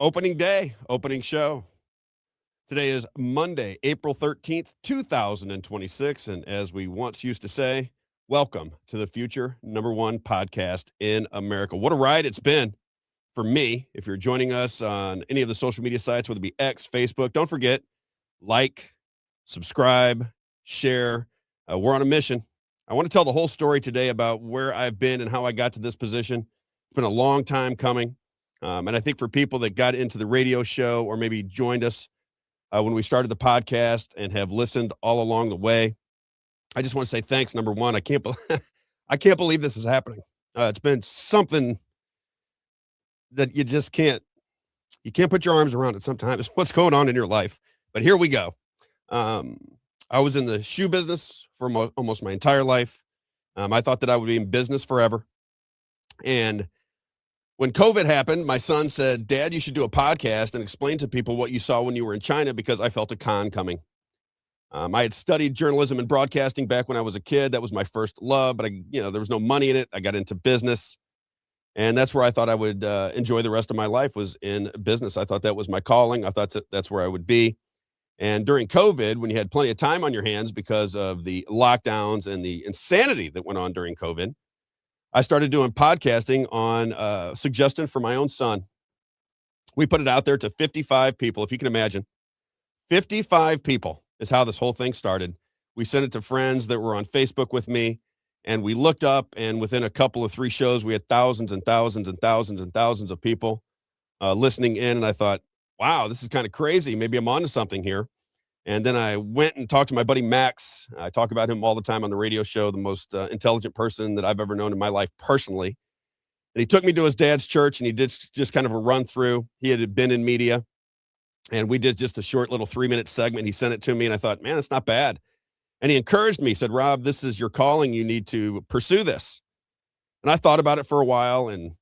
Opening day, opening show. Today is Monday, April 13th, 2026. And as we once used to say, welcome to the future #1 podcast in America. What a ride it's been for me. If you're joining us on any of the social media sites, whether it be X, Facebook, don't forget, like, subscribe, share. We're on a mission. I want to tell the whole story today about where I've been and how I got to this position. It's been a long time coming. And I think for people that got into the radio show or maybe joined us when we started the podcast and have listened all along the way, I just want to say thanks. Number one, I can't believe this is happening. It's been something that you just can't put your arms around it sometimes. What's going on in your life? But here we go. I was in the shoe business for almost my entire life. I thought that I would be in business forever. And when COVID happened, my son said, "Dad, you should do a podcast and explain to people what you saw when you were in China," because I felt a con coming. I had studied journalism and broadcasting back when I was a kid. That was my first love, but there was no money in it. I got into business, and that's where I thought I would enjoy the rest of my life, was in business. I thought that was my calling. I thought that's where I would be. And during COVID, when you had plenty of time on your hands because of the lockdowns and the insanity that went on during COVID, I started doing podcasting on suggestion from my own son. We put it out there to 55 people, if you can imagine. 55 people is how this whole thing started. We sent it to friends that were on Facebook with me, and we looked up, and within a couple of 3 shows, we had thousands and thousands and thousands and thousands of people listening in, and I thought, wow, this is kind of crazy. Maybe I'm onto something here. And then I went and talked to my buddy Max. I talk about him all the time on the radio show, the most intelligent person that I've ever known in my life personally. And he took me to his dad's church, and he did just kind of a run through. He had been in media, and we did just a short little 3-minute segment. He sent it to me, and I thought, man, it's not bad. And he encouraged me. He said, "Rob, this is your calling. You need to pursue this." And I thought about it for a while and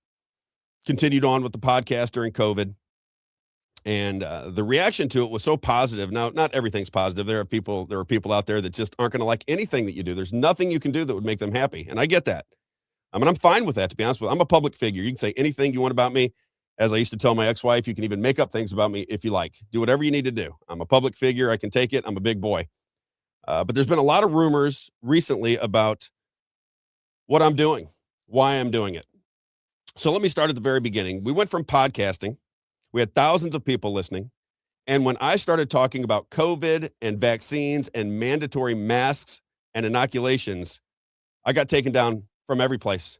continued on with the podcast during COVID. And the reaction to it was so positive. Now, not everything's positive. There are people out there that just aren't going to like anything that you do. There's nothing you can do that would make them happy. And I get that. I mean, I'm fine with that, to be honest with you. I'm a public figure. You can say anything you want about me. As I used to tell my ex-wife, you can even make up things about me if you like. Do whatever you need to do. I'm a public figure. I can take it. I'm a big boy. But there's been a lot of rumors recently about what I'm doing, why I'm doing it. So let me start at the very beginning. We went from podcasting. We had thousands of people listening. And when I started talking about COVID and vaccines and mandatory masks and inoculations, I got taken down from every place.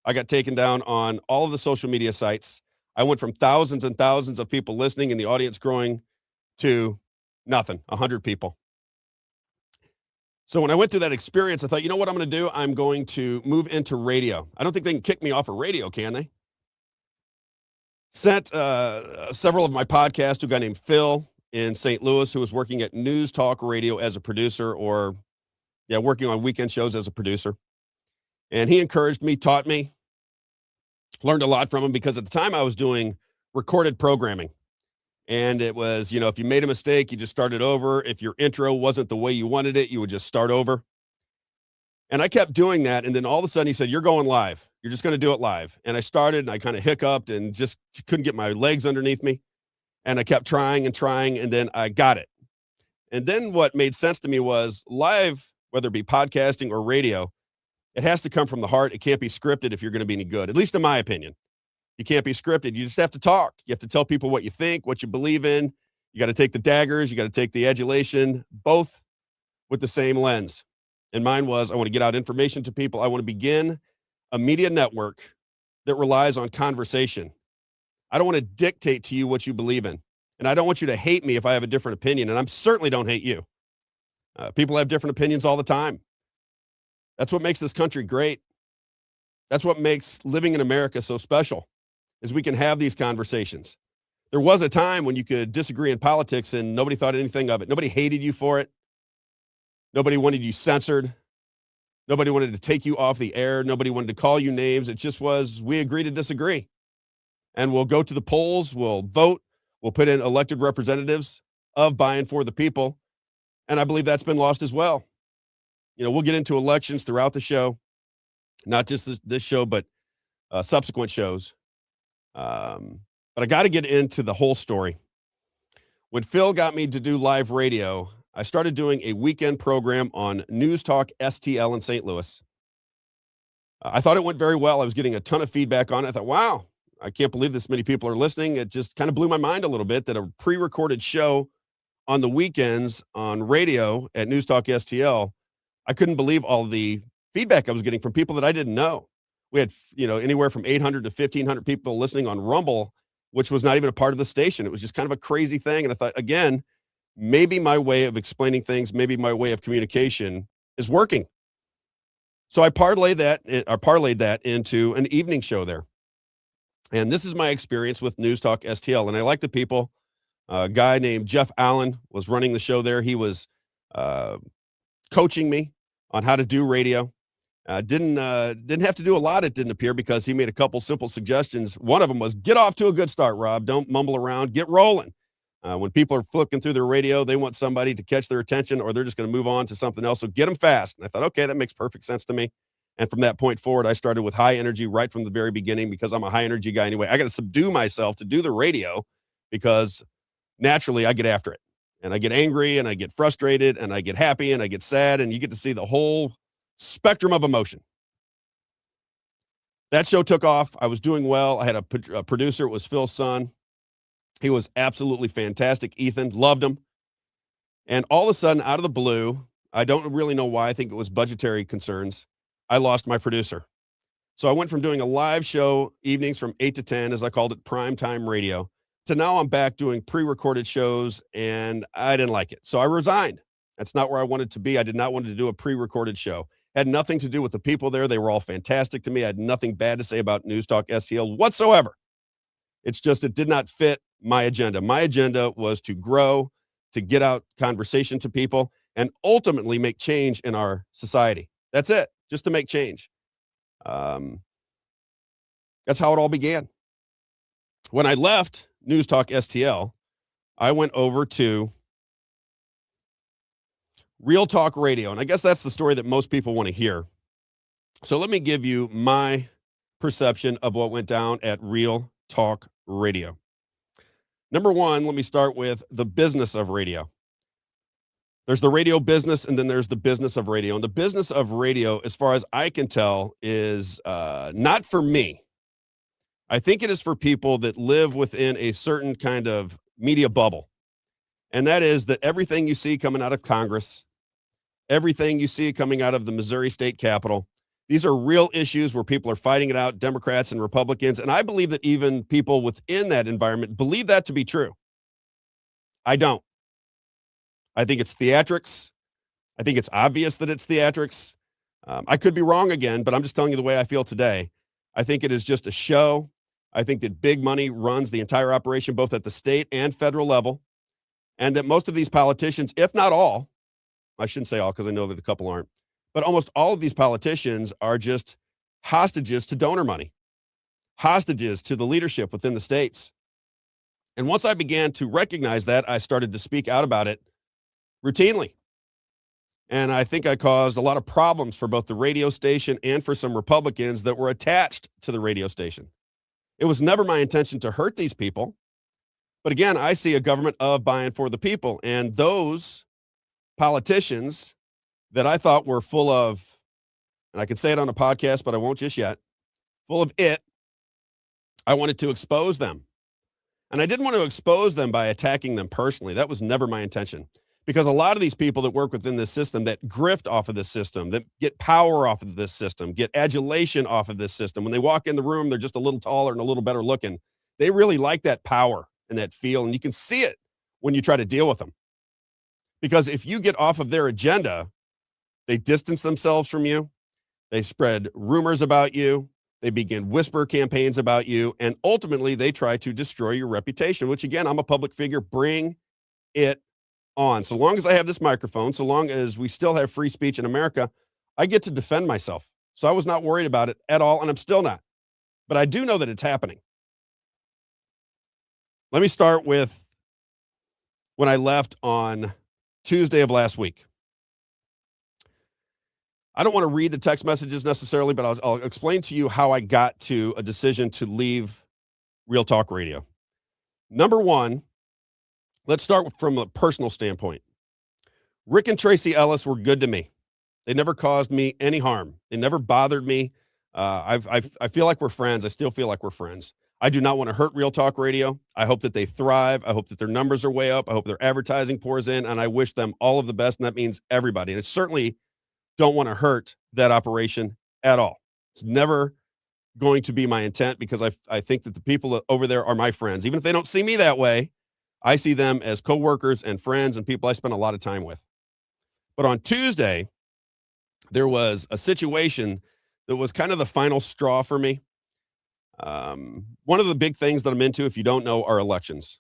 I got taken down on all of the social media sites. I went from thousands and thousands of people listening and the audience growing to nothing, 100 people. So when I went through that experience, I thought, you know what I'm going to do? I'm going to move into radio. I don't think they can kick me off of radio, can they? Sent several of my podcasts to a guy named Phil in St. Louis, who was working at News Talk Radio as a producer, working on weekend shows as a producer. And he encouraged me, taught me, learned a lot from him, because at the time I was doing recorded programming. And it was, if you made a mistake, you just started over. If your intro wasn't the way you wanted it, you would just start over. And I kept doing that. And then all of a sudden he said, "You're going live. You're just going to do it live." And I started, and I kind of hiccuped and just couldn't get my legs underneath me. And I kept trying and trying, and then I got it. And then what made sense to me was live, whether it be podcasting or radio, it has to come from the heart. It can't be scripted if you're going to be any good, at least in my opinion. You can't be scripted. You just have to talk. You have to tell people what you think, what you believe in. You got to take the daggers. You got to take the adulation, both with the same lens. And mine was, I want to get out information to people. I want to begin a media network that relies on conversation. I don't want to dictate to you what you believe in. And I don't want you to hate me if I have a different opinion. And I certainly don't hate you. People have different opinions all the time. That's what makes this country great. That's what makes living in America so special, is we can have these conversations. There was a time when you could disagree in politics and nobody thought anything of it. Nobody hated you for it. Nobody wanted you censored. Nobody wanted to take you off the air. Nobody wanted to call you names. It just was, we agree to disagree. And we'll go to the polls, we'll vote, we'll put in elected representatives of, by, and for the people. And I believe that's been lost as well. We'll get into elections throughout the show, not just this show, but subsequent shows. but I got to get into the whole story. When Phil got me to do live radio, I started doing a weekend program on News Talk STL in St. Louis. I thought it went very well. I was getting a ton of feedback on it. I thought, wow, I can't believe this many people are listening. It just kind of blew my mind a little bit that a pre-recorded show on the weekends on radio at News Talk STL, I couldn't believe all the feedback I was getting from people that I didn't know. We had, anywhere from 800 to 1,500 people listening on Rumble, which was not even a part of the station. It was just kind of a crazy thing. And I thought, again, maybe my way of explaining things, maybe my way of communication is working. So I parlayed that into an evening show there. And this is my experience with News Talk STL. And I like the people. A guy named Jeff Allen was running the show there. He was coaching me on how to do radio. Didn't have to do a lot, it didn't appear, because he made a couple simple suggestions. One of them was, get off to a good start, Rob. Don't mumble around. Get rolling. When people are flipping through their radio, they want somebody to catch their attention, or they're just going to move on to something else. So get them fast. And I thought, okay, that makes perfect sense to me. And from that point forward, I started with high energy right from the very beginning, because I'm a high energy guy anyway. I got to subdue myself to do the radio, because naturally I get after it, and I get angry, and I get frustrated, and I get happy, and I get sad, and you get to see the whole spectrum of emotion. That show took off. I was doing well. I had a producer. It was Phil's son. He was absolutely fantastic. Ethan, loved him. And all of a sudden, out of the blue, I don't really know why. I think it was budgetary concerns. I lost my producer. So I went from doing a live show evenings from 8 to 10, as I called it, primetime radio, to now I'm back doing pre-recorded shows, and I didn't like it. So I resigned. That's not where I wanted to be. I did not want to do a pre-recorded show. Had nothing to do with the people there. They were all fantastic to me. I had nothing bad to say about News Talk STL whatsoever. It's just it did not fit my agenda. My agenda was to grow, to get out conversation to people, and ultimately make change in our society. That's it, just to make change. That's how it all began. When I left News Talk STL, I went over to Real Talk Radio, and I guess that's the story that most people want to hear. So let me give you my perception of what went down at Real Talk Radio. Number one, let me start with the business of radio. There's the radio business, and then there's the business of radio. And the business of radio, as far as I can tell, is not for me. I think it is for people that live within a certain kind of media bubble. And that is that everything you see coming out of Congress, everything you see coming out of the Missouri State Capitol, these are real issues where people are fighting it out, Democrats and Republicans. And I believe that even people within that environment believe that to be true. I don't. I think it's theatrics. I think it's obvious that it's theatrics. I could be wrong again, but I'm just telling you the way I feel today. I think it is just a show. I think that big money runs the entire operation, both at the state and federal level, and that most of these politicians, if not all, I shouldn't say all because I know that a couple aren't, but almost all of these politicians are just hostages to donor money, hostages to the leadership within the states. And once I began to recognize that, I started to speak out about it routinely. And I think I caused a lot of problems for both the radio station and for some Republicans that were attached to the radio station. It was never my intention to hurt these people. But again, I see a government of, by, and for the people. And those politicians that I thought were full of, and I can say it on a podcast, but I won't just yet, full of it, I wanted to expose them. And I didn't want to expose them by attacking them personally. That was never my intention. Because a lot of these people that work within this system, that grift off of this system, that get power off of this system, get adulation off of this system, when they walk in the room, they're just a little taller and a little better looking. They really like that power and that feel, and you can see it when you try to deal with them. Because if you get off of their agenda, they distance themselves from you, they spread rumors about you, they begin whisper campaigns about you, and ultimately they try to destroy your reputation, which again, I'm a public figure. Bring it on. So long as I have this microphone, so long as we still have free speech in America, I get to defend myself. So I was not worried about it at all, and I'm still not. But I do know that it's happening. Let me start with when I left on Tuesday of last week. I don't want to read the text messages necessarily, but I'll explain to you how I got to a decision to leave Real Talk Radio. Number one, let's start from a personal standpoint. Rick and Tracy Ellis were good to me. They never caused me any harm. They never bothered me. I feel like we're friends. I still feel like we're friends. I do not want to hurt Real Talk Radio. I hope that they thrive. I hope that their numbers are way up. I hope their advertising pours in, and I wish them all of the best, and that means everybody. And I certainly don't want to hurt that operation at all. It's never going to be my intent because I think that the people over there are my friends. Even if they don't see me that way, I see them as coworkers and friends and people I spend a lot of time with. But on Tuesday, there was a situation that was kind of the final straw for me. One of the big things that I'm into, if you don't know, are elections.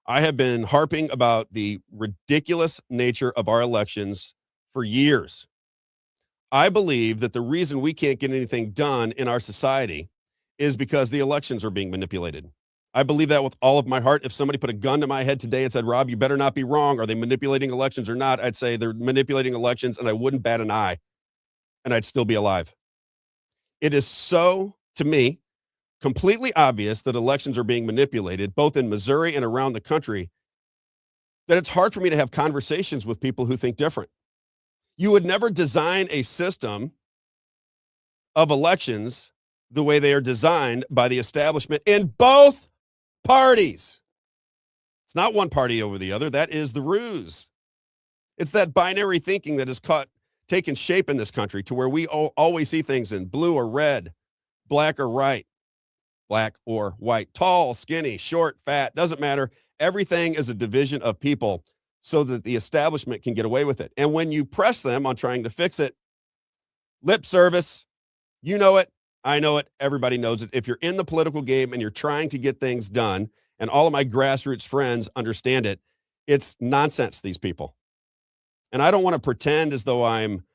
I have been harping about the ridiculous nature of our elections for years. I believe that the reason we can't get anything done in our society is because the elections are being manipulated. I believe that with all of my heart. If somebody put a gun to my head today and said, Rob, you better not be wrong. Are they manipulating elections or not? I'd say they're manipulating elections, and I wouldn't bat an eye, and I'd still be alive. It is so, to me, completely obvious that elections are being manipulated, both in Missouri and around the country, that it's hard for me to have conversations with people who think different. You would never design a system of elections the way they are designed by the establishment in both parties. It's not one party over the other. That is the ruse. It's that binary thinking that has taken shape in this country to where we always see things in blue or red, black or white, tall, skinny, short, fat, doesn't matter. Everything is a division of people so that the establishment can get away with it. And when you press them on trying to fix it, lip service, you know it, I know it, everybody knows it. If you're in the political game and you're trying to get things done, and all of my grassroots friends understand it, it's nonsense, these people. And I don't want to pretend as though I'm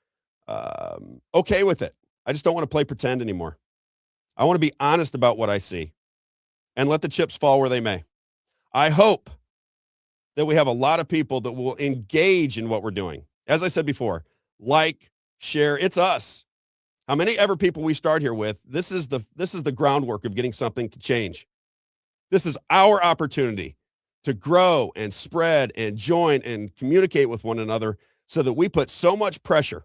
okay with it. I just don't want to play pretend anymore. I want to be honest about what I see and let the chips fall where they may. I hope that we have a lot of people that will engage in what we're doing. As I said before, like, share, it's us. How many ever people we start here with, this is the groundwork of getting something to change. This is our opportunity to grow and spread and join and communicate with one another so that we put so much pressure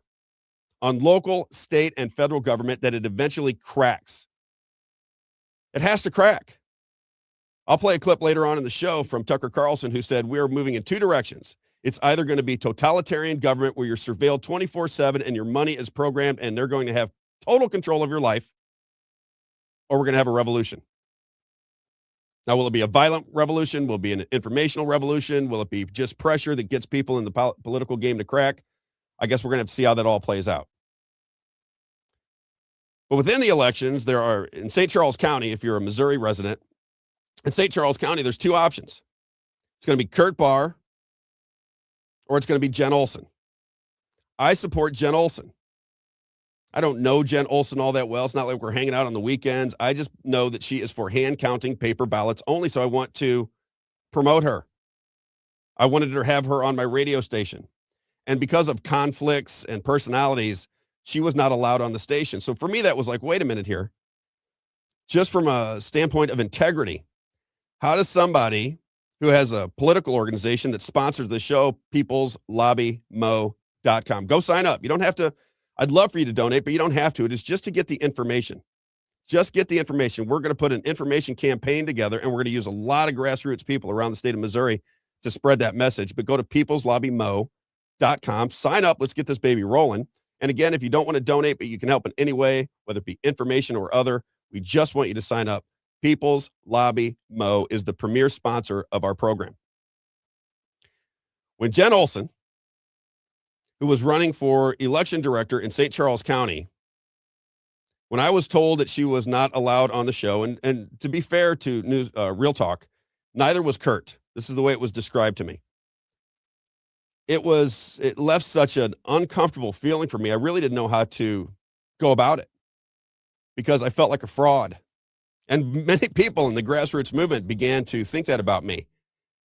on local, state, and federal government that it eventually cracks. It has to crack. I'll play a clip later on in the show from Tucker Carlson, who said we're moving in two directions. It's either going to be totalitarian government where you're surveilled 24/7 and your money is programmed and they're going to have total control of your life, or we're going to have a revolution. Now, will it be a violent revolution? Will it be an informational revolution? Will it be just pressure that gets people in the political game to crack? I guess we're going to have to see how that all plays out. But within the elections, there are, in St. Charles County, if you're a Missouri resident, in St. Charles County, there's two options. It's going to be Kurt Barr or it's going to be Jen Olson. I support Jen Olson. I don't know Jen Olson all that well. It's not like we're hanging out on the weekends. I just know that she is for hand counting paper ballots only, so I want to promote her. I wanted to have her on my radio station. And because of conflicts and personalities, she was not allowed on the station. So for me, that was like, wait a minute here. Just from a standpoint of integrity, how does somebody who has a political organization that sponsors the show, peopleslobbymo.com, go sign up. You don't have to. I'd love for you to donate, but you don't have to. It is just to get the information. Just get the information. We're going to put an information campaign together, and we're going to use a lot of grassroots people around the state of Missouri to spread that message. But go to peopleslobbymo.com, sign up. Let's get this baby rolling. And again, if you don't want to donate, but you can help in any way, whether it be information or other, we just want you to sign up. People's Lobby Mo is the premier sponsor of our program. When Jen Olson, who was running for election director in St. Charles County, when I was told that she was not allowed on the show, and to be fair to Real Talk, neither was Kurt. This is the way it was described to me. It left such an uncomfortable feeling for me. I really didn't know how to go about it because I felt like a fraud. And many people in the grassroots movement began to think that about me.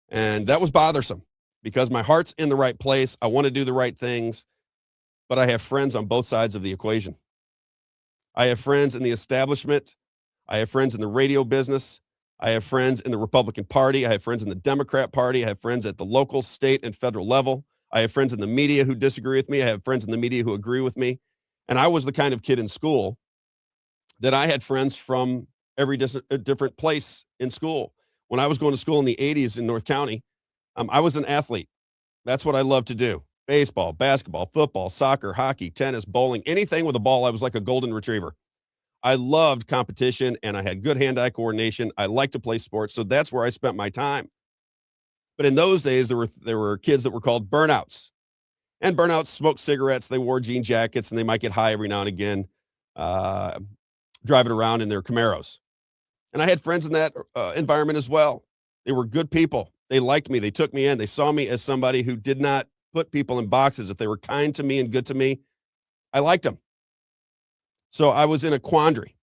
And that was bothersome because my heart's in the right place. I want to do the right things, but I have friends on both sides of the equation. I have friends in the establishment. I have friends in the radio business. I have friends in the Republican Party. I have friends in the Democrat Party. I have friends at the local, state, and federal level. I have friends in the media who disagree with me. I have friends in the media who agree with me. And I was the kind of kid in school that I had friends from every different place in school. When I was going to school in the 80s in North County, I was an athlete. That's what I love to do. Baseball, basketball, football, soccer, hockey, tennis, bowling, anything with a ball. I was like a golden retriever. I loved competition and I had good hand-eye coordination. I liked to play sports, so that's where I spent my time. But in those days, there were kids that were called burnouts. And burnouts smoked cigarettes, they wore jean jackets, and they might get high every now and again, uh, driving around in their Camaros. And I had friends in that environment as well. They were good people. They liked me. They took me in. They saw me as somebody who did not put people in boxes. If they were kind to me and good to me, I liked them. So I was in a quandary.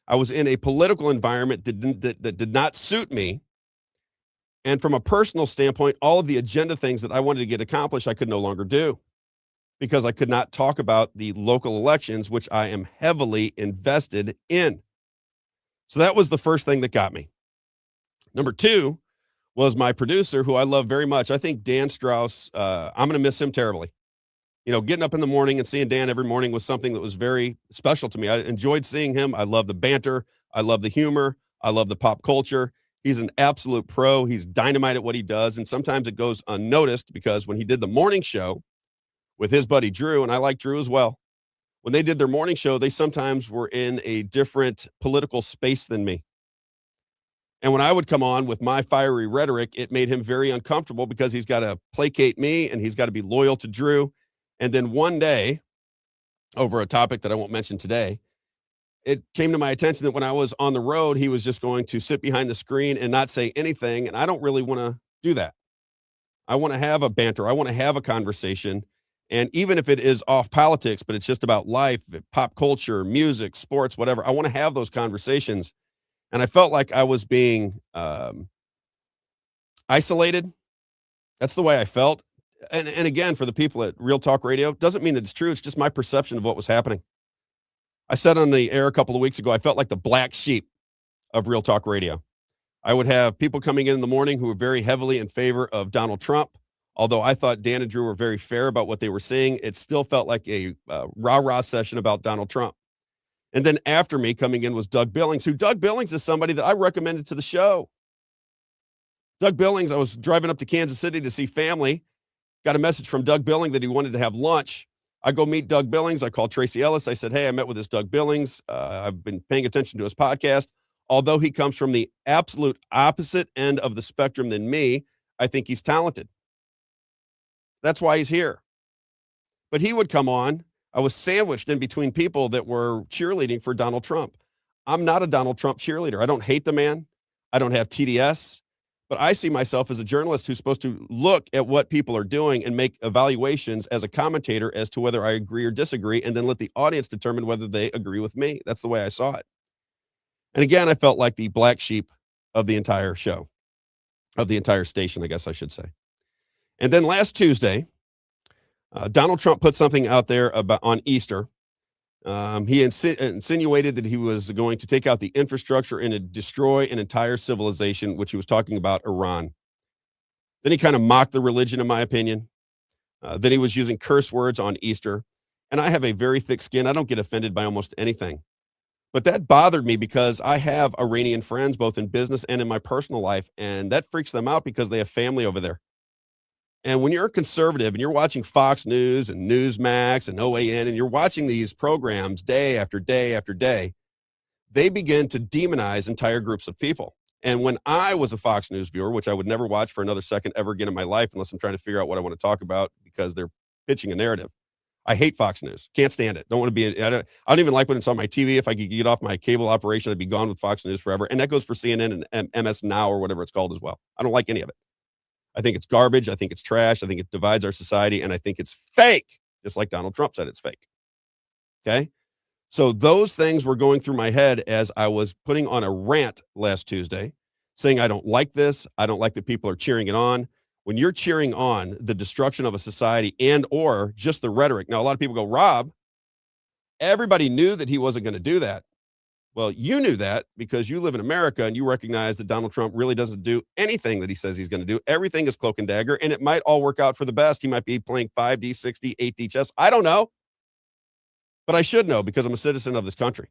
I was in a political environment that did not suit me. And from a personal standpoint, all of the agenda things that I wanted to get accomplished, I could no longer do because I could not talk about the local elections, which I am heavily invested in. So that was the first thing that got me. Number two was my producer, who I love very much. I think Dan Strauss, I'm going to miss him terribly. You know, getting up in the morning and seeing Dan every morning was something that was very special to me. I enjoyed seeing him. I love the banter. I love the humor. I love the pop culture. He's an absolute pro. He's dynamite at what he does. And sometimes it goes unnoticed because when he did the morning show with his buddy Drew, and I like Drew as well, when they did their morning show, they sometimes were in a different political space than me. And when I would come on with my fiery rhetoric, it made him very uncomfortable because he's got to placate me and he's got to be loyal to Drew. And then one day, over a topic that I won't mention today, it came to my attention that when I was on the road, he was just going to sit behind the screen and not say anything. And I don't really want to do that. I want to have a banter. I want to have a conversation. And even if it is off politics, but it's just about life, pop culture, music, sports, whatever, I want to have those conversations. And I felt like I was being isolated. That's the way I felt. And again, for the people at Real Talk Radio, doesn't mean that it's true. It's just my perception of what was happening. I said on the air a couple of weeks ago, I felt like the black sheep of Real Talk Radio. I would have people coming in the morning who were very heavily in favor of Donald Trump. Although I thought Dan and Drew were very fair about what they were saying, it still felt like a rah-rah session about Donald Trump. And then after me coming in was Doug Billings, who Doug Billings is somebody that I recommended to the show. Doug Billings, I was driving up to Kansas City to see family, got a message from Doug Billings that he wanted to have lunch. I go meet Doug Billings. I called Tracy Ellis. I said, hey, I met with this Doug Billings. I've been paying attention to his podcast. Although he comes from the absolute opposite end of the spectrum than me, I think he's talented. That's why he's here. But he would come on. I was sandwiched in between people that were cheerleading for Donald Trump. I'm not a Donald Trump cheerleader. I don't hate the man. I don't have TDS. But I see myself as a journalist who's supposed to look at what people are doing and make evaluations as a commentator as to whether I agree or disagree, and then let the audience determine whether they agree with me. That's the way I saw it. And again, I felt like the black sheep of the entire show, of the entire station, I guess I should say. And then last Tuesday, Donald Trump put something out there about on Easter. He insinuated that he was going to take out the infrastructure and destroy an entire civilization, which he was talking about Iran. Then he kind of mocked the religion, in my opinion. Then he was using curse words on Easter. And I have a very thick skin. I don't get offended by almost anything. But that bothered me because I have Iranian friends, both in business and in my personal life. And that freaks them out because they have family over there. And when you're a conservative and you're watching Fox News and Newsmax and OAN and you're watching these programs day after day after day, they begin to demonize entire groups of people. And when I was a Fox News viewer, which I would never watch for another second ever again in my life unless I'm trying to figure out what I want to talk about because they're pitching a narrative. I hate Fox News. Can't stand it. Don't want to be. I don't even like when it's on my TV. If I could get off my cable operation, I'd be gone with Fox News forever. And that goes for CNN and MS Now or whatever it's called as well. I don't like any of it. I think it's garbage. I think it's trash. I think it divides our society. And I think it's fake, just like Donald Trump said it's fake. Okay? So those things were going through my head as I was putting on a rant last Tuesday, saying I don't like this. I don't like that people are cheering it on. When you're cheering on the destruction of a society and or just the rhetoric. Now, a lot of people go, Rob, everybody knew that he wasn't going to do that. Well, you knew that because you live in America and you recognize that Donald Trump really doesn't do anything that he says he's going to do. Everything is cloak and dagger, and it might all work out for the best. He might be playing 5D, 6D, 8D chess. I don't know, but I should know because I'm a citizen of this country.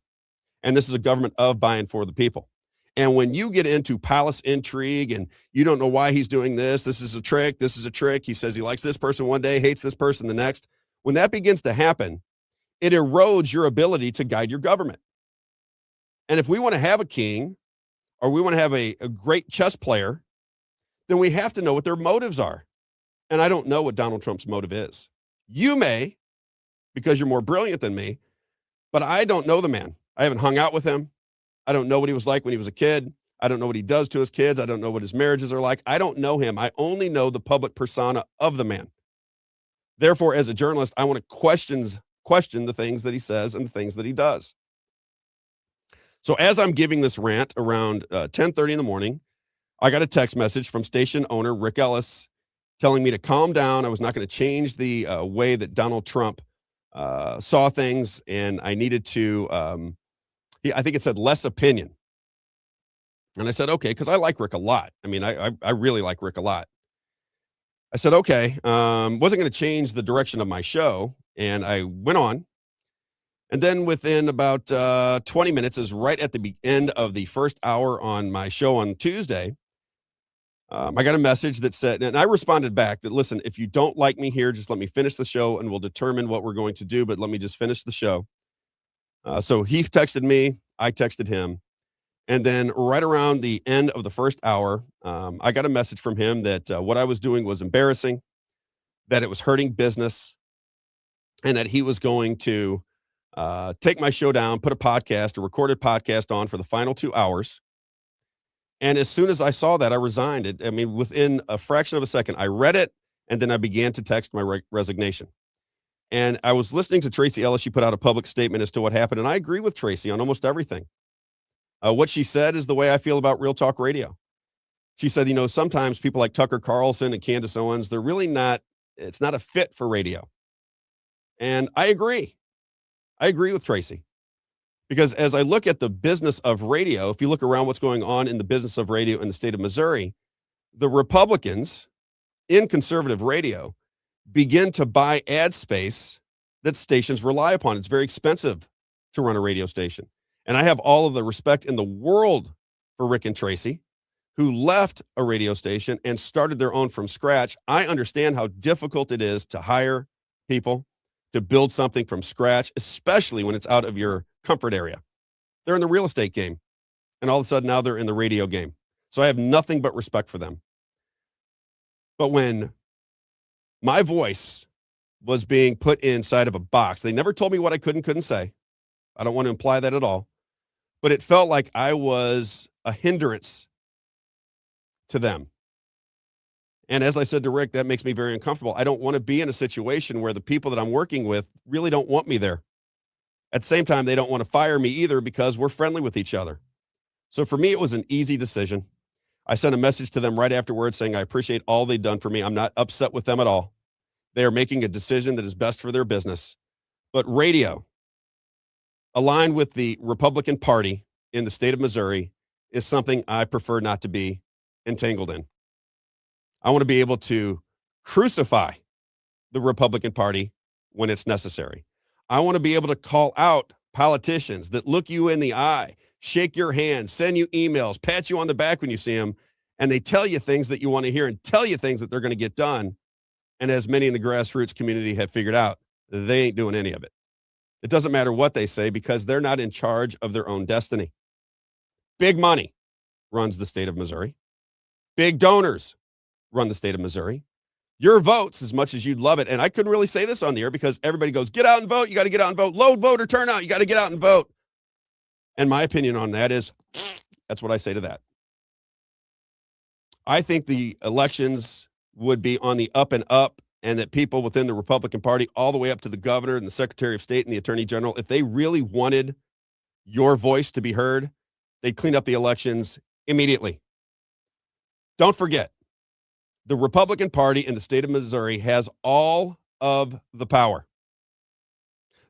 And this is a government of, by, and for the people. And when you get into palace intrigue and you don't know why he's doing this is a trick, this is a trick. He says he likes this person one day, hates this person the next. When that begins to happen, it erodes your ability to guide your government. And if we want to have a king or we want to have a great chess player, then we have to know what their motives are. And I don't know what Donald Trump's motive is. You may, because you're more brilliant than me, but I don't know the man. I haven't hung out with him. I don't know what he was like when he was a kid. I don't know what he does to his kids. I don't know what his marriages are like. I don't know him. I only know the public persona of the man. Therefore, as a journalist, I want to question the things that he says and the things that he does. So as I'm giving this rant around 10:30 in the morning, I got a text message from station owner Rick Ellis telling me to calm down. I was not going to change the way that Donald Trump saw things, and I needed to, I think it said less opinion. And I said, okay, because I like Rick a lot. I mean, I really like Rick a lot. I said, okay, wasn't going to change the direction of my show. And I went on. And then within about 20 minutes, is right at the end of the first hour on my show on Tuesday, I got a message that said, and I responded back that, listen, if you don't like me here, just let me finish the show and we'll determine what we're going to do. But let me just finish the show. So he texted me, I texted him. And then right around the end of the first hour, I got a message from him that what I was doing was embarrassing, that it was hurting business, and that he was going to take my show down, put a recorded podcast on for the final 2 hours. And as soon as I saw that, I resigned it. I mean, within a fraction of a second, I read it, and then I began to text my resignation. And I was listening to Tracy Ellis. She put out a public statement as to what happened, and I agree with Tracy on almost everything. What she said is the way I feel about Real Talk Radio. She said, sometimes people like Tucker Carlson and Candace Owens, they're really not, it's not a fit for radio. And I agree. I agree with Tracy. Because as I look at the business of radio, if you look around what's going on in the business of radio in the state of Missouri, the Republicans in conservative radio begin to buy ad space that stations rely upon. It's very expensive to run a radio station. And I have all of the respect in the world for Rick and Tracy, who left a radio station and started their own from scratch. I understand how difficult it is to hire people to build something from scratch, especially when it's out of your comfort area. They're in the real estate game, and all of a sudden now they're in the radio game. So I have nothing but respect for them. But when my voice was being put inside of a box, they never told me what I could and couldn't say. I don't want to imply that at all. But it felt like I was a hindrance to them. And as I said to Rick, that makes me very uncomfortable. I don't want to be in a situation where the people that I'm working with really don't want me there. At the same time, they don't want to fire me either because we're friendly with each other. So for me, it was an easy decision. I sent a message to them right afterwards saying, I appreciate all they've done for me. I'm not upset with them at all. They are making a decision that is best for their business. But radio, aligned with the Republican Party in the state of Missouri, is something I prefer not to be entangled in. I want to be able to crucify the Republican Party when it's necessary. I want to be able to call out politicians that look you in the eye, shake your hand, send you emails, pat you on the back when you see them, and they tell you things that you want to hear and tell you things that they're going to get done. And as many in the grassroots community have figured out, they ain't doing any of it. It doesn't matter what they say because they're not in charge of their own destiny. Big money runs the state of Missouri. Big donors run the state of Missouri. Your votes, as much as you'd love it, and I couldn't really say this on the air because everybody goes, get out and vote. You got to get out and vote. Low voter turnout. You got to get out and vote. And my opinion on that is, that's what I say to that. I think the elections would be on the up and up, and that people within the Republican Party, all the way up to the governor and the Secretary of State and the Attorney General, if they really wanted your voice to be heard, they'd clean up the elections immediately. Don't forget, the Republican Party in the state of Missouri has all of the power.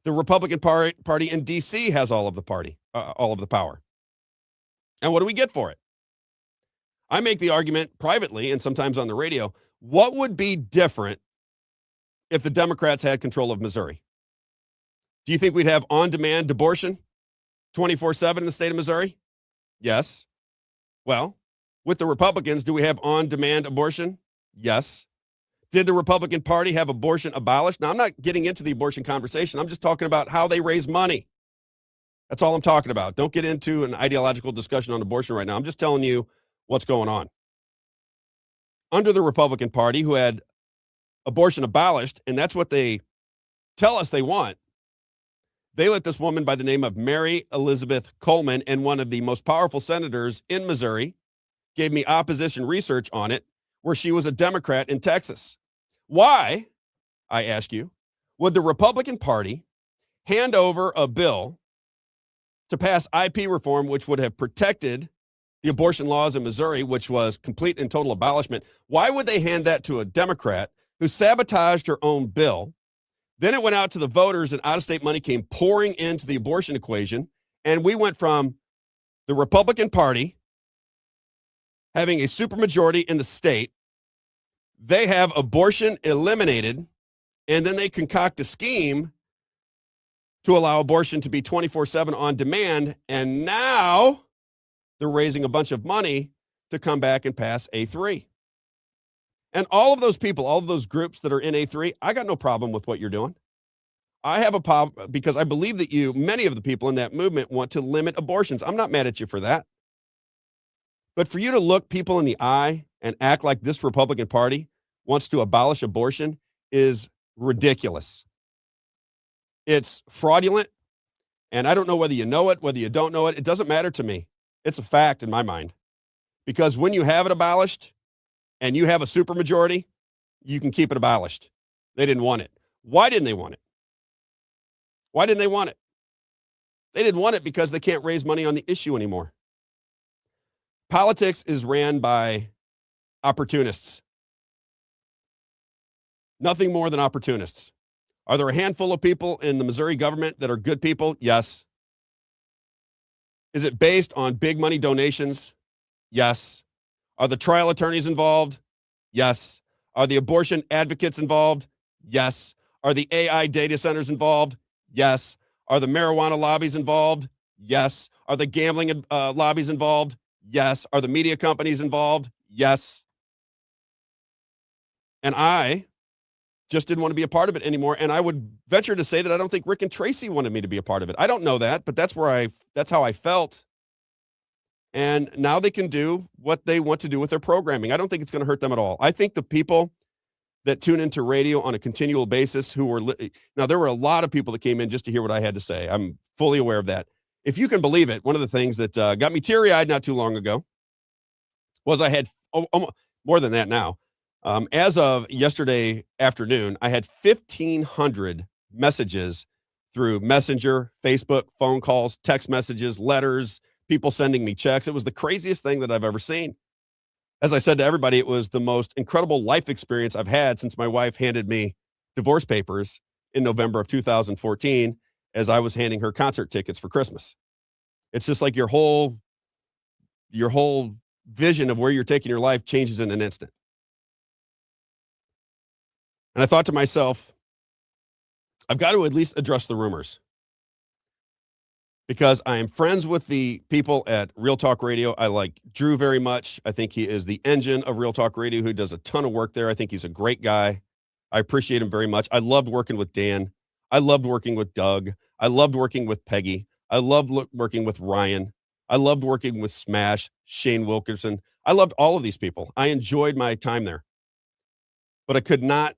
The Republican party in D.C. has all of the power. And what do we get for it? I make the argument privately and sometimes on the radio. What would be different if the Democrats had control of Missouri? Do you think we'd have on-demand abortion 24/7 in the state of Missouri? Yes. Well, with the Republicans, do we have on-demand abortion? Yes. Did the Republican Party have abortion abolished? Now, I'm not getting into the abortion conversation. I'm just talking about how they raise money. That's all I'm talking about. Don't get into an ideological discussion on abortion right now. I'm just telling you what's going on. Under the Republican Party, who had abortion abolished, and that's what they tell us they want, they let this woman by the name of Mary Elizabeth Coleman, and one of the most powerful senators in Missouri, gave me opposition research on it, where she was a Democrat in Texas. Why, I ask you, would the Republican Party hand over a bill to pass IP reform, which would have protected the abortion laws in Missouri, which was complete and total abolishment? Why would they hand that to a Democrat who sabotaged her own bill? Then it went out to the voters, and out-of-state money came pouring into the abortion equation, and we went from the Republican Party having a supermajority in the state. They have abortion eliminated, and then they concoct a scheme to allow abortion to be 24/7 on demand, and now they're raising a bunch of money to come back and pass A3. And all of those people, all of those groups that are in A3, I got no problem with what you're doing. I have a problem because I believe that many of the people in that movement, want to limit abortions. I'm not mad at you for that. But for you to look people in the eye and act like this Republican Party wants to abolish abortion is ridiculous. It's fraudulent, and I don't know whether you know it, whether you don't know it. It doesn't matter to me. It's a fact in my mind. Because when you have it abolished and you have a supermajority, you can keep it abolished. They didn't want it. Why didn't they want it? Why didn't they want it? They didn't want it because they can't raise money on the issue anymore. Politics is ran by opportunists. Nothing more than opportunists. Are there a handful of people in the Missouri government that are good people? Yes. Is it based on big money donations? Yes. Are the trial attorneys involved? Yes. Are the abortion advocates involved? Yes. Are the AI data centers involved? Yes. Are the marijuana lobbies involved? Yes. Are the gambling lobbies involved? Yes. Are the media companies involved? Yes. And I just didn't want to be a part of it anymore. And I would venture to say that I don't think Rick and Tracy wanted me to be a part of it. I don't know that, but that's how I felt. And now they can do what they want to do with their programming. I don't think it's going to hurt them at all. I think the people that tune into radio on a continual basis now there were a lot of people that came in just to hear what I had to say. I'm fully aware of that. If you can believe it, one of the things that got me teary-eyed not too long ago was I had more than that now. As of yesterday afternoon, I had 1,500 messages through Messenger, Facebook, phone calls, text messages, letters, people sending me checks. It was the craziest thing that I've ever seen. As I said to everybody, it was the most incredible life experience I've had since my wife handed me divorce papers in November of 2014 as I was handing her concert tickets for Christmas. It's just like your whole vision of where you're taking your life changes in an instant. And I thought to myself, I've got to at least address the rumors, because I am friends with the people at Real Talk Radio. I like Drew very much. I think he is the engine of Real Talk Radio, who does a ton of work there. I think he's a great guy. I appreciate him very much. I loved working with Dan. I loved working with Doug. I loved working with Peggy. I loved working with Ryan. I loved working with Smash, Shane Wilkerson. I loved all of these people. I enjoyed my time there. But I could not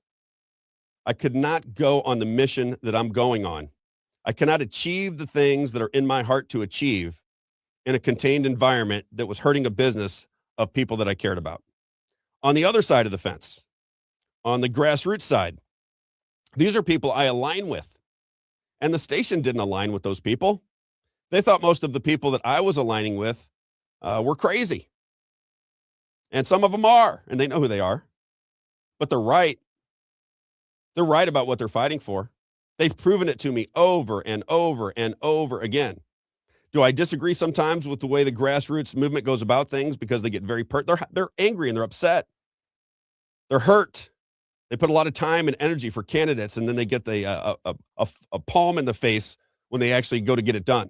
go on the mission that I'm going on. I cannot achieve the things that are in my heart to achieve in a contained environment that was hurting a business of people that I cared about. On the other side of the fence, on the grassroots side, these are people I align with. And the station didn't align with those people. They thought most of the people that I was aligning with were crazy. And some of them are, and they know who they are. But they're right. They're right about what they're fighting for. They've proven it to me over and over and over again. Do I disagree sometimes with the way the grassroots movement goes about things because they get very they're angry and they're upset. They're hurt. They put a lot of time and energy for candidates, and then they get a palm in the face when they actually go to get it done.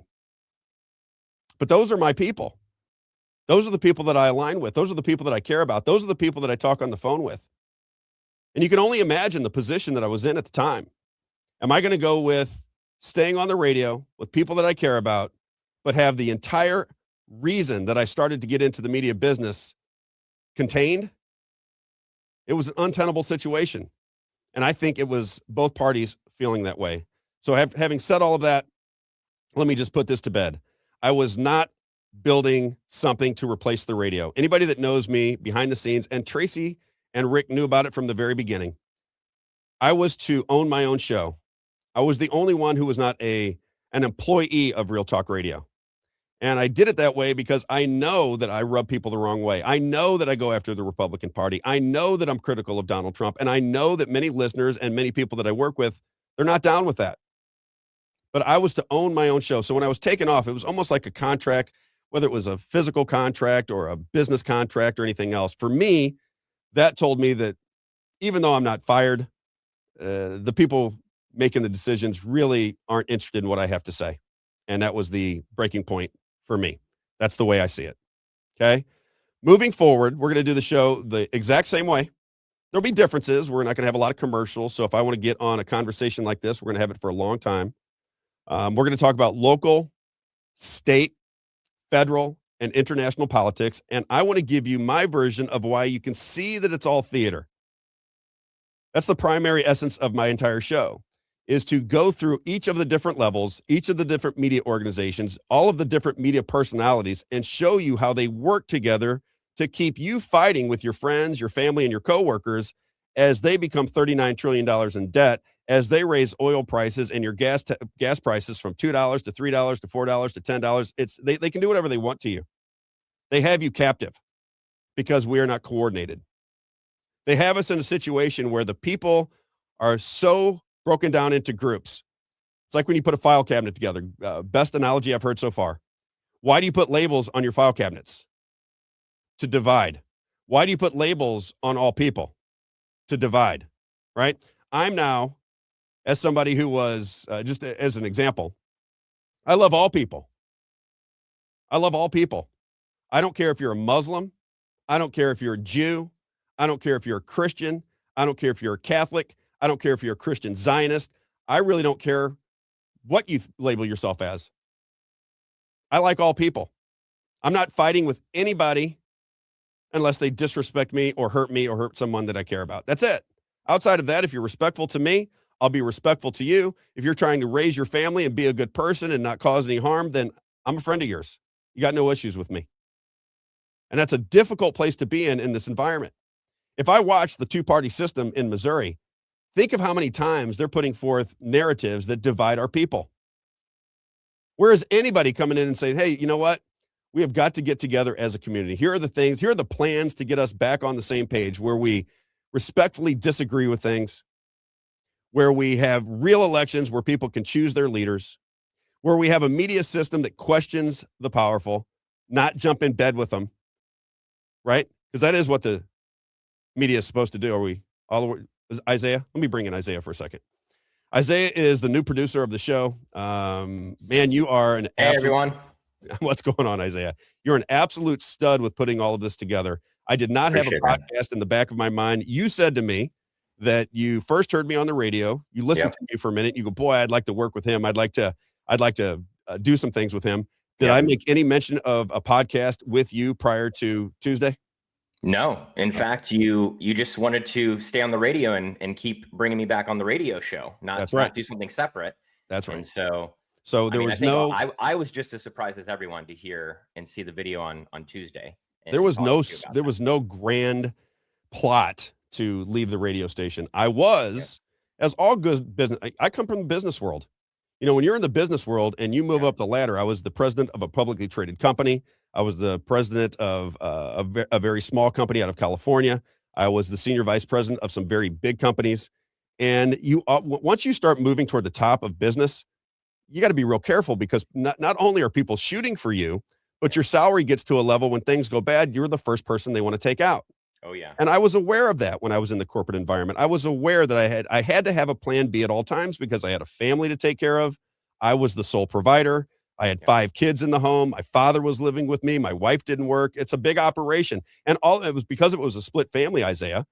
But those are my people. Those are the people that I align with. Those are the people that I care about. Those are the people that I talk on the phone with. And you can only imagine the position that I was in at the time. Am I going to go with staying on the radio with people that I care about, but have the entire reason that I started to get into the media business contained? It was an untenable situation. And I think it was both parties feeling that way. So having said all of that, let me just put this to bed. I was not building something to replace the radio. Anybody that knows me behind the scenes, and Tracy and Rick knew about it from the very beginning, I was to own my own show. I was the only one who was not an employee of Real Talk Radio. And I did it that way because I know that I rub people the wrong way. I know that I go after the Republican Party. I know that I'm critical of Donald Trump. And I know that many listeners and many people that I work with, they're not down with that. But I was to own my own show. So when I was taken off, it was almost like a contract, whether it was a physical contract or a business contract or anything else. For me, that told me that even though I'm not fired, the people making the decisions really aren't interested in what I have to say. And that was the breaking point for me. That's the way I see it. Okay. Moving forward, we're going to do the show the exact same way. There'll be differences. We're not going to have a lot of commercials. So if I want to get on a conversation like this, we're going to have it for a long time. We're going to talk about local, state, federal, and international politics. And I want to give you my version of why you can see that it's all theater. That's the primary essence of my entire show, is to go through each of the different levels, each of the different media organizations, all of the different media personalities, and show you how they work together to keep you fighting with your friends, your family, and your coworkers as they become $39 trillion in debt, as they raise oil prices and your gas prices from $2 to $3 to $4 to $10. They can do whatever they want to you. They have you captive because we are not coordinated. They have us in a situation where the people are so broken down into groups. It's like when you put a file cabinet together. Best analogy I've heard so far. Why do you put labels on your file cabinets? To divide. Why do you put labels on all people? To divide, right? I'm now, as somebody who was, just as an example, I love all people. I love all people. I don't care if you're a Muslim. I don't care if you're a Jew. I don't care if you're a Christian. I don't care if you're a Catholic. I don't care if you're a Christian Zionist. I really don't care what you label yourself as. I like all people. I'm not fighting with anybody unless they disrespect me or hurt someone that I care about. That's it. Outside of that, if you're respectful to me, I'll be respectful to you. If you're trying to raise your family and be a good person and not cause any harm, then I'm a friend of yours. You got no issues with me. And that's a difficult place to be in this environment. If I watch the two-party system in Missouri, think of how many times they're putting forth narratives that divide our people. Where is anybody coming in and saying, hey, you know what? We have got to get together as a community. Here are the things, here are the plans to get us back on the same page where we respectfully disagree with things, where we have real elections where people can choose their leaders, where we have a media system that questions the powerful, not jump in bed with them, right? Because that is what the media is supposed to do. Are we all the way? Isaiah? Let me bring in Isaiah for a second. Isaiah is the new producer of the show. Man, you are an Hey, everyone. What's going on, Isaiah? You're an absolute stud with putting all of this together. I did not have a podcast in the back of my mind. You said to me that you first heard me on the radio. You listened to me for a minute. You go, boy, I'd like to work with him. I'd like to do some things with him. Did I make any mention of a podcast with you prior to Tuesday? No. In fact, you just wanted to stay on the radio and keep bringing me back on the radio show, not do something separate. That's right. And so there was I was just as surprised as everyone to hear and see the video on Tuesday. There was no grand plot to leave the radio station. I was, as all good business, I come from the business world. You know, when you're in the business world and you move up the ladder, I was the president of a publicly traded company. I was the president of a very small company out of California. I was the senior vice president of some very big companies. And once you start moving toward the top of business, you got to be real careful because not only are people shooting for you, but your salary gets to a level when things go bad, you're the first person they want to take out. Oh yeah. And I was aware of that when I was in the corporate environment. I was aware that I had to have a plan B at all times because I had a family to take care of. I was the sole provider. I had 5 kids in the home. My father was living with me. My wife didn't work. It's a big operation. And all it was because it was a split family, Isaiah.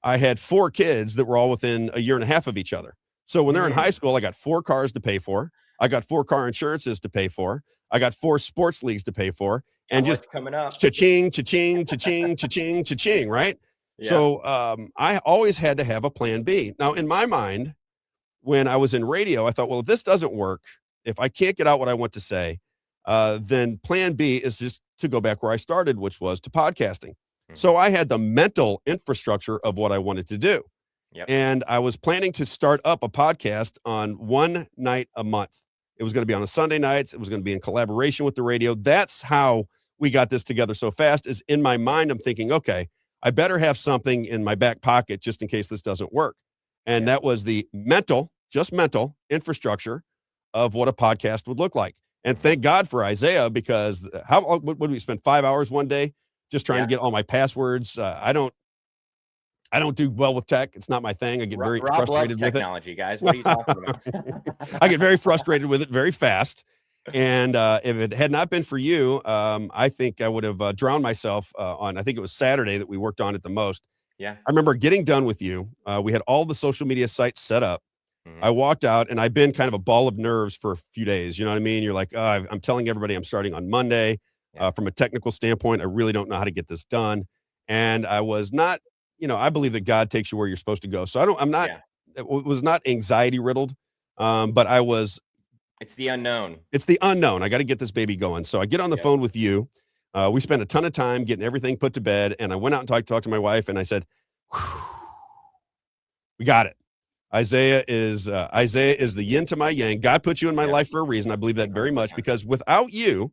I had 4 kids that were all within a year and a half of each other. So when they're in high school, I got 4 cars to pay for. I got 4 car insurances to pay for. I got 4 sports leagues to pay for. And just coming up. cha-ching, cha-ching, cha-ching, cha-ching, cha-ching, right? Yeah. So I always had to have a plan B. Now, in my mind, when I was in radio, I thought, well, if this doesn't work, if I can't get out what I want to say, then plan B is just to go back where I started, which was to podcasting. So I had the mental infrastructure of what I wanted to do. Yep. And I was planning to start up a podcast on one night a month. It was going to be on the Sunday nights. It was going to be in collaboration with the radio. That's how we got this together so fast. Is in my mind, I'm thinking, okay, I better have something in my back pocket just in case this doesn't work. And that was the mental infrastructure of what a podcast would look like. And thank God for Isaiah, because what would we spend 5 hours one day just trying to get all my passwords? I don't do well with tech. It's not my thing. I get very Rob frustrated with technology, guys. What are you talking about? I get very frustrated with it very fast. And if it had not been for you, I think I would have drowned myself on, I think it was Saturday that we worked on it the most. Yeah. I remember getting done with you. We had all the social media sites set up. I walked out, and I've been kind of a ball of nerves for a few days. You know what I mean? You're like, I'm telling everybody I'm starting on Monday. From a technical standpoint, I really don't know how to get this done. And I was not, I believe that God takes you where you're supposed to go. So it was not anxiety riddled, but I was. It's the unknown. It's the unknown. I got to get this baby going. So I get on the phone with you. We spent a ton of time getting everything put to bed. And I went out and talked to my wife, and I said, we got it. Isaiah is the yin to my yang. God put you in my life for a reason. I believe that very much, because without you,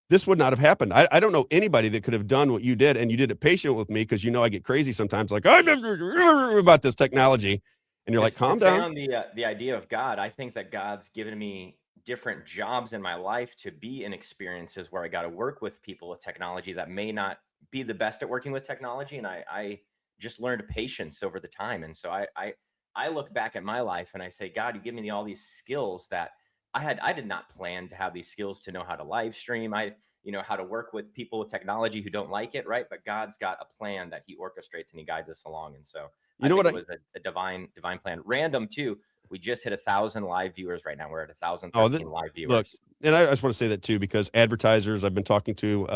this would not have happened. I don't know anybody that could have done what you did, and you did it patient with me, because I get crazy sometimes, like about this technology, and you're like, calm down. On the idea of God, I think that God's given me different jobs in my life to be in experiences where I got to work with people with technology that may not be the best at working with technology, and I just learned patience over the time. And so I look back at my life and I say, God, you give me all these skills that I did not plan to have these skills, to know how to live stream. How to work with people with technology who don't like it. Right. But God's got a plan that he orchestrates and he guides us along. And so it was a divine plan. Random too. We just hit 1,000 live viewers right now. We're at 1,013 live viewers. Look, and I just want to say that too, because advertisers I've been talking to,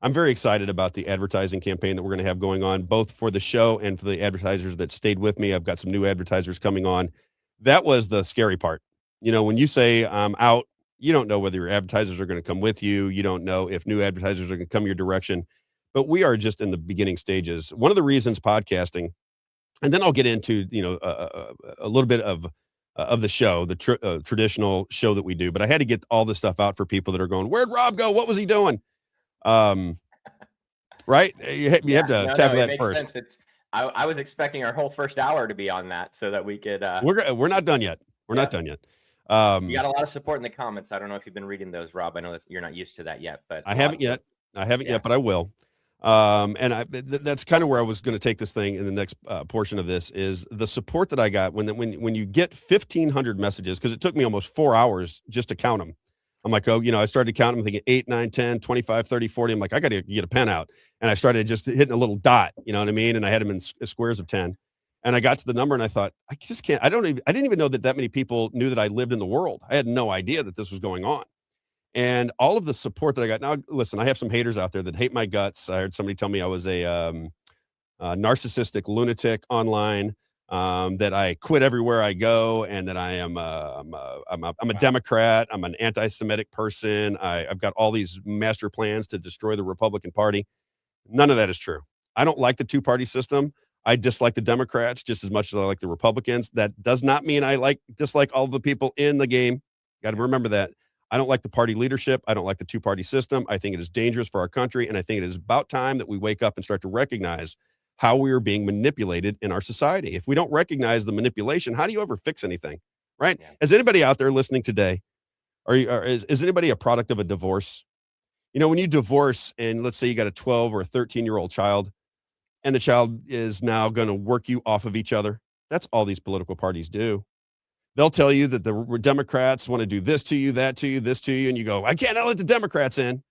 I'm very excited about the advertising campaign that we're going to have going on, both for the show and for the advertisers that stayed with me. I've got some new advertisers coming on. That was the scary part. When you say I'm out, you don't know whether your advertisers are going to come with you. You don't know if new advertisers are going to come your direction. But we are just in the beginning stages. One of the reasons podcasting, and then I'll get into a little bit of the show, the traditional show that we do. But I had to get all this stuff out for people that are going, where'd Rob go? What was he doing? Right? You have to tackle that first. Sense. I was expecting our whole first hour to be on that, so that we could. We're not done yet. We're not done yet. You got a lot of support in the comments. I don't know if you've been reading those, Rob. I know that you're not used to that yet, but I haven't yet. But I will. And that's kind of where I was going to take this thing in the next portion of this, is the support that I got when you get 1,500 messages, because it took me almost 4 hours just to count them. I'm like, I started counting them, thinking 8, 9, 10, 25, 30, 40. I'm like, I got to get a pen out. And I started just hitting a little dot, you know what I mean? And I had them in squares of 10. And I got to the number and I thought, I just can't, I didn't even know that many people knew that I lived in the world. I had no idea that this was going on. And all of the support that I got. Now, listen, I have some haters out there that hate my guts. I heard somebody tell me I was a narcissistic lunatic online, that I quit everywhere I go, and that I'm a Democrat. I'm an anti-Semitic person. I've got all these master plans to destroy the Republican Party. None of that is true. I don't like the two-party system. I dislike the Democrats just as much as I like the Republicans. That does not mean I dislike all the people in the game. Got to remember that. I don't like the party leadership. I don't like the two-party system. I think it is dangerous for our country, and I think it is about time that we wake up and start to recognize how we are being manipulated in our society. If we don't recognize the manipulation, how do you ever fix anything? Right? Yeah. Is anybody out there listening today? Is anybody a product of a divorce? You know, when you divorce and let's say you got a 12 or a 13-year-old child, and the child is now going to work you off of each other. That's all these political parties do. They'll tell you that the Democrats want to do this to you, that to you, this to you, and you go, I can't let the Democrats in.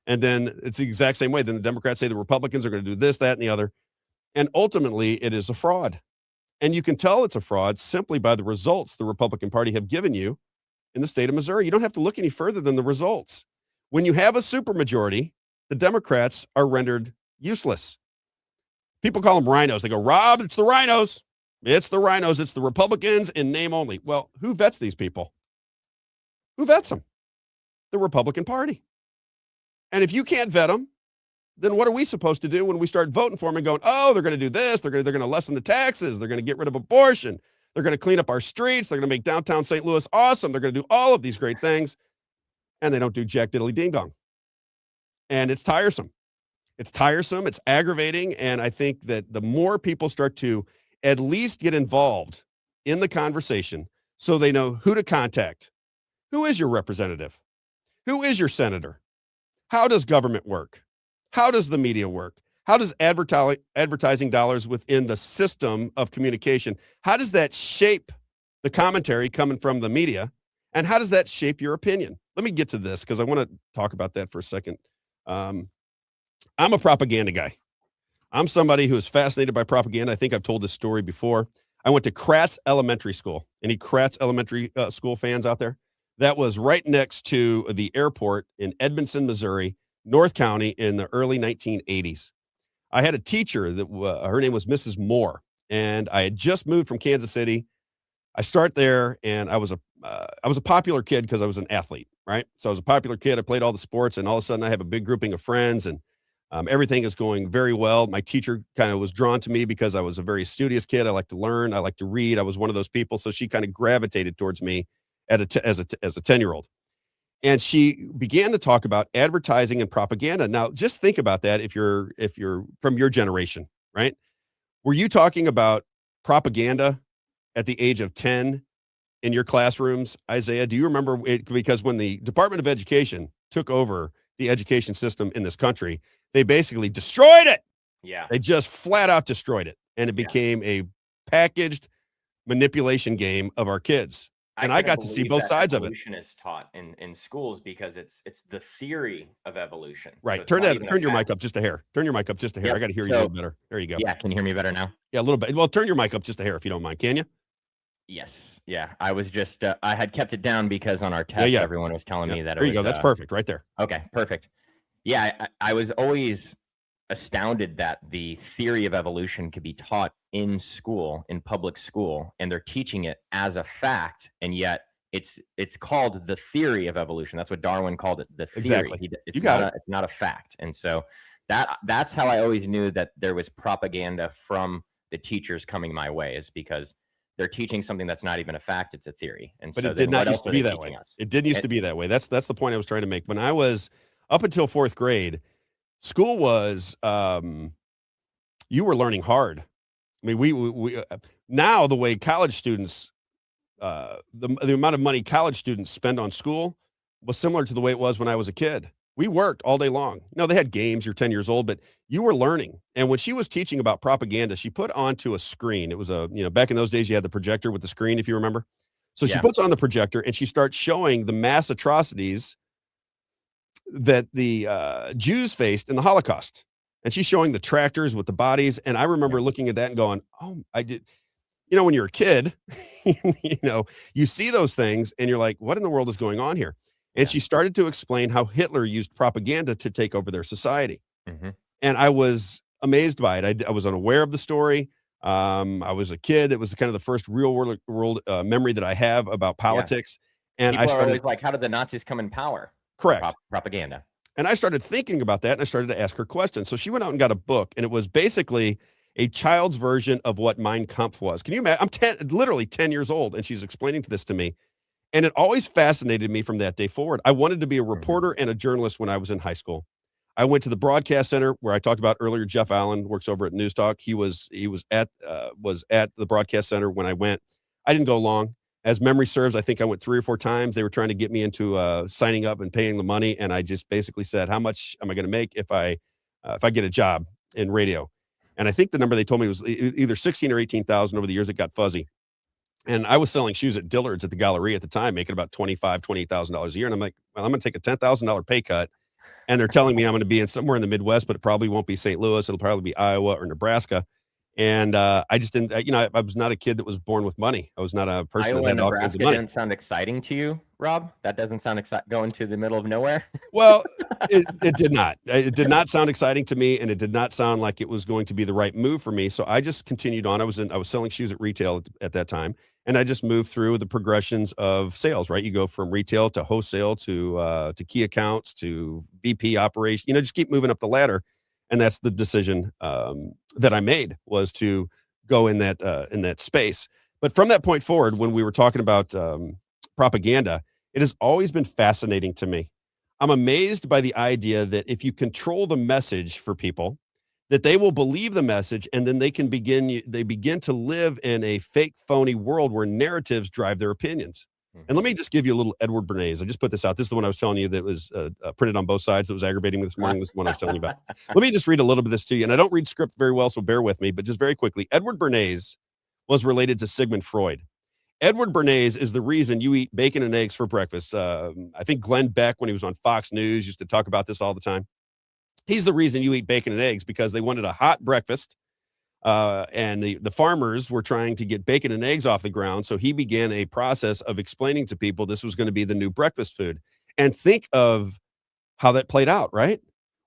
And then it's the exact same way. Then the Democrats say the Republicans are going to do this, that, and the other. And ultimately, it is a fraud. And you can tell it's a fraud simply by the results the Republican Party have given you in the state of Missouri. You don't have to look any further than the results. When you have a supermajority, the Democrats are rendered useless. People call them rhinos. They go, Rob, it's the rhinos. It's the rhinos. It's the Republicans in name only. Well, who vets these people? Who vets them? The Republican Party. And if you can't vet them, then what are we supposed to do when we start voting for them and going, oh, they're going to do this. They're going to lessen the taxes. They're going to get rid of abortion. They're going to clean up our streets. They're going to make downtown St. Louis awesome. They're going to do all of these great things. And they don't do jack diddly ding dong. And it's tiresome. It's tiresome. It's aggravating. And I think that the more people start to at least get involved in the conversation so they know who to contact. Who is your representative? Who is your senator? How does government work? How does the media work? How does advertising dollars within the system of communication, how does that shape the commentary coming from the media? And how does that shape your opinion? Let me get to this because I want to talk about that for a second. I'm a propaganda guy. I'm somebody who is fascinated by propaganda. I think I've told this story before. I went to Kratz Elementary School. Any Kratz Elementary School fans out there? That was right next to the airport in Edmondson, Missouri, North County in the early 1980s. I had a teacher that her name was Mrs. Moore, and I had just moved from Kansas City. I start there, and I was a popular kid because I was an athlete, right? So I was a popular kid. I played all the sports, and all of a sudden I have a big grouping of friends, and everything is going very well. My teacher kind of was drawn to me because I was a very studious kid. I like to learn. I like to read. I was one of those people. So she kind of gravitated towards me as a 10-year-old. And she began to talk about advertising and propaganda. Now, just think about that if you're from your generation, right? Were you talking about propaganda at the age of 10 in your classrooms, Isaiah? Do you remember it? Because when the Department of Education took over the education system in this country, they basically destroyed it. Yeah. They just flat out destroyed it. And it became a packaged manipulation game of our kids. And I got to see both sides of it. Evolution is taught in schools because it's the theory of evolution. Right. So turn your mic up just a hair. Turn your mic up just a hair. Yep. I got to hear you a little better. There you go. Yeah. Can you hear me better now? Yeah, a little bit. Well, turn your mic up just a hair if you don't mind. Can you? Yes. Yeah. I was just I had kept it down because on our test everyone was telling me that there you go. That's perfect right there. Okay, perfect. Yeah, I was always astounded that the theory of evolution could be taught in school, in public school, and they're teaching it as a fact, and yet it's called the theory of evolution. That's what Darwin called it, the theory. Exactly. It's not a fact. And so that's how I always knew that there was propaganda from the teachers coming my way, is because they're teaching something that's not even a fact, it's a theory. And but it did not used to be that way. It didn't used to be that way. That's the point I was trying to make. When I was up until fourth grade, school was you were learning hard. I mean, we now the way college students, the amount of money college students spend on school was similar to the way it was when I was a kid. We worked all day long. You know, they had games. You're 10 years old, but you were learning. And when she was teaching about propaganda, she put onto a screen. It was back in those days, you had the projector with the screen, if you remember. So she puts on the projector and she starts showing the mass atrocities that the Jews faced in the Holocaust. And she's showing the tractors with the bodies. And I remember looking at that and going, oh, I did. You know, when you're a kid, you see those things and you're like, what in the world is going on here? And she started to explain how Hitler used propaganda to take over their society. Mm-hmm. And I was amazed by it. I was unaware of the story. I was a kid. It was kind of the first real world memory that I have about politics. Yeah. And people are always like, how did the Nazis come in power? Correct. Propaganda. And I started thinking about that, and I started to ask her questions. So she went out and got a book, and it was basically a child's version of what Mein Kampf was. Can you imagine? I'm literally 10 years old, and she's explaining this to me. And it always fascinated me from that day forward. I wanted to be a reporter and a journalist when I was in high school. I went to the broadcast center where I talked about earlier. Jeff Allen works over at News Talk. He was at the broadcast center when I went. I didn't go long. As memory serves, I think I went 3 or 4 times. They were trying to get me into signing up and paying the money, and I just basically said, "How much am I going to make if I get a job in radio?" And I think the number they told me was either 16 or 18,000. Over the years, it got fuzzy. And I was selling shoes at Dillard's at the Galleria at the time, making about $28,000 a year. And I'm like, well, I'm going to take a $10,000 pay cut. And they're telling me I'm going to be in somewhere in the Midwest, but it probably won't be St. Louis. It'll probably be Iowa or Nebraska. And I just didn't, I was not a kid that was born with money. I was not a person Iowa that had and all kinds of Nebraska money. didn't sound exciting to you, Rob? That doesn't sound going to the middle of nowhere. Well, it did not. It did not sound exciting to me, and it did not sound like it was going to be the right move for me. So I just continued on. I was selling shoes at retail at that time, and I just moved through the progressions of sales. Right, you go from retail to wholesale to key accounts to VP operation. Just keep moving up the ladder, and that's the decision that I made, was to go in that space. But from that point forward, when we were talking about propaganda, it has always been fascinating to me. I'm amazed by the idea that if you control the message for people, that they will believe the message, and then they begin to live in a fake, phony world where narratives drive their opinions. And let me just give you a little Edward Bernays. I just put this out. This is the one I was telling you that was printed on both sides. That was aggravating me this morning. This is the one I was telling you about. Let me just read a little bit of this to you. And I don't read script very well, so bear with me. But just very quickly, Edward Bernays was related to Sigmund Freud. Edward Bernays is the reason you eat bacon and eggs for breakfast. I think Glenn Beck, when he was on Fox News, used to talk about this all the time. He's the reason you eat bacon and eggs, because they wanted a hot breakfast. And the farmers were trying to get bacon and eggs off the ground. So he began a process of explaining to people this was going to be the new breakfast food. And think of how that played out, right?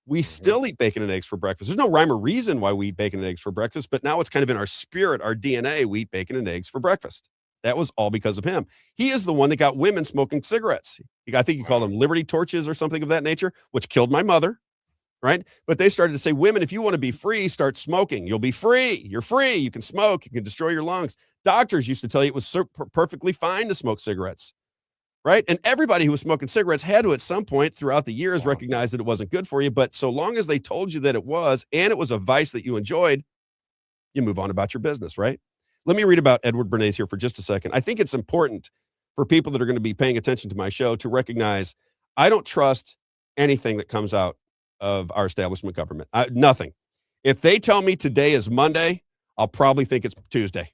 We still eat bacon and eggs for breakfast. There's no rhyme or reason why we eat bacon and eggs for breakfast, but now it's kind of in our spirit, our DNA. We eat bacon and eggs for breakfast. That was all because of him. He is the one that got women smoking cigarettes. I think he called them Liberty torches or something of that nature, which killed my mother. Right. But they started to say, women, if you want to be free, start smoking. You'll be free. You're free. You can smoke. You can destroy your lungs. Doctors used to tell you it was perfectly fine to smoke cigarettes. Right. And everybody who was smoking cigarettes had to, at some point throughout the years, recognize that it wasn't good for you. But so long as they told you that it was, and it was a vice that you enjoyed, you move on about your business. Right. Let me read about Edward Bernays here for just a second. I think it's important for people that are going to be paying attention to my show to recognize I don't trust anything that comes out of our establishment government. Nothing. If they tell me today is Monday, I'll probably think it's Tuesday.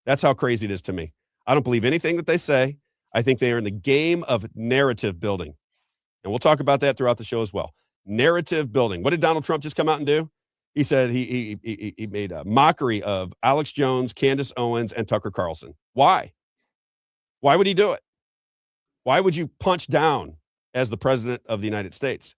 That's how crazy it is to me. I don't believe anything that they say. I think they are in the game of narrative building. And we'll talk about that throughout the show as well. Narrative building. What did Donald Trump just come out and do? He said he made a mockery of Alex Jones, Candace Owens, and Tucker Carlson. Why? Why would he do it? Why would you punch down as the president of the United States?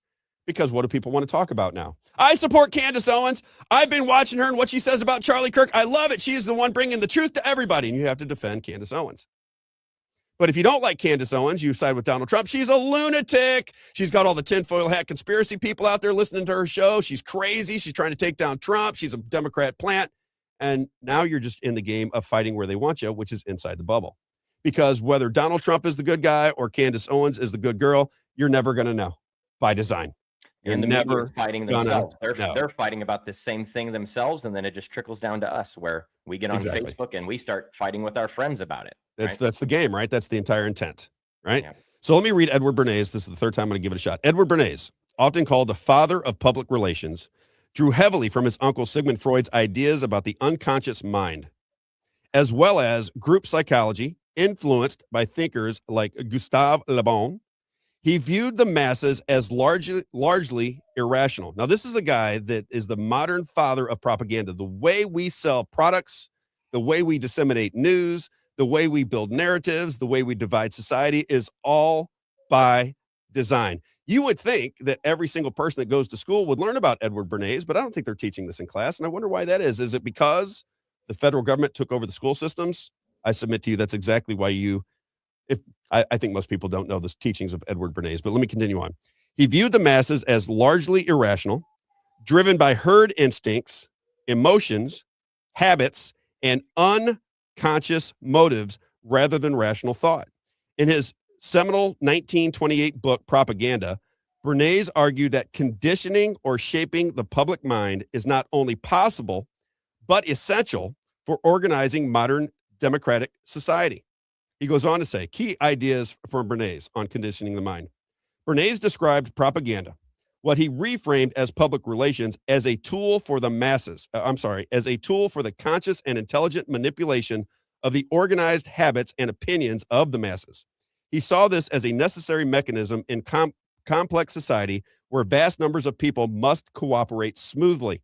Because what do people want to talk about now? I support Candace Owens. I've been watching her and what she says about Charlie Kirk. I love it. She is the one bringing the truth to everybody, and you have to defend Candace Owens. But if you don't like Candace Owens, you side with Donald Trump. She's a lunatic. She's got all the tinfoil hat conspiracy people out there listening to her show. She's crazy. She's trying to take down Trump. She's a Democrat plant. And now you're just in the game of fighting where they want you, which is inside the bubble. Because whether Donald Trump is the good guy or Candace Owens is the good girl, you're never going to know by design. And the media fighting themselves. They're fighting about the same thing themselves, and then it just trickles down to us, where we get on Facebook and we start fighting with our friends about it. That's the game, right? That's the entire intent, right? Yeah. So let me read Edward Bernays. This is the third time I'm going to give it a shot. Edward Bernays, often called the father of public relations, drew heavily from his uncle Sigmund Freud's ideas about the unconscious mind, as well as group psychology, influenced by thinkers like Gustave Le Bon. He viewed the masses as largely irrational. Now, this is the guy that is the modern father of propaganda. The way we sell products, the way we disseminate news, the way we build narratives, the way we divide society is all by design. You would think that every single person that goes to school would learn about Edward Bernays, but I don't think they're teaching this in class. And I wonder why that is. Is it because the federal government took over the school systems? I submit to you that's exactly why I think most people don't know the teachings of Edward Bernays, but let me continue on. He viewed the masses as largely irrational, driven by herd instincts, emotions, habits, and unconscious motives rather than rational thought. In his seminal 1928 book, Propaganda, Bernays argued that conditioning or shaping the public mind is not only possible, but essential for organizing modern democratic society. He goes on to say key ideas from Bernays on conditioning the mind. Bernays described propaganda, what he reframed as public relations, as a tool for the masses. As a tool for the conscious and intelligent manipulation of the organized habits and opinions of the masses. He saw this as a necessary mechanism in complex society where vast numbers of people must cooperate smoothly.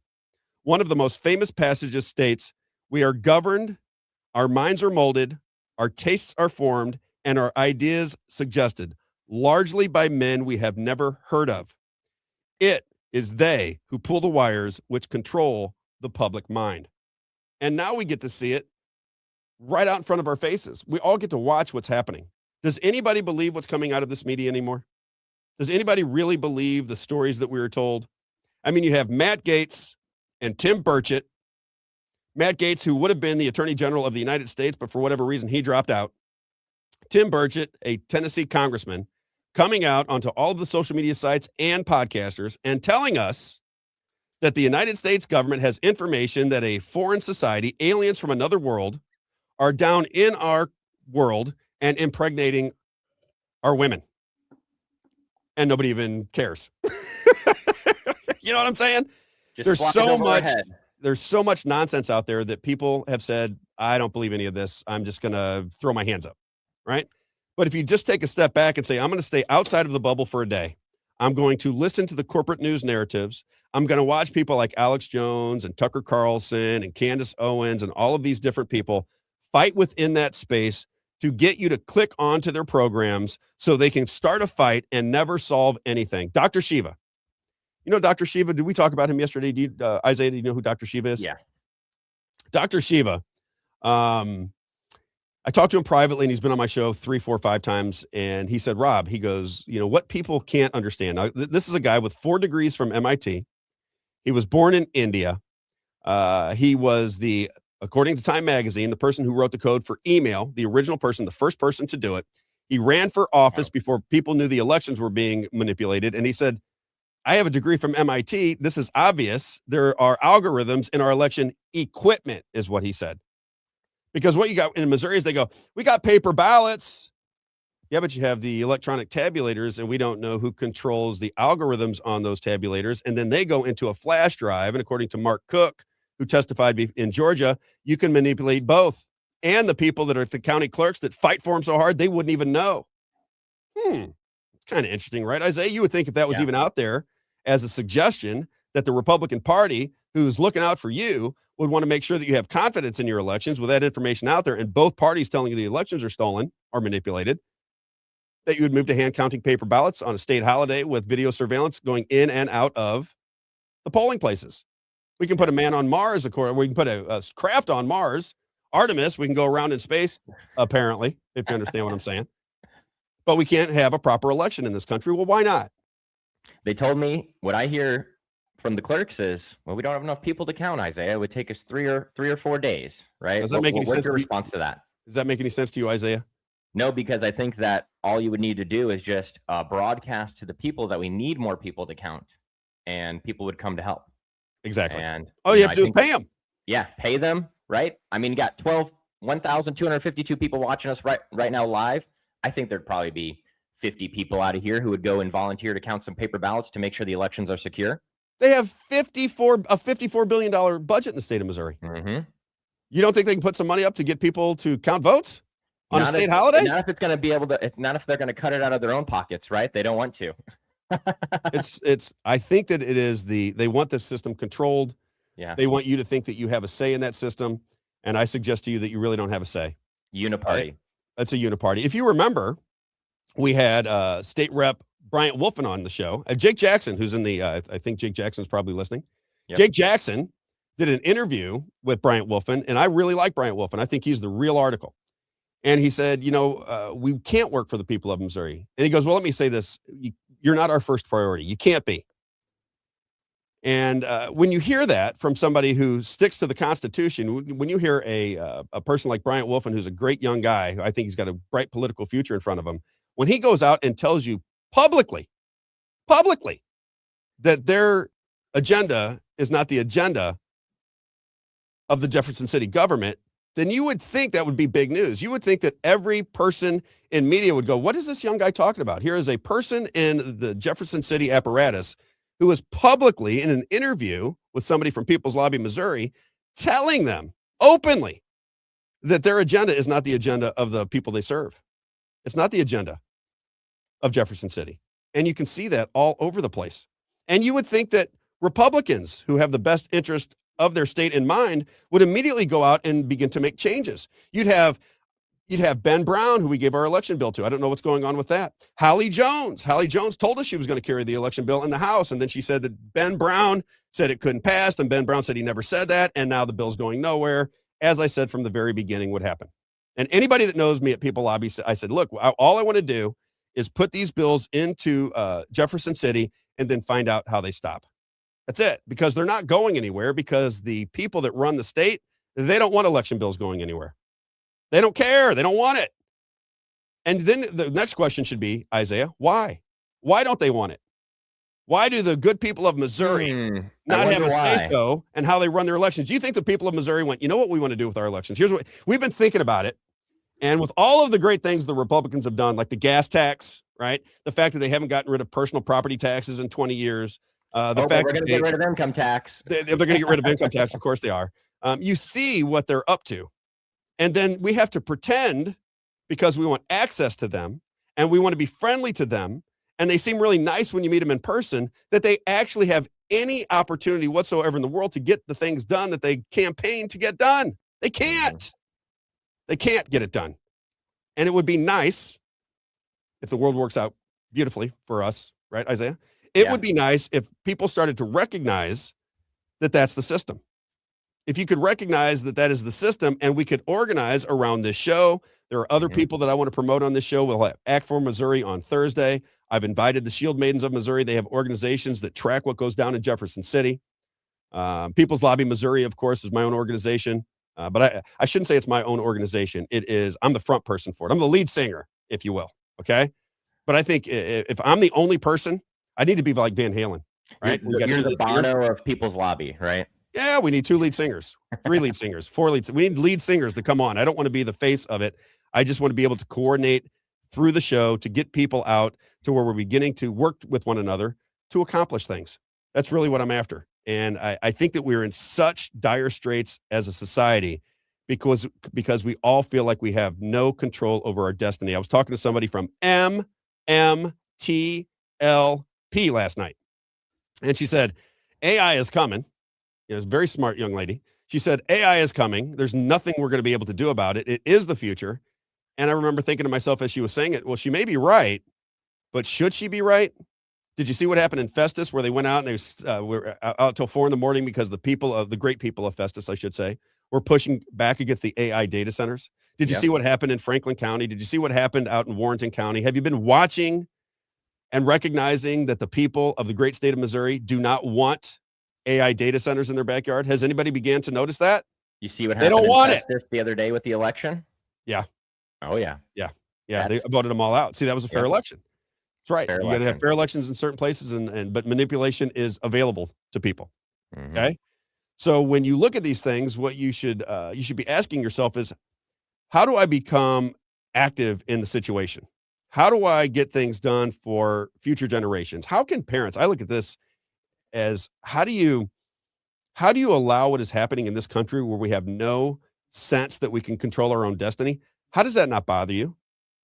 One of the most famous passages states, "We are governed, our minds are molded, our tastes are formed, and our ideas suggested, largely by men we have never heard of. It is they who pull the wires which control the public mind." And now we get to see it right out in front of our faces. We all get to watch what's happening. Does anybody believe what's coming out of this media anymore? Does anybody really believe the stories that we were told? I mean, you have Matt Gaetz and Tim Burchett. Matt Gaetz, who would have been the Attorney General of the United States, but for whatever reason, he dropped out. Tim Burchett, a Tennessee congressman, coming out onto all of the social media sites and podcasters and telling us that the United States government has information that a foreign society, aliens from another world, are down in our world and impregnating our women. And nobody even cares. You know what I'm saying? There's so much nonsense out there that people have said, I don't believe any of this. I'm just going to throw my hands up. Right. But if you just take a step back and say, I'm going to stay outside of the bubble for a day, I'm going to listen to the corporate news narratives. I'm going to watch people like Alex Jones and Tucker Carlson and Candace Owens and all of these different people fight within that space to get you to click onto their programs so they can start a fight and never solve anything. Dr. Shiva. You know Dr. Shiva? Did we talk about him yesterday? Isaiah, do you know who Dr. Shiva is? Yeah. Dr. Shiva. I talked to him privately, and he's been on my show 3, 4, 5 times. And he said, Rob, he goes, you know, what people can't understand. Now, this is a guy with 4 degrees from MIT. He was born in India. He was according to Time Magazine, the person who wrote the code for email, the original person, the first person to do it. He ran for office before people knew the elections were being manipulated. And he said, I have a degree from MIT. This is obvious. There are algorithms in our election equipment, is what he said. Because what you got in Missouri is they go, we got paper ballots. Yeah, but you have the electronic tabulators, and we don't know who controls the algorithms on those tabulators. And then they go into a flash drive. And according to Mark Cook, who testified in Georgia, you can manipulate both. And the people that are the county clerks that fight for them so hard, they wouldn't even know. It's kind of interesting, right, Isaiah? You would think if that was even out there as a suggestion that the Republican Party, who's looking out for you, would want to make sure that you have confidence in your elections with that information out there and both parties telling you the elections are stolen or manipulated, that you would move to hand counting paper ballots on a state holiday with video surveillance going in and out of the polling places. We can put a man on Mars, we can put a craft on Mars. Artemis, we can go around in space, apparently, if you understand what I'm saying. But we can't have a proper election in this country. Well, why not? They told me what I hear from the clerks is, well, we don't have enough people to count, Isaiah. It would take us 3 or 4 days, right? Does that make any sense? What's your response to that? Does that make any sense to you, Isaiah? No, because I think that all you would need to do is just broadcast to the people that we need more people to count, and people would come to help. Exactly. And all you have to do is pay them. Yeah, pay them, right? I mean, you got 1,252 people watching us right now live. I think there'd probably be 50 people out of here who would go and volunteer to count some paper ballots to make sure the elections are secure. They have a $54 billion budget in the state of Missouri. Mm-hmm. You don't think they can put some money up to get people to count votes on a state holiday? Not if it's going to be able to. It's not if they're going to cut it out of their own pockets, right? They don't want to. I think that it is they want the system controlled. Yeah. They want you to think that you have a say in that system. And I suggest to you that you really don't have a say. Uniparty. That's a uniparty. If you remember, we had State Rep Bryant Wolfen on the show. Jake Jackson, who's in the, I think Jake Jackson's probably listening. Yep. Jake Jackson did an interview with Bryant Wolfen, and I really like Bryant Wolfen. I think he's the real article. And he said, we can't work for the people of Missouri. And he goes, well, let me say this. You're not our first priority. You can't be. And when you hear that from somebody who sticks to the Constitution, when you hear a person like Bryant Wolfen, who's a great young guy, I think he's got a bright political future in front of him, when he goes out and tells you publicly publicly that their agenda is not the agenda of the Jefferson City government, then you would think that would be big news. You would think that every person in media would go, what is this young guy talking about? Here is a person in the Jefferson City apparatus who is publicly in an interview with somebody from People's Lobby, Missouri, telling them openly that their agenda is not the agenda of the people they serve. It's not the agenda of Jefferson City. And you can see that all over the place. And you would think that Republicans who have the best interest of their state in mind would immediately go out and begin to make changes. You'd have Ben Brown, who we gave our election bill to. I don't know what's going on with that. Hallie Jones told us she was going to carry the election bill in the House. And then she said that Ben Brown said it couldn't pass. Then Ben Brown said he never said that. And now the bill's going nowhere. As I said from the very beginning, what happened. And anybody that knows me at People Lobby, I said, look, all I want to do is put these bills into Jefferson City and then find out how they stop. That's it, because they're not going anywhere, because the people that run the state, they don't want election bills going anywhere. They don't care. They don't want it. And then the next question should be, Isaiah, why? Why don't they want it? Why do the good people of Missouri not have a say-so in how they run their elections? Do you think the people of Missouri went, you know what we want to do with our elections? Here's what we've been thinking about it. And with all of the great things the Republicans have done, like the gas tax, right? The fact that they haven't gotten rid of personal property taxes in 20 years. The fact we're going to get rid of income tax. They're going to get rid of income tax. Of course they are. You see what they're up to. And then we have to pretend, because we want access to them and we want to be friendly to them, and they seem really nice when you meet them in person, that they actually have any opportunity whatsoever in the world to get the things done that they campaign to get done. They can't. They can't get it done. And it would be nice if the world works out beautifully for us, right, Isaiah? It would be nice if people started to recognize that that's the system. If you could recognize that that is the system, and we could organize around this show. There are other people that I want to promote on this show. We'll have Act for Missouri on Thursday. I've invited the Shield Maidens of Missouri. They have organizations that track what goes down in Jefferson City. People's Lobby Missouri, of course, is my own organization. But I shouldn't say it's my own organization. I'm the front person for it. I'm the lead singer, if you will. Okay. But I think if I'm the only person, I need to be like Van Halen, right? You're the Bono of People's Lobby, right? Yeah, we need 2 lead singers, 3 lead singers, 4 leads. We need lead singers to come on. I don't want to be the face of it. I just want to be able to coordinate through the show to get people out to where we're beginning to work with one another to accomplish things. That's really what I'm after. And I think that we're in such dire straits as a society because we all feel like we have no control over our destiny. I was talking to somebody from MMTLP last night, and she said, AI is coming. It was a very smart young lady. She said, AI is coming. There's nothing we're going to be able to do about it. It is the future. And I remember thinking to myself as she was saying it, well, she may be right, but should she be right? Did you see what happened in Festus, where they went out and they were out till 4 a.m. because the great people of Festus, I should say, were pushing back against the AI data centers? Did you see what happened in Franklin County? Did you see what happened out in Warrenton County? Have you been watching and recognizing that the people of the great state of Missouri do not want AI data centers in their backyard? Has anybody began to notice that? You see what happened in Festus the other day with the election? Yeah. Oh, yeah. Yeah. They voted them all out. See, that was a fair election. That's right. You got to have fair elections in certain places, but manipulation is available to people. Okay. So when you look at these things, what you should be asking yourself is, how do I become active in the situation? How do I get things done for future generations? How can parents, I look at this as, how do you allow what is happening in this country where we have no sense that we can control our own destiny? How does that not bother you?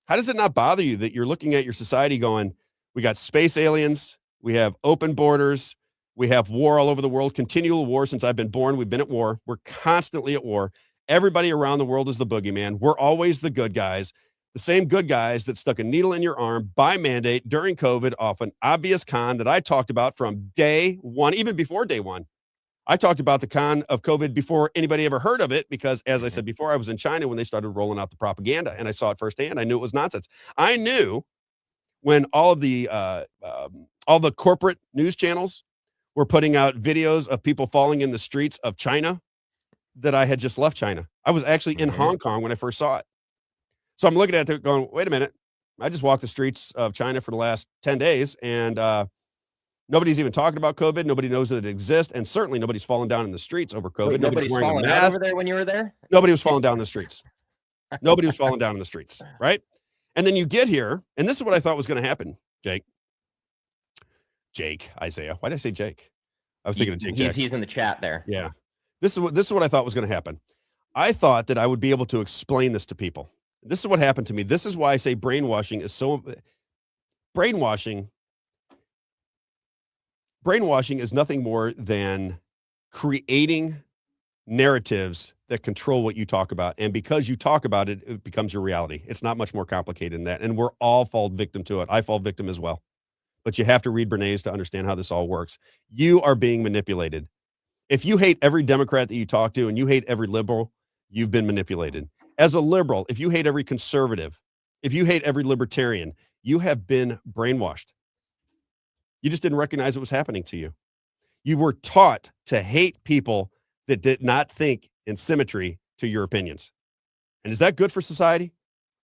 How does it not bother you that you're looking at your society going, we got space aliens, we have open borders, we have war all over the world, continual war since I've been born. We've been at war. We're constantly at war. Everybody around the world is the boogeyman. We're always the good guys, the same good guys that stuck a needle in your arm by mandate during COVID off an obvious con that I talked about from day one, even before day one. I talked about the con of COVID before anybody ever heard of it, because, as I said before, I was in China when they started rolling out the propaganda, and I saw it firsthand. I knew it was nonsense. I knew when all the corporate news channels were putting out videos of people falling in the streets of China that I had just left China. I was actually in Hong Kong when I first saw it. So I'm looking at it going, wait a minute. I just walked the streets of China for the last 10 days, and Nobody's even talking about COVID. Nobody knows that it exists. And certainly nobody's falling down in the streets over COVID. Wait, Nobody's wearing a falling out mask. over there when you were there? Nobody was falling down in the streets. Nobody was falling down in the streets, right? And then you get here, and this is what I thought was going to happen, Isaiah. Why did I say Jake? I was thinking of Jake Jackson. He's in the chat there. Yeah. This is what I thought was going to happen. I thought that I would be able to explain this to people. This is what happened to me. This is why I say brainwashing is so... Brainwashing is nothing more than creating narratives that control what you talk about. And because you talk about it, it becomes your reality. It's not much more complicated than that. And we're all fall victim to it. I fall victim as well. But you have to read Bernays to understand how this all works. You are being manipulated. If you hate every Democrat that you talk to and you hate every liberal, you've been manipulated. As a liberal, if you hate every conservative, if you hate every libertarian, you have been brainwashed. You just didn't recognize it was happening to you. You were taught to hate people that did not think in symmetry to your opinions. And is that good for society?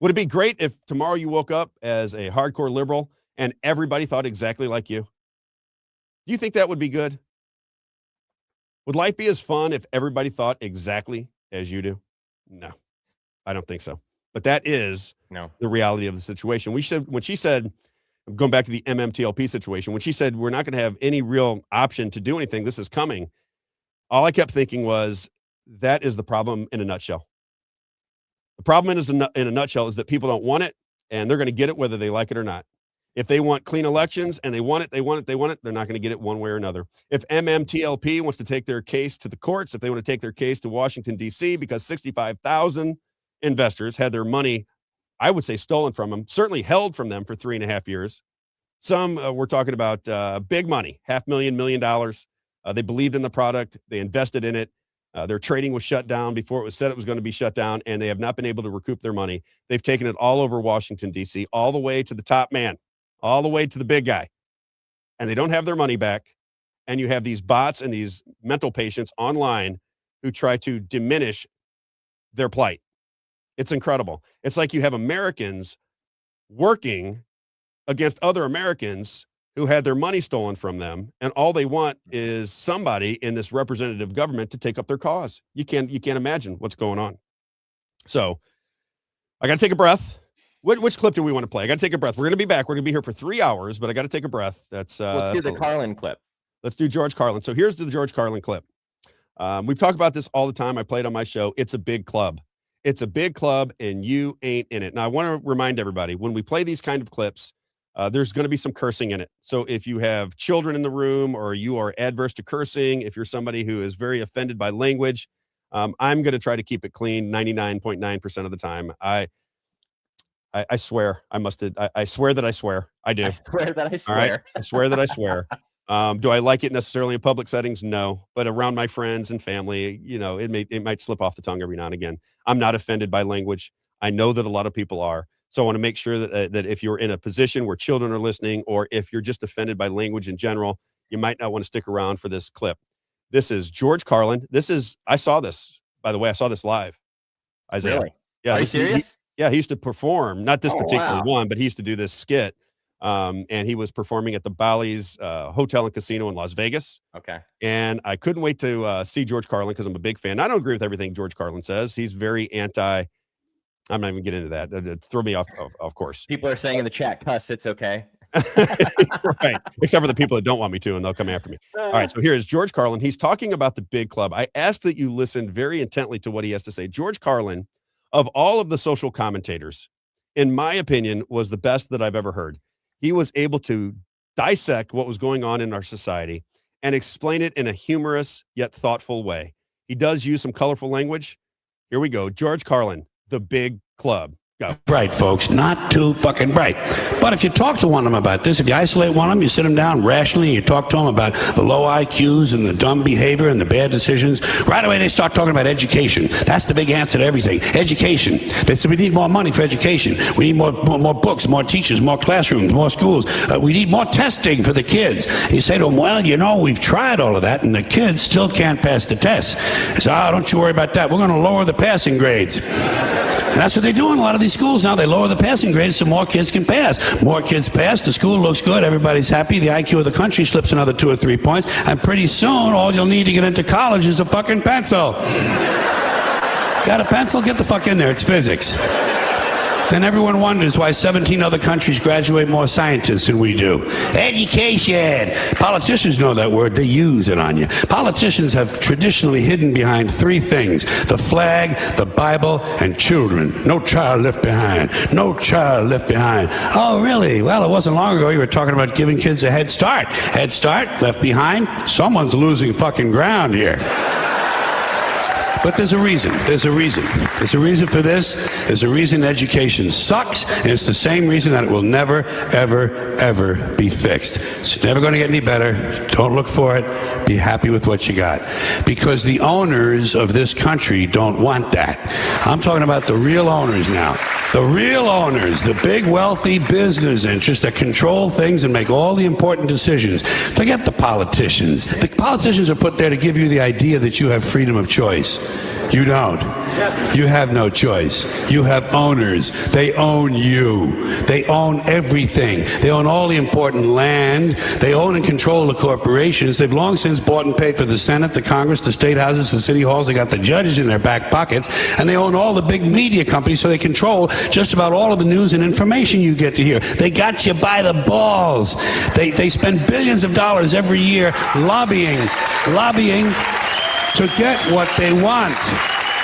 Would it be great if tomorrow you woke up as a hardcore liberal and everybody thought exactly like you? Do you think that would be good? Would life be as fun if everybody thought exactly as you do? No, I don't think so. But that is the reality of the situation. When she said, going back to the MMTLP situation, when she said, we're not going to have any real option to do anything, this is coming. All I kept thinking was, that is the problem in a nutshell. The problem in a nutshell is that people don't want it, and they're going to get it whether they like it or not. If they want clean elections and they want it, they're not going to get it one way or another. If MMTLP wants to take their case to the courts, if they want to take their case to Washington, D.C., because 65,000 investors had their money, I would say, stolen from them, certainly held from them for 3.5 years. Some we're talking about big money, $500,000, $1 million. They believed in the product. They invested in it. Their trading was shut down before it was said it was going to be shut down, and they have not been able to recoup their money. They've taken it all over Washington, D.C., all the way to the top man, all the way to the big guy, and they don't have their money back. And you have these bots and these mental patients online who try to diminish their plight. It's incredible. It's like you have Americans working against other Americans who had their money stolen from them, and all they want is somebody in this representative government to take up their cause. You can't imagine what's going on. So I got to take a breath. Which clip do we want to play? I got to take a breath. We're going to be back. We're going to be here for 3 hours, but I got to take a breath. Let's do the Carlin clip. Let's do George Carlin. So here's the George Carlin clip. We've talked about this all the time. I played on my show. It's a big club. It's a big club, and you ain't in it. Now, I want to remind everybody, when we play these kind of clips, there's going to be some cursing in it. So if you have children in the room, or you are adverse to cursing, if you're somebody who is very offended by language, I'm going to try to keep it clean 99.9% of the time. I swear. I swear that I swear. I do. I swear that I swear. All right? I swear that I swear. Do I like it necessarily in public settings? No, but around my friends and family, it might slip off the tongue every now and again. I'm not offended by language. I know that a lot of people are. So I want to make sure that if you're in a position where children are listening, or if you're just offended by language in general, you might not want to stick around for this clip. This is George Carlin. I saw this, by the way. I saw this live. Isaiah. Really? Yeah. Are you serious? He used to perform, not this particular one, but he used to do this skit. And he was performing at the Bally's Hotel and Casino in Las Vegas. Okay. And I couldn't wait to see George Carlin, because I'm a big fan. I don't agree with everything George Carlin says. He's very anti. I'm not even getting into that. It threw me off, of course. People are saying in the chat, cuss, it's okay. Right. Except for the people that don't want me to, and they'll come after me. All right. So here's George Carlin. He's talking about the big club. I ask that you listen very intently to what he has to say. George Carlin, of all of the social commentators, in my opinion, was the best that I've ever heard. He was able to dissect what was going on in our society and explain it in a humorous yet thoughtful way. He does use some colorful language. Here we go. George Carlin, the big club. Go. Bright, folks, not too fucking bright. But if you talk to one of them about this, if you isolate one of them, you sit them down rationally, you talk to them about the low IQs and the dumb behavior and the bad decisions, right away they start talking about education. That's the big answer to everything. Education. They say we need more money for education. We need more books, more teachers, more classrooms, more schools. We need more testing for the kids. And you say to them, well, we've tried all of that, and the kids still can't pass the test. They say, don't you worry about that. We're going to lower the passing grades. And that's what they do in a lot of these schools now. They lower the passing grades so more kids can pass. More kids pass, the school looks good, everybody's happy, the IQ of the country slips another 2 or 3 points, and pretty soon all you'll need to get into college is a fucking pencil. Got a pencil? Get the fuck in there. It's physics. Then everyone wonders why 17 other countries graduate more scientists than we do. Education. Politicians know that word. They use it on you. Politicians have traditionally hidden behind 3 things: the flag, the Bible, and children. No child left behind. No child left behind. Oh, really? Well, it wasn't long ago you were talking about giving kids a head start. Head start? Left behind? Someone's losing fucking ground here. But there's a reason. There's a reason. There's a reason for this. There's a reason education sucks, and it's the same reason that it will never, ever, ever be fixed. It's never going to get any better. Don't look for it. Be happy with what you got. Because the owners of this country don't want that. I'm talking about the real owners now. The real owners, the big wealthy business interests that control things and make all the important decisions. Forget the politicians. The politicians are put there to give you the idea that you have freedom of choice. You don't. You have no choice. You have owners. They own you. They own everything. They own all the important land. They own and control the corporations. They've long since bought and paid for the Senate, the Congress, the state houses, the city halls. They got the judges in their back pockets. And they own all the big media companies, so they control just about all of the news and information you get to hear. They got you by the balls. They spend billions of dollars every year lobbying to get what they want.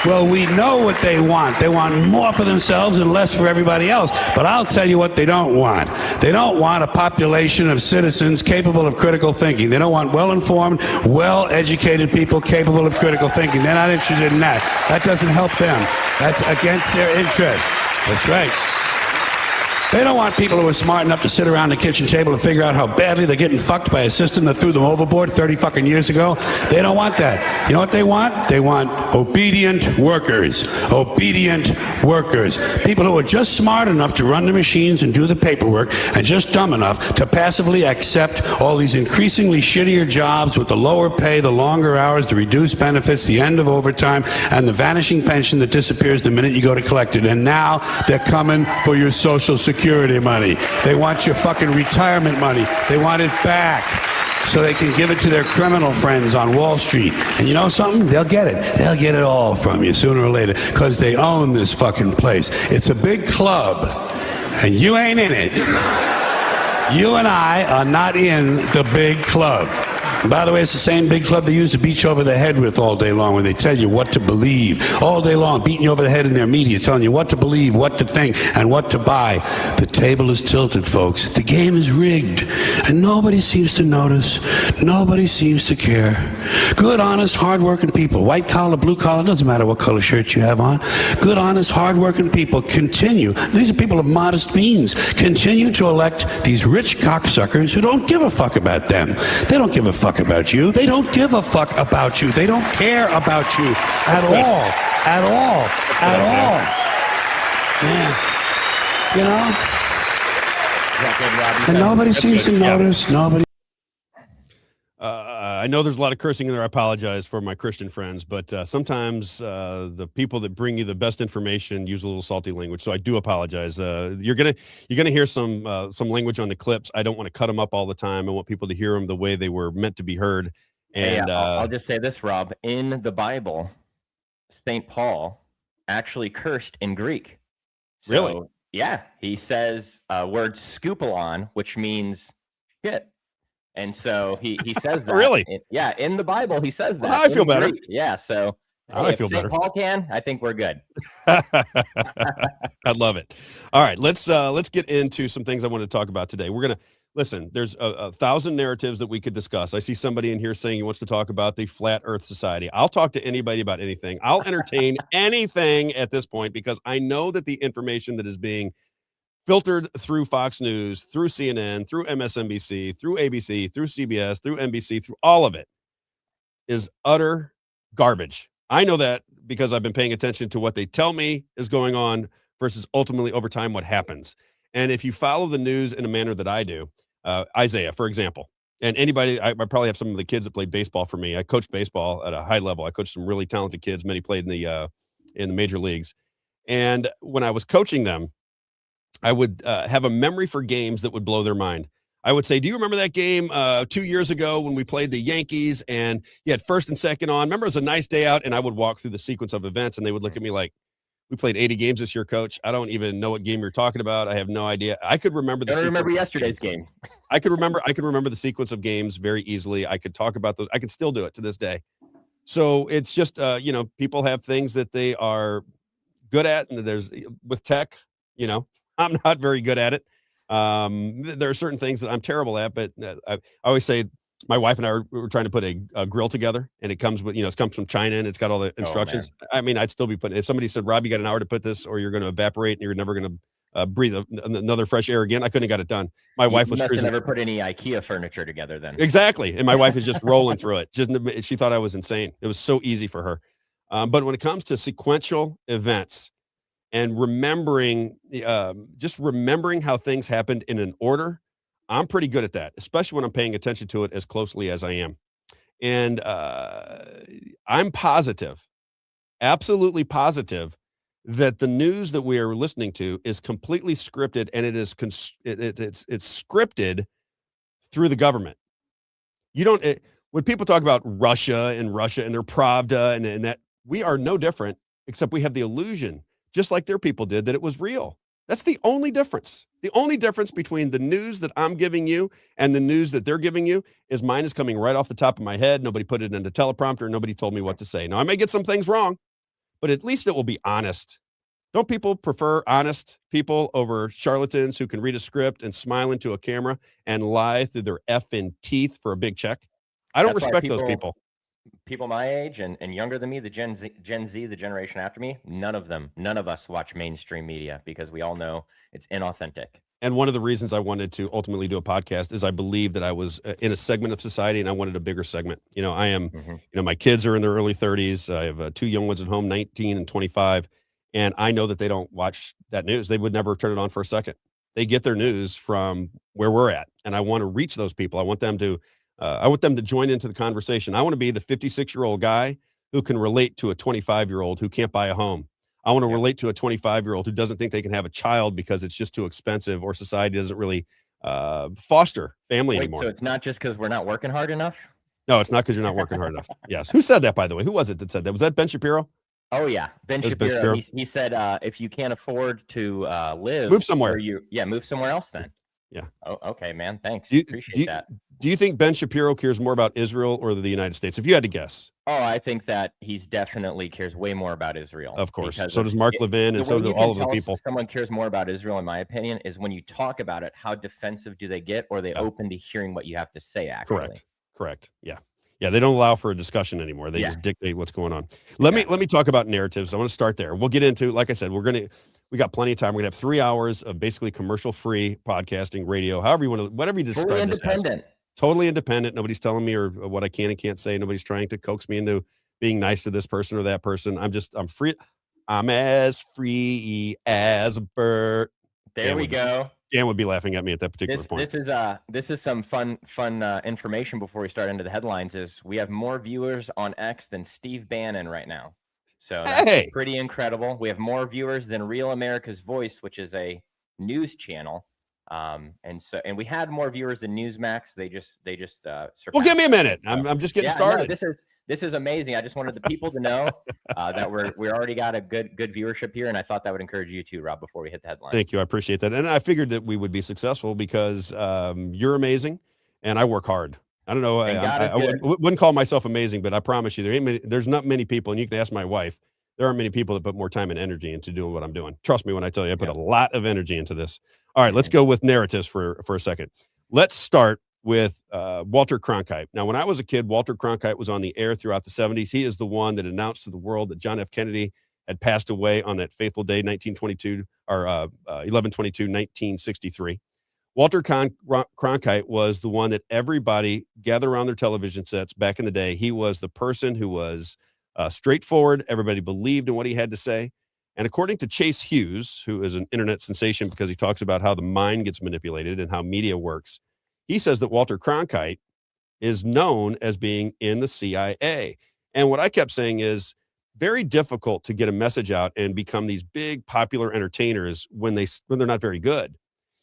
Well, we know what they want. They want more for themselves and less for everybody else. But I'll tell you what they don't want. They don't want a population of citizens capable of critical thinking. They don't want well-informed, well-educated people capable of critical thinking. They're not interested in that. That doesn't help them. That's against their interest. That's right. They don't want people who are smart enough to sit around the kitchen table and figure out how badly they're getting fucked by a system that threw them overboard 30 fucking years ago. They don't want that. You know what they want? They want obedient workers. Obedient workers. People who are just smart enough to run the machines and do the paperwork, and just dumb enough to passively accept all these increasingly shittier jobs with the lower pay, the longer hours, the reduced benefits, the end of overtime, and the vanishing pension that disappears the minute you go to collect it. And now they're coming for your Social Security money. They want your fucking retirement money. They want it back so they can give it to their criminal friends on Wall Street. And you know something? They'll get it. They'll get it all from you sooner or later, because they own this fucking place. It's a big club, and you ain't in it. You and I are not in the big club. And by the way, it's the same big club they use to beat you over the head with all day long when they tell you what to believe. All day long, beating you over the head in their media, telling you what to believe, what to think, and what to buy. The table is tilted, folks. The game is rigged. And nobody seems to notice. Nobody seems to care. Good, honest, hard-working people, white collar, blue collar, doesn't matter what color shirt you have on. Good, honest, hard-working people continue. These are people of modest means. Continue to elect these rich cocksuckers who don't give a fuck about them. They don't give a fuck about you. They don't give a fuck about you. They don't care about you at all. At all. At all. Yeah. You know? And nobody seems to notice. Nobody. I know there's a lot of cursing in there. I apologize for my Christian friends, but sometimes the people that bring you the best information use a little salty language. So I do apologize. You're gonna hear some language on the clips. I don't want to cut them up all the time. I want people to hear them the way they were meant to be heard. And hey, I'll just say this, Rob. In the Bible, St. Paul actually cursed in Greek. So, really? Yeah, he says word scoopalon, which means shit. And so he says that. Really? In the Bible, he says that. Well, I feel better. Greek. Yeah, so I feel better. St. Paul can, I think we're good. I love it. All right, let's get into some things I want to talk about today. We're gonna listen. There's a thousand narratives that we could discuss. I see somebody in here saying he wants to talk about the Flat Earth Society. I'll talk to anybody about anything. I'll entertain anything at this point, because I know that the information that is being filtered through Fox News, through CNN, through MSNBC, through ABC, through CBS, through NBC, through all of it is utter garbage. I know that because I've been paying attention to what they tell me is going on versus ultimately over time what happens. And if you follow the news in a manner that I do, Isaiah, for example, and anybody, I probably have some of the kids that played baseball for me. I coached baseball at a high level. I coached some really talented kids. Many played in the major leagues. And when I was coaching them, I would have a memory for games that would blow their mind. I would say, do you remember that game 2 years ago when we played the Yankees and you had first and second on? Remember, it was a nice day out, and I would walk through the sequence of events, and they would look at me like, we played 80 games this year, coach. I don't even know what game you're talking about. I have no idea. I could remember the I don't sequence remember of yesterday's games. game. I could remember the sequence of games very easily. I could talk about those. I could still do it to this day. So it's just, people have things that they are good at, and there's with tech, I'm not very good at it. There are certain things that I'm terrible at, but I always say my wife and I were trying to put a grill together, and it comes with, it comes from China, and it's got all the instructions. I mean, I'd still be putting, if somebody said, Rob, you got an hour to put this, or you're going to evaporate and you're never going to breathe another fresh air again. I couldn't have got it done. My wife was must have never put any IKEA furniture together then. Exactly. And my wife is just rolling through it. She thought I was insane. It was so easy for her. But when it comes to sequential events and remembering how things happened in an order, I'm pretty good at that, especially when I'm paying attention to it as closely as I am. And I'm positive, absolutely positive, that the news that we are listening to is completely scripted, and it is it's scripted through the government. When people talk about Russia and their Pravda and that, we are no different, except we have the illusion, just like their people did, that it was real. That's the only difference. The only difference between the news that I'm giving you and the news that they're giving you is mine is coming right off the top of my head. Nobody put it in a teleprompter. Nobody told me what to say. Now, I may get some things wrong, but at least it will be honest. Don't people prefer honest people over charlatans who can read a script and smile into a camera and lie through their effing teeth for a big check? I don't respect those people. People my age and younger than me, the Gen Z, the generation after me, none of us watch mainstream media because we all know it's inauthentic. And one of the reasons I wanted to ultimately do a podcast is I believe that I was in a segment of society and I wanted a bigger segment. I am, my kids are in their early 30s. I have 2 young ones at home, 19 and 25. And I know that they don't watch that news. They would never turn it on for a second. They get their news from where we're at. And I want to reach those people. I want them to join into the conversation. I want to be the 56-year-old guy who can relate to a 25-year-old who can't buy a home. I want to relate to a 25-year-old who doesn't think they can have a child because it's just too expensive, or society doesn't really foster family anymore. So it's not just because we're not working hard enough? No, it's not because you're not working hard enough. Yes. Who said that, by the way? Who was it that said that? Was that Ben Shapiro? Oh, yeah. Ben Shapiro. He said, if you can't afford to live, move somewhere. Move somewhere else then. Yeah. Oh, okay, man. Thanks. Appreciate that. Do you think Ben Shapiro cares more about Israel or the United States? If you had to guess. Oh, I think that he's definitely cares way more about Israel. Of course. So does Mark Levin, and so do all of the people. Someone cares more about Israel, in my opinion, is when you talk about it, how defensive do they get, or are they open to hearing what you have to say, actually? Correct. Yeah. Yeah, they don't allow for a discussion anymore. They just dictate what's going on. Let me talk about narratives. I want to start there. We'll get into, like I said, we got plenty of time. We're gonna have 3 hours of basically commercial-free podcasting, radio, whatever you describe this as. Totally independent. Nobody's telling me or what I can and can't say. Nobody's trying to coax me into being nice to this person or that person. I'm free. I'm as free as a bird. There we go. Dan would be laughing at me at that particular point. This is some fun information before we start into the headlines. Is we have more viewers on X than Steve Bannon right now. So that's pretty incredible. We have more viewers than Real America's Voice, which is a news channel. And we had more viewers than Newsmax. They just surpassed. Well, give me a minute. I'm just getting started. No, this is amazing. I just wanted the people to know that we already got a good viewership here, and I thought that would encourage you too, Rob, before we hit the headline. Thank you. I appreciate that. And I figured that we would be successful because you're amazing and I work hard. I don't know. I wouldn't call myself amazing, but I promise you there's not many people, and you can ask my wife, there aren't many people that put more time and energy into doing what I'm doing. Trust me when I tell you, I put a lot of energy into this. All right, let's go with narratives for a second. Let's start with Walter Cronkite. Now, when I was a kid, Walter Cronkite was on the air throughout the 70s. He is the one that announced to the world that John F. Kennedy had passed away on that fateful day, 11/22/1963. Walter Cronkite was the one that everybody gathered around their television sets back in the day. He was the person who was straightforward. Everybody believed in what he had to say. And according to Chase Hughes, who is an internet sensation because he talks about how the mind gets manipulated and how media works, he says that Walter Cronkite is known as being in the CIA. And what I kept saying is, very difficult to get a message out and become these big popular entertainers when they're not very good.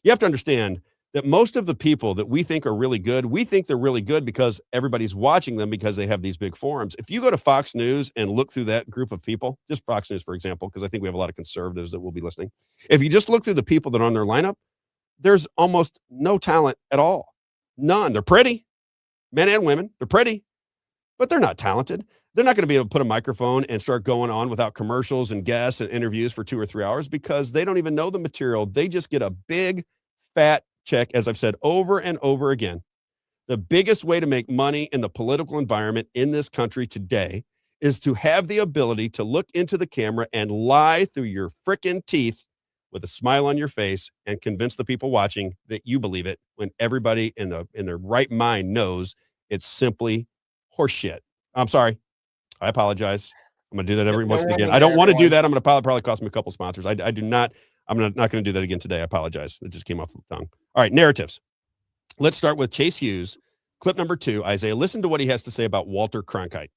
You have to understand that most of the people that we think are really good, we think they're really good because everybody's watching them because they have these big forums. If you go to Fox News and look through that group of people, just Fox News, for example, because I think we have a lot of conservatives that will be listening. If you just look through the people that are on their lineup, there's almost no talent at all. None. They're pretty, men and women. They're pretty, but they're not talented. They're not going to be able to put a microphone and start going on without commercials and guests and interviews for 2 or 3 hours because they don't even know the material. They just get a big, fat check, as I've said over and over again. The biggest way to make money in the political environment in this country today is to have the ability to look into the camera and lie through your frickin' teeth with a smile on your face and convince the people watching that you believe it when everybody in their right mind knows it's simply horseshit. I'm sorry. I apologize. I'm going to do that every once again. I don't want to do that. I'm going to probably cost me a couple sponsors. I do not. I'm not going to do that again today. I apologize. It just came off the tongue. All right, narratives. Let's start with Chase Hughes. Clip number 2, Isaiah. Listen to what he has to say about Walter Cronkite.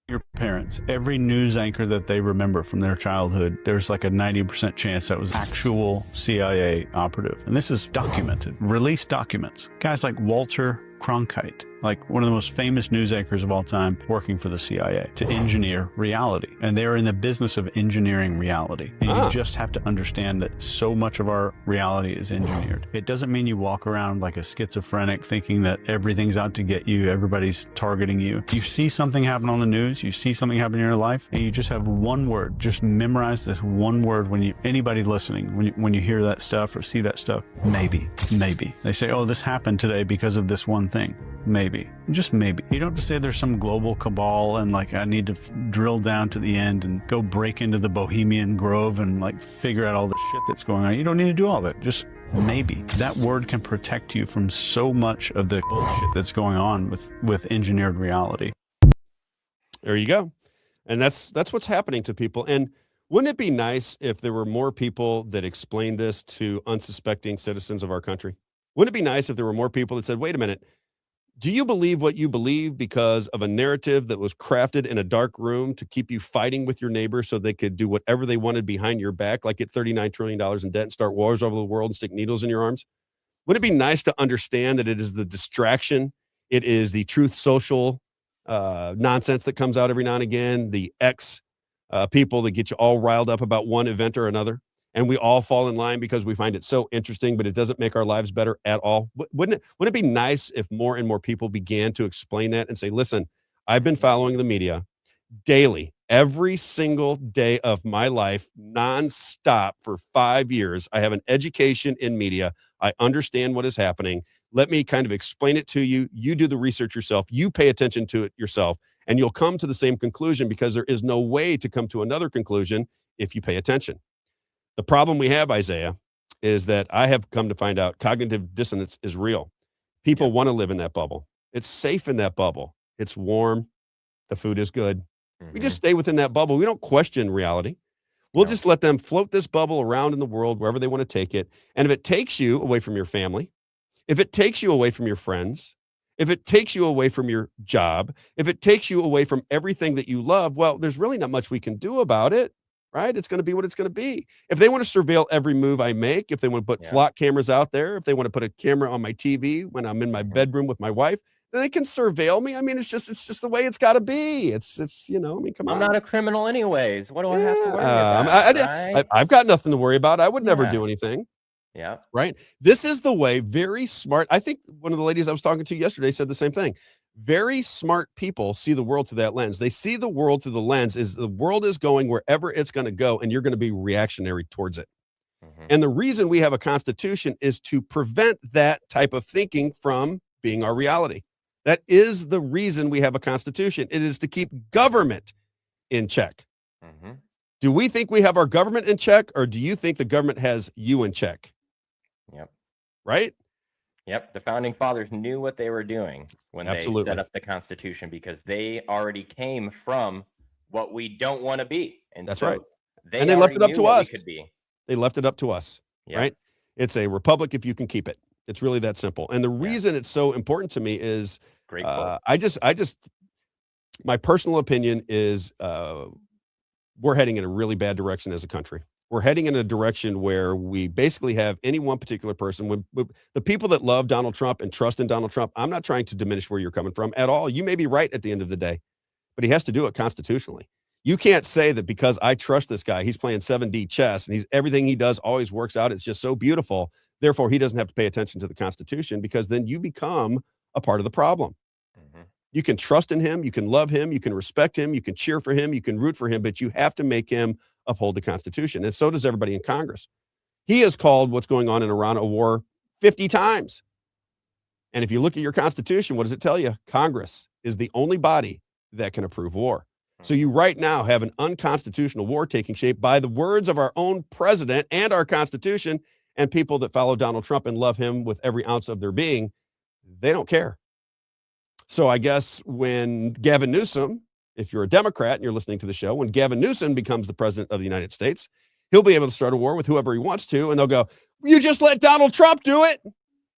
Your parents, every news anchor that they remember from their childhood, there's like a 90% chance that was actual CIA operative. And this is documented, released documents. Guys like Walter Cronkite, like one of the most famous news anchors of all time, working for the CIA to engineer reality. And they're in the business of engineering reality. And you just have to understand that so much of our reality is engineered. It doesn't mean you walk around like a schizophrenic thinking that everything's out to get you, everybody's targeting you. You see something happen on the news, you see something happen in your life, and you just have one word. Just memorize this one word when anybody listening, when you hear that stuff or see that stuff. Maybe. They say, oh, this happened today because of this one thing. Maybe. Just maybe. You don't have to say there's some global cabal and like I need to drill down to the end and go break into the Bohemian Grove and like figure out all the shit that's going on. You don't need to do all that. Just maybe. That word can protect you from so much of the bullshit that's going on with engineered reality. There you go. And that's what's happening to people. And wouldn't it be nice if there were more people that explained this to unsuspecting citizens of our country? Wouldn't it be nice if there were more people that said, wait a minute, do you believe what you believe because of a narrative that was crafted in a dark room to keep you fighting with your neighbor so they could do whatever they wanted behind your back, like get $39 trillion in debt and start wars over the world and stick needles in your arms? Wouldn't it be nice to understand that it is the distraction, it is the truth social nonsense that comes out every now and again, the people that get you all riled up about one event or another, and we all fall in line because we find it so interesting, but it doesn't make our lives better at all? Wouldn't it be nice if more and more people began to explain that and say, listen, I've been following the media daily, every single day of my life, nonstop for 5 years. I have an education in media. I understand what is happening. Let me kind of explain it to you. You do the research yourself. You pay attention to it yourself, and you'll come to the same conclusion because there is no way to come to another conclusion if you pay attention. The problem we have, Isaiah, is that I have come to find out cognitive dissonance is real. People want to live in that bubble. It's safe in that bubble. It's warm. The food is good. We just stay within that bubble. We don't question reality. We'll just let them float this bubble around in the world wherever they want to take it. And if it takes you away from your family, if it takes you away from your friends, if it takes you away from your job, if it takes you away from everything that you love, well, there's really not much we can do about it, right? It's going to be what it's going to be. If they want to surveil every move I make, if they want to put flock cameras out there, if they want to put a camera on my TV when I'm in my bedroom with my wife, then they can surveil me. I mean, it's just the way it's got to be. It's I mean, come on. I'm not a criminal anyways. What do I have to worry about? Right? I've got nothing to worry about. I would never do anything. Yeah. Right. This is the way very smart. I think one of the ladies I was talking to yesterday said the same thing. Very smart people see the world through that lens. They see the world through the lens is the world is going wherever it's going to go, and you're going to be reactionary towards it. And the reason we have a constitution is to prevent that type of thinking from being our reality. That is the reason we have a constitution. It is to keep government in check. Do we think we have our government in check, or do you think the government has you in check? Yep. Right? Yep. The founding fathers knew what they were doing when they set up the Constitution because they already came from what we don't want to be. And that's so right. And they left it up to us. They left it up to us, right? It's a republic if you can keep it. It's really that simple. And the reason it's so important to me is great. My personal opinion is we're heading in a really bad direction as a country. We're heading in a direction where we basically have any one particular person. When the people that love Donald Trump and trust in Donald Trump, I'm not trying to diminish where you're coming from at all. You may be right at the end of the day, but he has to do it constitutionally. You can't say that because I trust this guy, he's playing 7D chess and everything he does always works out. It's just so beautiful. Therefore, he doesn't have to pay attention to the Constitution, because then you become a part of the problem. Mhm. You can trust in him, you can love him, you can respect him, you can cheer for him, you can root for him, but you have to make him uphold the Constitution. And so does everybody in Congress. He has called what's going on in Iran a war 50 times. And if you look at your Constitution, what does it tell you? Congress is the only body that can approve war. So you right now have an unconstitutional war taking shape by the words of our own president and our Constitution, and people that follow Donald Trump and love him with every ounce of their being, they don't care. So I guess when Gavin Newsom, if you're a Democrat and you're listening to the show, when Gavin Newsom becomes the president of the United States, he'll be able to start a war with whoever he wants to, and they'll go, "You just let Donald Trump do it."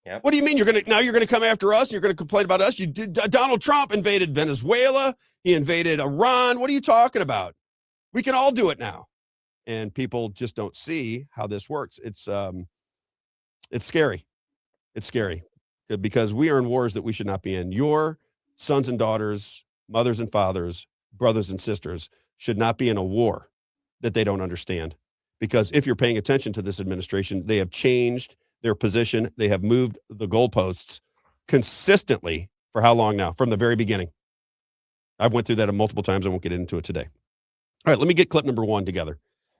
Yep. What do you mean you're going to come after us? You're going to complain about us? Donald Trump invaded Venezuela. He invaded Iran. What are you talking about? We can all do it now. And people just don't see how this works. It's scary. It's scary because we are in wars that we should not be in. Your sons and daughters, mothers and fathers, brothers and sisters should not be in a war that they don't understand. Because if you're paying attention to this administration, they have changed their position. They have moved the goalposts consistently for how long now? From the very beginning. I've went through that multiple times. I won't get into it today. All right, let me get clip number 1 together.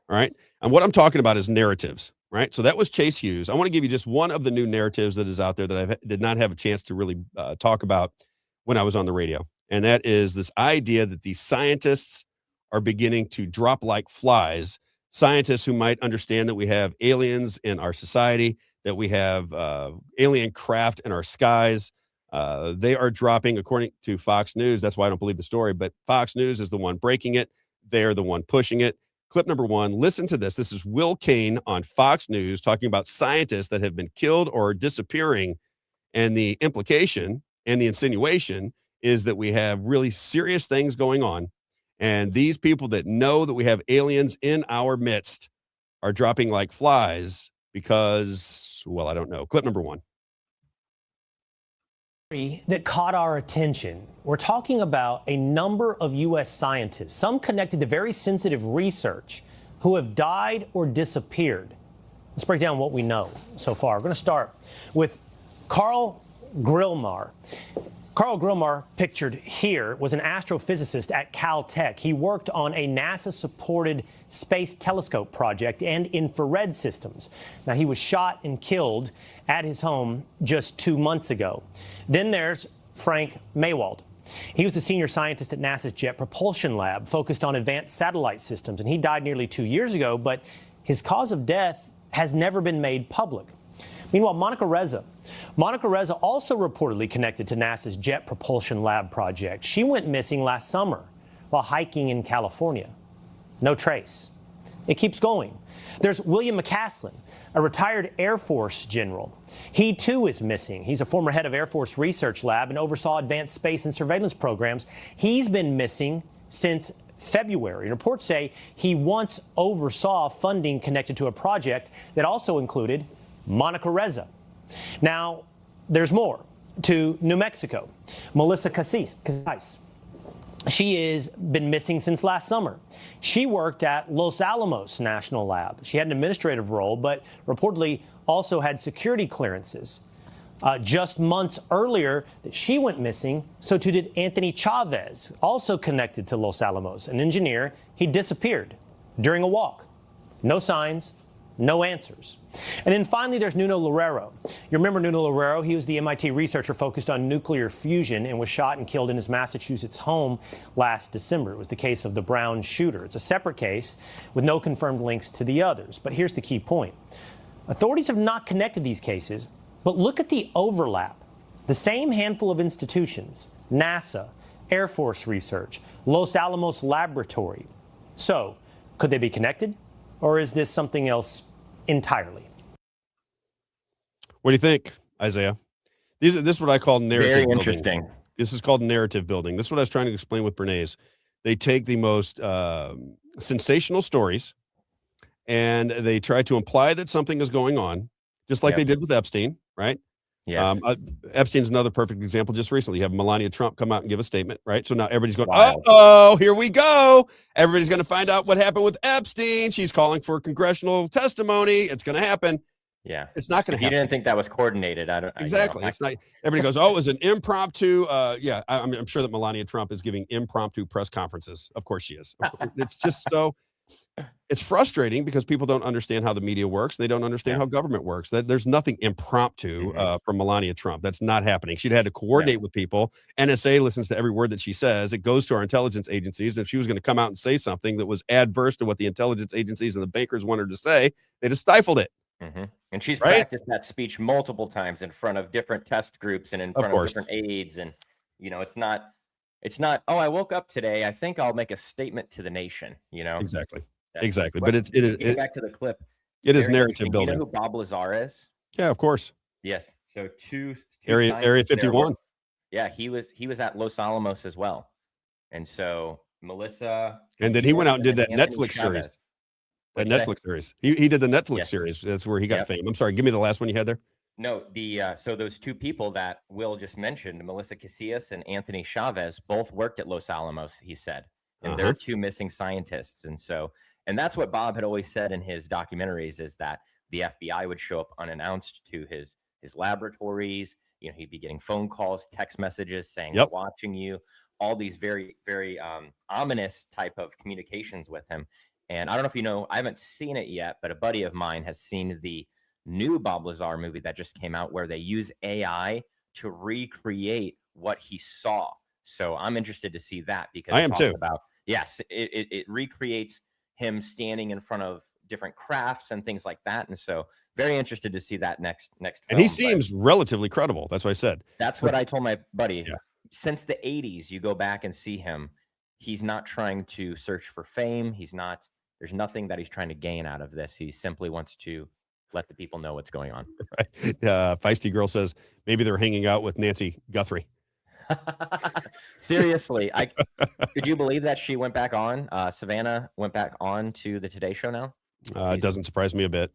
All right. And what I'm talking about is narratives, right? So that was Chase Hughes. I want to give you just one of the new narratives that is out there that I did not have a chance to really talk about when I was on the radio. And that is this idea that these scientists are beginning to drop like flies. Scientists who might understand that we have aliens in our society, that we have alien craft in our skies. They are dropping, according to Fox News. That's why I don't believe the story, but Fox News is the one breaking it. They're the one pushing it. Clip number 1, listen to this. This is Will Cain on Fox News talking about scientists that have been killed or disappearing. And the implication and the insinuation is that we have really serious things going on. And these people that know that we have aliens in our midst are dropping like flies because, well, I don't know. Clip number 1. That caught our attention. We're talking about a number of U.S. scientists, some connected to very sensitive research, who have died or disappeared. Let's break down what we know so far. We're going to start with Carl Grillmar. Carl Grillmar, pictured here, was an astrophysicist at Caltech. He worked on a NASA-supported space telescope project and infrared systems. Now, he was shot and killed at his home just 2 months ago. Then there's Frank Maywald. He was a senior scientist at NASA's Jet Propulsion Lab, focused on advanced satellite systems, and he died nearly 2 years ago, but his cause of death has never been made public. Meanwhile, Monica Reza also reportedly connected to NASA's Jet Propulsion Lab project. She went missing last summer while hiking in California. No trace. It keeps going. There's William McCaslin, a retired Air Force general. He, too, is missing. He's a former head of Air Force Research Lab and oversaw advanced space and surveillance programs. He's been missing since February. And reports say he once oversaw funding connected to a project that also included Monica Reza. Now, there's more. To New Mexico, Melissa Casais. She has been missing since last summer. She worked at Los Alamos National Lab. She had an administrative role, but reportedly also had security clearances. Just months earlier, she went missing, so too did Anthony Chavez, also connected to Los Alamos, an engineer. He disappeared during a walk. No signs, no answers. And then finally, there's Nuno Loureiro. You remember Nuno Loureiro? He was the MIT researcher focused on nuclear fusion and was shot and killed in his Massachusetts home last December. It was the case of the Brown shooter. It's a separate case with no confirmed links to the others. But here's the key point. Authorities have not connected these cases, but look at the overlap. The same handful of institutions, NASA, Air Force Research, Los Alamos Laboratory. So, could they be connected? Or is this something else entirely? What do you think, Isaiah? This is what I call narrative Very building. interesting. This is called narrative building. This is what I was trying to explain with Bernays. They take the most sensational stories and they try to imply that something is going on, just like they did with Epstein, right? Yes. Epstein's another perfect example. Just recently, you have Melania Trump come out and give a statement, right? So now everybody's going, Wild. "Uh-oh, here we go. Everybody's going to find out what happened with Epstein. She's calling for congressional testimony. It's going to happen." Yeah. It's not going to You happen. didn't think that was coordinated. I don't Exactly. It's not. Everybody goes, "Oh, it was an impromptu." Yeah, I'm sure that Melania Trump is giving impromptu press conferences. Of course she is. It's just so. It's frustrating because people don't understand how the media works. They don't understand how government works. That there's nothing impromptu from Melania Trump. That's not happening. She'd had to coordinate with people. NSA listens to every word that she says. It goes to our intelligence agencies. And if she was going to come out and say something that was adverse to what the intelligence agencies and the bankers wanted to say, they just stifled it. And she's practiced that speech multiple times in front of different test groups and in front of different aides. And, it's not, oh, I woke up today. I think I'll make a statement to the nation, Exactly. That's Exactly. what- But it is back to the clip. it is Very narrative interesting. building. You know who Bob Lazar is? Yeah, of course. Yes. So two Area scientists there 51. were- Yeah, he was at Los Alamos as well. And so Melissa And then he went out and did that Anthony Netflix Chavez. series. That What'd you say? Netflix series. He did the Netflix Yes. series. That's where he got Yep. fame. I'm sorry. Give me the last one you had there. No, so those two people that Will just mentioned, Melissa Casillas and Anthony Chavez, both worked at Los Alamos, he said. And they're two missing scientists. And that's what Bob had always said in his documentaries, is that the FBI would show up unannounced to his laboratories. He'd be getting phone calls, text messages saying, "We're watching you," all these very, very ominous type of communications with him. And I don't know if you know, I haven't seen it yet, but a buddy of mine has seen the new Bob Lazar movie that just came out, where they use AI to recreate what he saw. So I'm interested to see that, because I am too. Yes, it recreates him standing in front of different crafts and things like that. And so very interested to see that next film. And he seems relatively credible. That's what I said. That's what I told my buddy. Yeah. Since the 80s, you go back and see him. He's not trying to search for fame. There's nothing that he's trying to gain out of this. He simply wants to let the people know what's going on. Right. Feisty Girl says maybe they're hanging out with Nancy Guthrie. Seriously, could you believe that she went back on? Savannah went back on to the Today Show now. It doesn't surprise me a bit.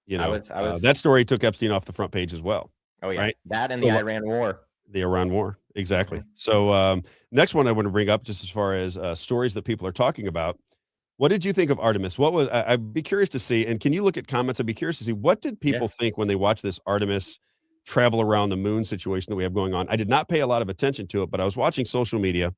Yeah, I was that story took Epstein off the front page as well. Oh yeah, right? That and the Iran War. The Iran War, exactly. So next one I want to bring up, just as far as stories that people are talking about. What did you think of Artemis? I'd be curious to see, and can you look at comments? I'd be curious to see, what did people think when they watch this Artemis travel around the moon situation that we have going on? I did not pay a lot of attention to it, but I was watching social media.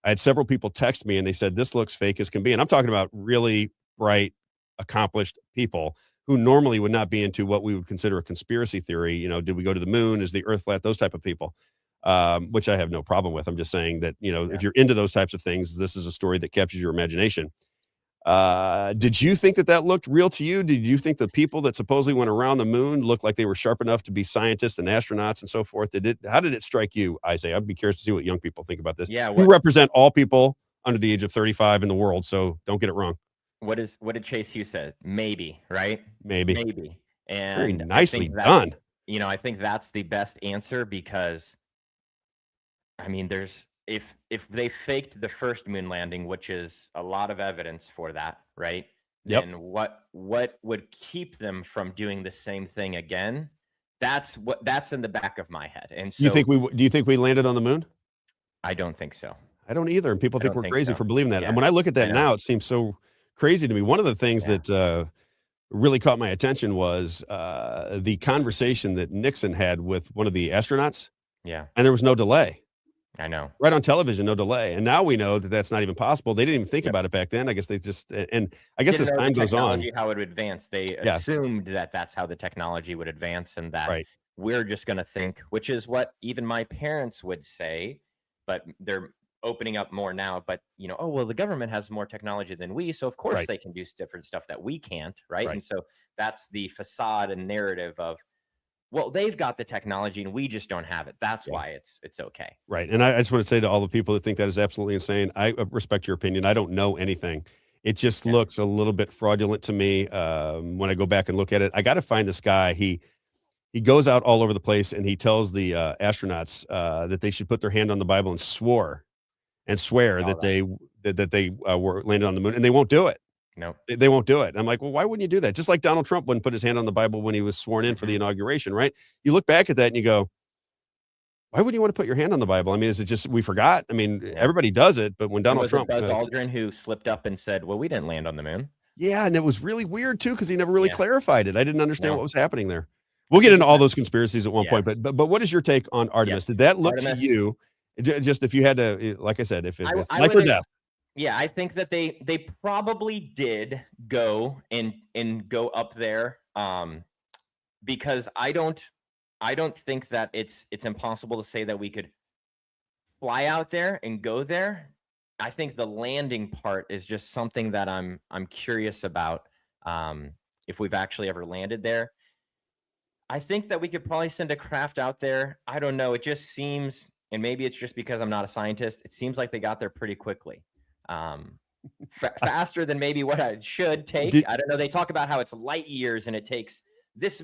I had several people text me and they said, this looks fake as can be. And I'm talking about really bright, accomplished people who normally would not be into what we would consider a conspiracy theory. Did we go to the moon? Is the earth flat? Those type of people, which I have no problem with. I'm just saying that, if you're into those types of things, this is a story that captures your imagination. Did you think that looked real to you? Did you think the people that supposedly went around the moon looked like they were sharp enough to be scientists and astronauts and so forth? How did it strike you, Isaiah? I'd be curious to see what young people think about this. Yeah, you represent all people under the age of 35 in the world, so don't get it wrong. What did Chase Hughes say? Maybe, right? Maybe. And very nicely done. I think that's the best answer, because there's if they faked the first moon landing, which is a lot of evidence for that, right? Yep. And what would keep them from doing the same thing again? That's in the back of my head. And so, do you think we landed on the moon? I don't think so. I don't either. And people think we're crazy for believing that. Yeah. And when I look at that now, it seems so crazy to me. One of the things that really caught my attention was the conversation that Nixon had with one of the astronauts. Yeah. And there was no delay. I know. Right on television, no delay. And now we know that that's not even possible. They didn't even think about it back then. I guess they just, and I guess as time goes on, how it would advance, they assumed that that's how the technology would advance, and that we're just going to think, which is what even my parents would say, but they're opening up more now. But, oh, well, the government has more technology than we, so of course they can do different stuff that we can't, right? And so that's the facade and narrative of, well, they've got the technology and we just don't have it. That's why it's okay. Right. And I just want to say to all the people that think that is absolutely insane, I respect your opinion. I don't know anything. It just looks a little bit fraudulent to me when I go back and look at it. I got to find this guy. He he goes out all over the place and he tells the astronauts that they should put their hand on the Bible and swear that they were landed on the moon, and they won't do it. No, They won't do it. I'm like, well, why wouldn't you do that? Just like Donald Trump wouldn't put his hand on the Bible when he was sworn in for the inauguration, right? You look back at that and you go, why would you want to put your hand on the Bible? I mean, is it just we forgot? I mean, everybody does it, but when Donald Trump, Buzz Aldrin, who slipped up and said, "Well, we didn't land on the moon." Yeah, and it was really weird too because he never really clarified it. I didn't understand what was happening there. We'll get into all those conspiracies at one point, but what is your take on Artemis? Did that look to you, just if you had to, like I said, if it's life or death? Yeah, I think that they probably did go and go up there, because I don't think that it's impossible to say that we could fly out there and go there. I think the landing part is just something that I'm curious about, if we've actually ever landed there. I think that we could probably send a craft out there. I don't know. It just seems, and maybe it's just because I'm not a scientist, it seems like they got there pretty quickly. Faster than maybe what it should take. I don't know. They talk about how it's light years and it takes this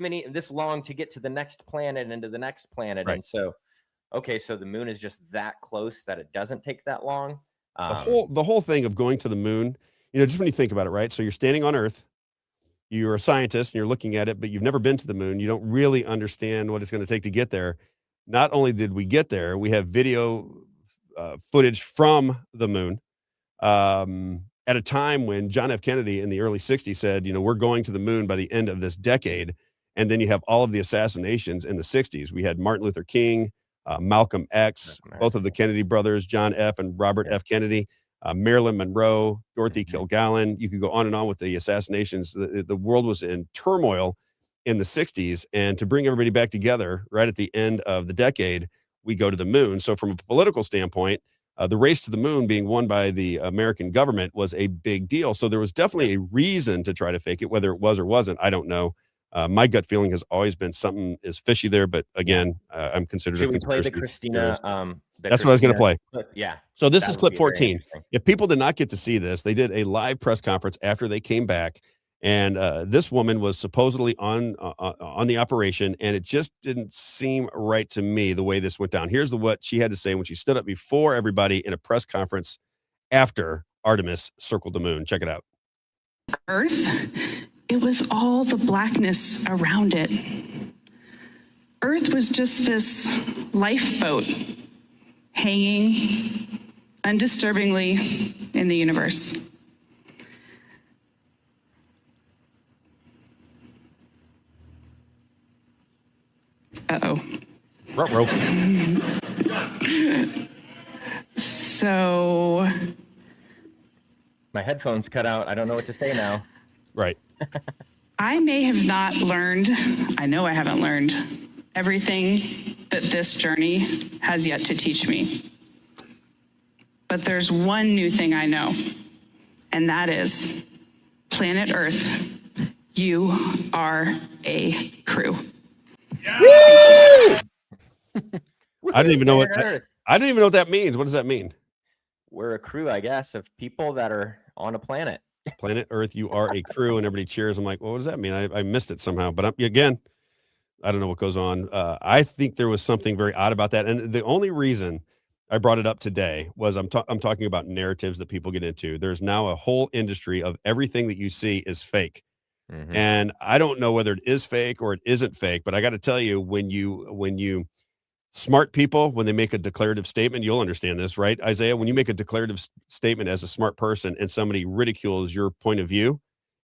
long to get to the next planet and to the next planet. Right. And so, okay, so the moon is just that close that it doesn't take that long. The whole thing of going to the moon, just when you think about it, right? So you're standing on Earth, you're a scientist and you're looking at it, but you've never been to the moon. You don't really understand what it's going to take to get there. Not only did we get there, we have video footage from the moon at a time when John F. Kennedy in the early 60s said, we're going to the moon by the end of this decade. And then you have all of the assassinations in the 60s. We had Martin Luther King, Malcolm X, both of the Kennedy brothers, John F. and Robert F. Kennedy, Marilyn Monroe, Dorothy Kilgallen. You could go on and on with the assassinations. The world was in turmoil in the 60s. And to bring everybody back together right at the end of the decade, we go to the moon. So from a political standpoint, the race to the moon being won by the American government was a big deal. So there was definitely a reason to try to fake it, whether it was or wasn't, I don't know. My gut feeling has always been something is fishy there, but again, I'm considered Should a conspiracy. we play the Christina? That's what I was going to play. Clip? Yeah. So this is clip 14. If people did not get to see this, they did a live press conference after they came back, and this woman was supposedly on the operation, and it just didn't seem right to me the way this went down. Here's what she had to say when she stood up before everybody in a press conference after Artemis circled the moon. Check it out. Earth, it was all the blackness around it. Earth was just this lifeboat hanging undisturbingly in the universe. Uh-oh. Ruh-roh. So... my headphones cut out. I don't know what to say now. Right. I may have not learned, I know I haven't learned everything that this journey has yet to teach me. But there's one new thing I know, and that is planet Earth, you are a crew. I didn't even know what that means. What does that mean? We're a crew, I guess, of people that are on a planet. Planet Earth, you are a crew, and everybody cheers. I'm like, well, what does that mean? I missed it somehow. But again, I don't know what goes on. I think there was something very odd about that. And the only reason I brought it up today was I'm talking about narratives that people get into. There's now a whole industry of everything that you see is fake. Mm-hmm. And I don't know whether it is fake or it isn't fake, but I got to tell you, when you smart people, when they make a declarative statement, you'll understand this, right, Isaiah? When you make a declarative statement as a smart person and somebody ridicules your point of view,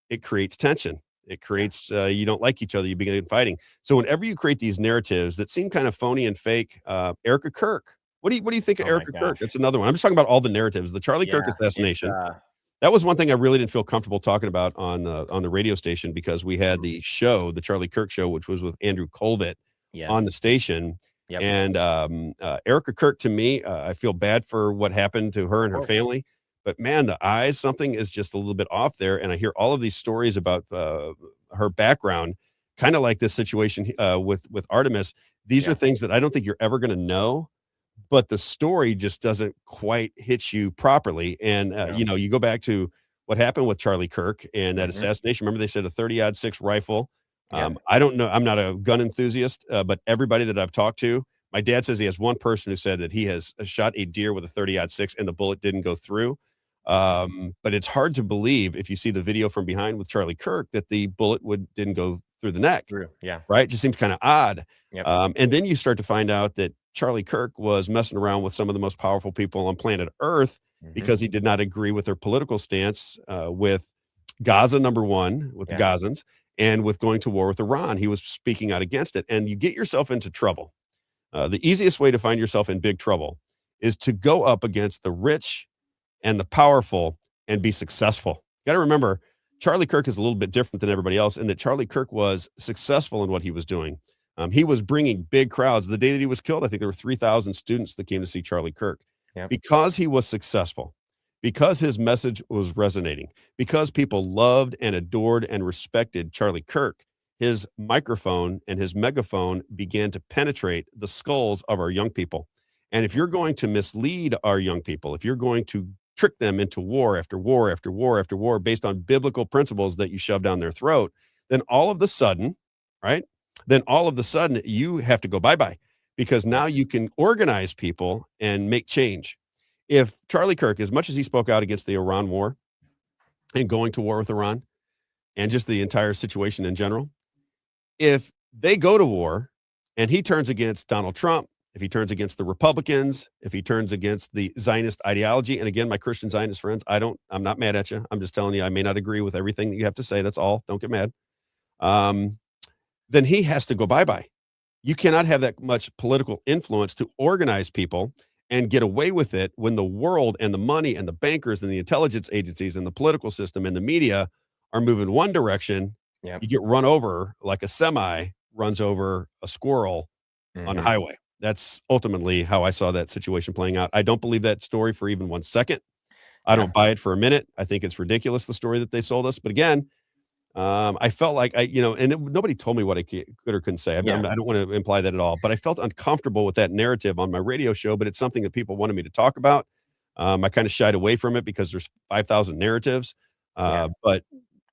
it creates tension. It creates, you don't like each other, you begin fighting. So whenever you create these narratives that seem kind of phony and fake, Erica Kirk, what do you think of Erica Kirk? That's another one. I'm just talking about all the narratives. The Charlie Kirk assassination. That was one thing I really didn't feel comfortable talking about on the radio station, because we had the show, the Charlie Kirk show, which was with Andrew Colvett on the station. Yep. And Erica Kirk, to me, I feel bad for what happened to her and her family. But man, the eyes, something is just a little bit off there. And I hear all of these stories about her background, kind of like this situation with Artemis. These are things that I don't think you're ever going to know, but the story just doesn't quite hit you properly. And, you go back to what happened with Charlie Kirk and that assassination. Remember, they said a 30-06 rifle Yeah. I don't know. I'm not a gun enthusiast, but everybody that I've talked to, my dad says he has one person who said that he has shot a deer with a 30-06 and the bullet didn't go through. But it's hard to believe if you see the video from behind with Charlie Kirk that the bullet didn't go through the neck, True. Yeah. right? It just seems kind of odd. Yep. And then you start to find out that Charlie Kirk was messing around with some of the most powerful people on planet Earth because he did not agree with their political stance with Gaza, number one, with the Gazans, and with going to war with Iran. He was speaking out against it. And you get yourself into trouble. The easiest way to find yourself in big trouble is to go up against the rich and the powerful and be successful. You got to remember, Charlie Kirk is a little bit different than everybody else in that Charlie Kirk was successful in what he was doing. He was bringing big crowds. The day that he was killed, I think there were 3,000 students that came to see Charlie Kirk because he was successful, because his message was resonating, because people loved and adored and respected Charlie Kirk. His microphone and his megaphone began to penetrate the skulls of our young people. And if you're going to mislead our young people, if you're going to trick them into war after war after war after war based on biblical principles that you shove down their throat, then all of a sudden, right? Then all of a sudden you have to go bye-bye because now you can organize people and make change. If Charlie Kirk, as much as he spoke out against the Iran war and going to war with Iran and just the entire situation in general, if they go to war and he turns against Donald Trump, if he turns against the Republicans, if he turns against the Zionist ideology, and again, my Christian Zionist friends, I'm not mad at you. I'm just telling you, I may not agree with everything that you have to say. That's all. Don't get mad. Then he has to go bye-bye. You cannot have that much political influence to organize people and get away with it when the world and the money and the bankers and the intelligence agencies and the political system and the media are moving one direction. You get run over like a semi runs over a squirrel on a highway. That's ultimately how I saw that situation playing out. I don't believe that story for even 1 second. I don't buy it for a minute. I think it's ridiculous, the story that they sold us. But again, I felt like nobody told me what I could or couldn't say. I don't want to imply that at all, but I felt uncomfortable with that narrative on my radio show, but it's something that people wanted me to talk about. I kind of shied away from it because there's 5,000 narratives. But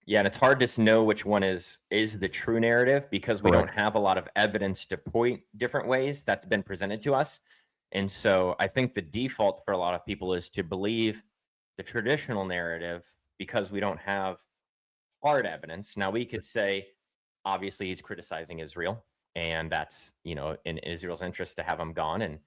and it's hard to know which one is the true narrative because we don't have a lot of evidence to point different ways that's been presented to us. And so I think the default for a lot of people is to believe the traditional narrative because we don't have hard evidence. Now we could say, obviously he's criticizing Israel and that's, in Israel's interest to have him gone. And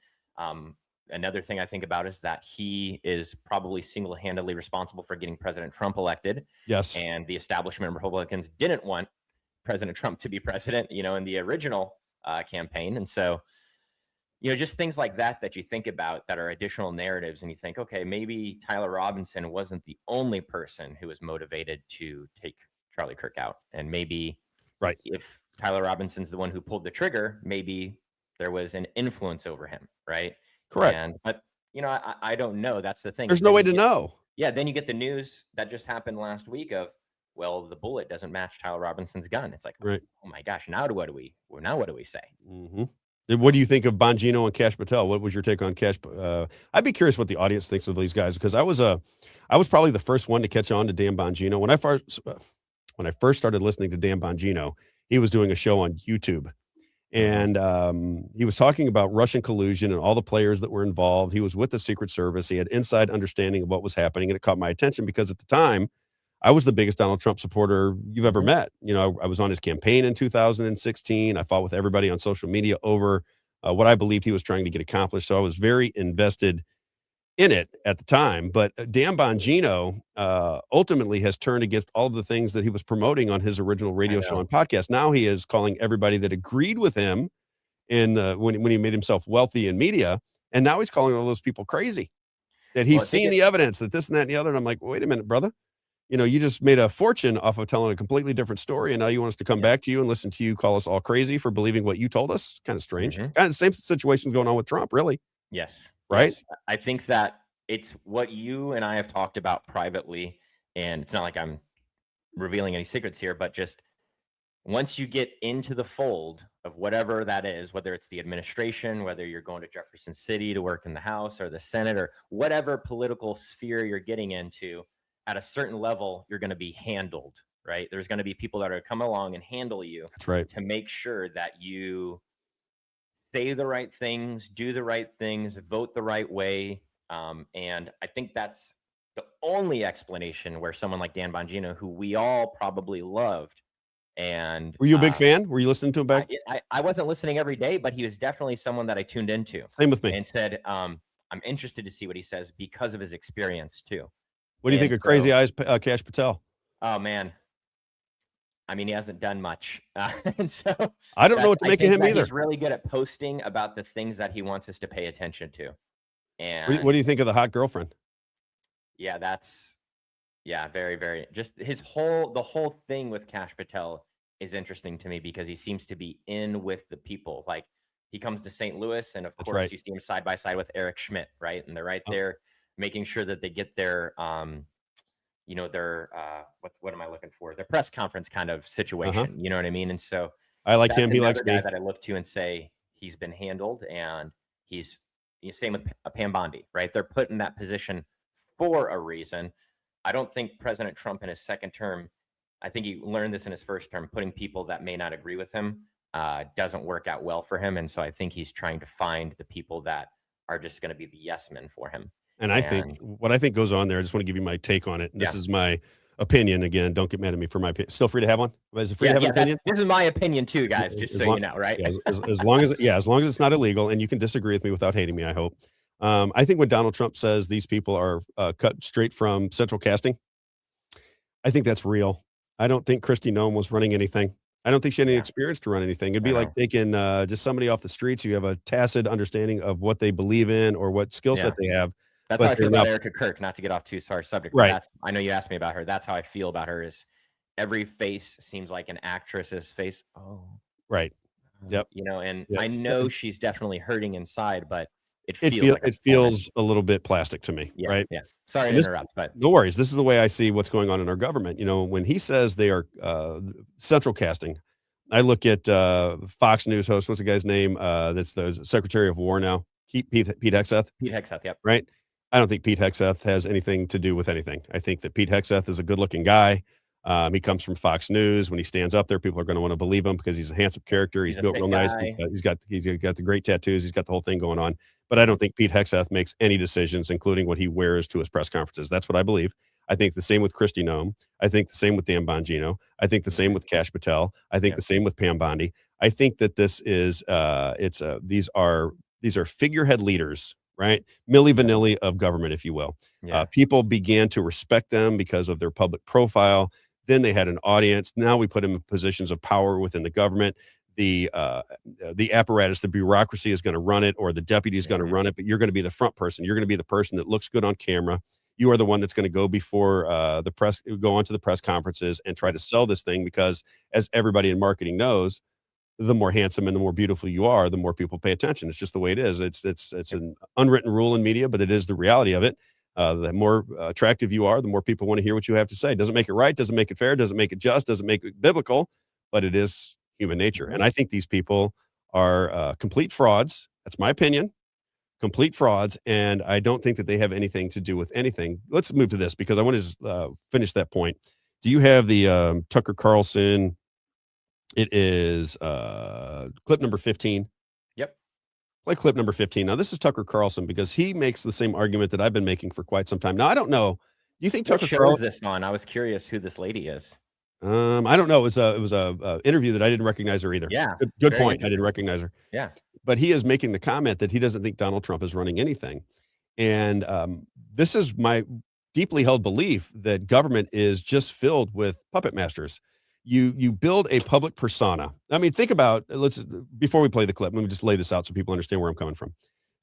another thing I think about is that he is probably single-handedly responsible for getting President Trump elected. Yes. And the establishment Republicans didn't want President Trump to be president, in the original campaign. And so, just things like that you think about that are additional narratives. And you think, okay, maybe Tyler Robinson wasn't the only person who was motivated to take Charlie Kirk out. And maybe if Tyler Robinson's the one who pulled the trigger, maybe there was an influence over him, right? Correct. But I don't know. That's the thing. There's no way to know. Yeah. Then you get the news that just happened last week of, well, the bullet doesn't match Tyler Robinson's gun. It's like, oh my gosh, now what do we say? Mm-hmm. What do you think of Bongino and Kash Patel? What was your take on Kash? I'd be curious what the audience thinks of these guys because I was probably the first one to catch on to Dan Bongino when I first started listening to Dan Bongino. He was doing a show on YouTube. And he was talking about Russian collusion and all the players that were involved. He was with the Secret Service. He had inside understanding of what was happening. And it caught my attention because at the time, I was the biggest Donald Trump supporter you've ever met. I was on his campaign in 2016. I fought with everybody on social media over what I believed he was trying to get accomplished. So I was very invested in it at the time. But Dan Bongino ultimately has turned against all of the things that he was promoting on his original radio show and podcast. Now he is calling everybody that agreed with him in when he made himself wealthy in media. And now he's calling all those people crazy, that he's seen the evidence that this and that and the other. And I'm like, wait a minute, brother. You just made a fortune off of telling a completely different story. And now you want us to come back to you and listen to you call us all crazy for believing what you told us. Kind of strange. Kind of the same situation going on with Trump, really. Yes. Right. Yes. I think that it's what you and I have talked about privately, and it's not like I'm revealing any secrets here, but just once you get into the fold of whatever that is, whether it's the administration, whether you're going to Jefferson City to work in the House or the Senate or whatever political sphere you're getting into, at a certain level, you're going to be handled right? There's going to be people that are come along and handle you. That's right. To make sure that you say the right things, do the right things, vote the right way. And I think that's the only explanation where someone like Dan Bongino, who we all probably loved, and Were you a big fan? Were you listening to him back? I wasn't listening every day, but he was definitely someone that I tuned into. Same with me. And said, I'm interested to see what he says because of his experience too. What do you think of Crazy Eyes Kash Patel? Oh man, I mean, he hasn't done much, and so I don't know what to make of him either. He's really good at posting about the things that he wants us to pay attention to. And What do you think of the hot girlfriend? Yeah, that's very, very. Just the whole thing with Kash Patel is interesting to me because he seems to be in with the people. Like he comes to St. Louis, and of course right. you see him side by side with Eric Schmidt, right? And they're right there making sure that they get their their what am I looking for? Their press conference kind of situation. You know what I mean? And so I like him. He likes me. Guy that I look to and say he's been handled, and he's same with Pam Bondi, right? They're put in that position for a reason. I don't think President Trump in his second term, I think he learned this in his first term, putting people that may not agree with him doesn't work out well for him. And so I think he's trying to find the people that are just going to be the yes men for him. And I think what I think goes on there, I just want to give you my take on it. This is my opinion. Again, don't get mad at me for my opinion. Still free to have one? Is it free to have an opinion? This is my opinion too, guys, just so you know, right? As long as it's not illegal and you can disagree with me without hating me, I hope. I think when Donald Trump says these people are cut straight from central casting, I think that's real. I don't think Kristi Noem was running anything. I don't think she had any experience to run anything. It'd be like taking just somebody off the streets. You have a tacit understanding of what they believe in or what skill set they have. That's how I feel about Erica Kirk, not to get off too far subject. Right. I know you asked me about her. That's how I feel about her is every face seems like an actress's face. Oh. Right. Yep. I know she's definitely hurting inside, but it feels a little bit plastic to me. Right. Yeah. Sorry to interrupt, but no worries. This is the way I see what's going on in our government. When he says they are central casting, I look at Fox News host. What's the guy's name? That's the Secretary of War now. Pete Hegseth. Pete Hegseth. Yep. Right. I don't think Pete Hegseth has anything to do with anything. I think that Pete Hegseth is a good-looking guy. He comes from Fox News. When he stands up there, people are going to want to believe him because he's a handsome character. He's built real nice. He's got the great tattoos. He's got the whole thing going on. But I don't think Pete Hegseth makes any decisions, including what he wears to his press conferences. That's what I believe. I think the same with Kristi Noem. I think the same with Dan Bongino. I think the same with Kash Patel. I think the same with Pam Bondi. I think that this is these are figurehead leaders. Right? Milli Vanilli of government, if you will. People began to respect them because of their public profile. Then they had an audience. Now we put them in positions of power within the government. The apparatus, the bureaucracy is going to run it, or the deputy is going to run it, but you're going to be the front person. You're going to be the person that looks good on camera. You are the one that's going to go before the press, go onto the press conferences and try to sell this thing because, as everybody in marketing knows, the more handsome and the more beautiful you are, the more people pay attention. It's just the way it is. It's an unwritten rule in media, but it is the reality of it. The more attractive you are, the more people want to hear what you have to say. Doesn't make it right, doesn't make it fair, doesn't make it just, doesn't make it biblical, but it is human nature. And I think these people are complete frauds. That's my opinion. Complete frauds. And I don't think that they have anything to do with anything. Let's move to this because I want to just finish that point. Do you have the Tucker Carlson? It is clip number 15. Yep. Play clip number 15. Now, this is Tucker Carlson because he makes the same argument that I've been making for quite some time. Now, I don't know. Do you think Tucker Carlson is this on? I was curious who this lady is. I don't know. It was a interview that I didn't recognize her either. Yeah. Good point. I didn't recognize her. Yeah. But he is making the comment that he doesn't think Donald Trump is running anything. And this is my deeply held belief that government is just filled with puppet masters. You build a public persona. I mean, think about, before we play the clip, let me just lay this out so people understand where I'm coming from.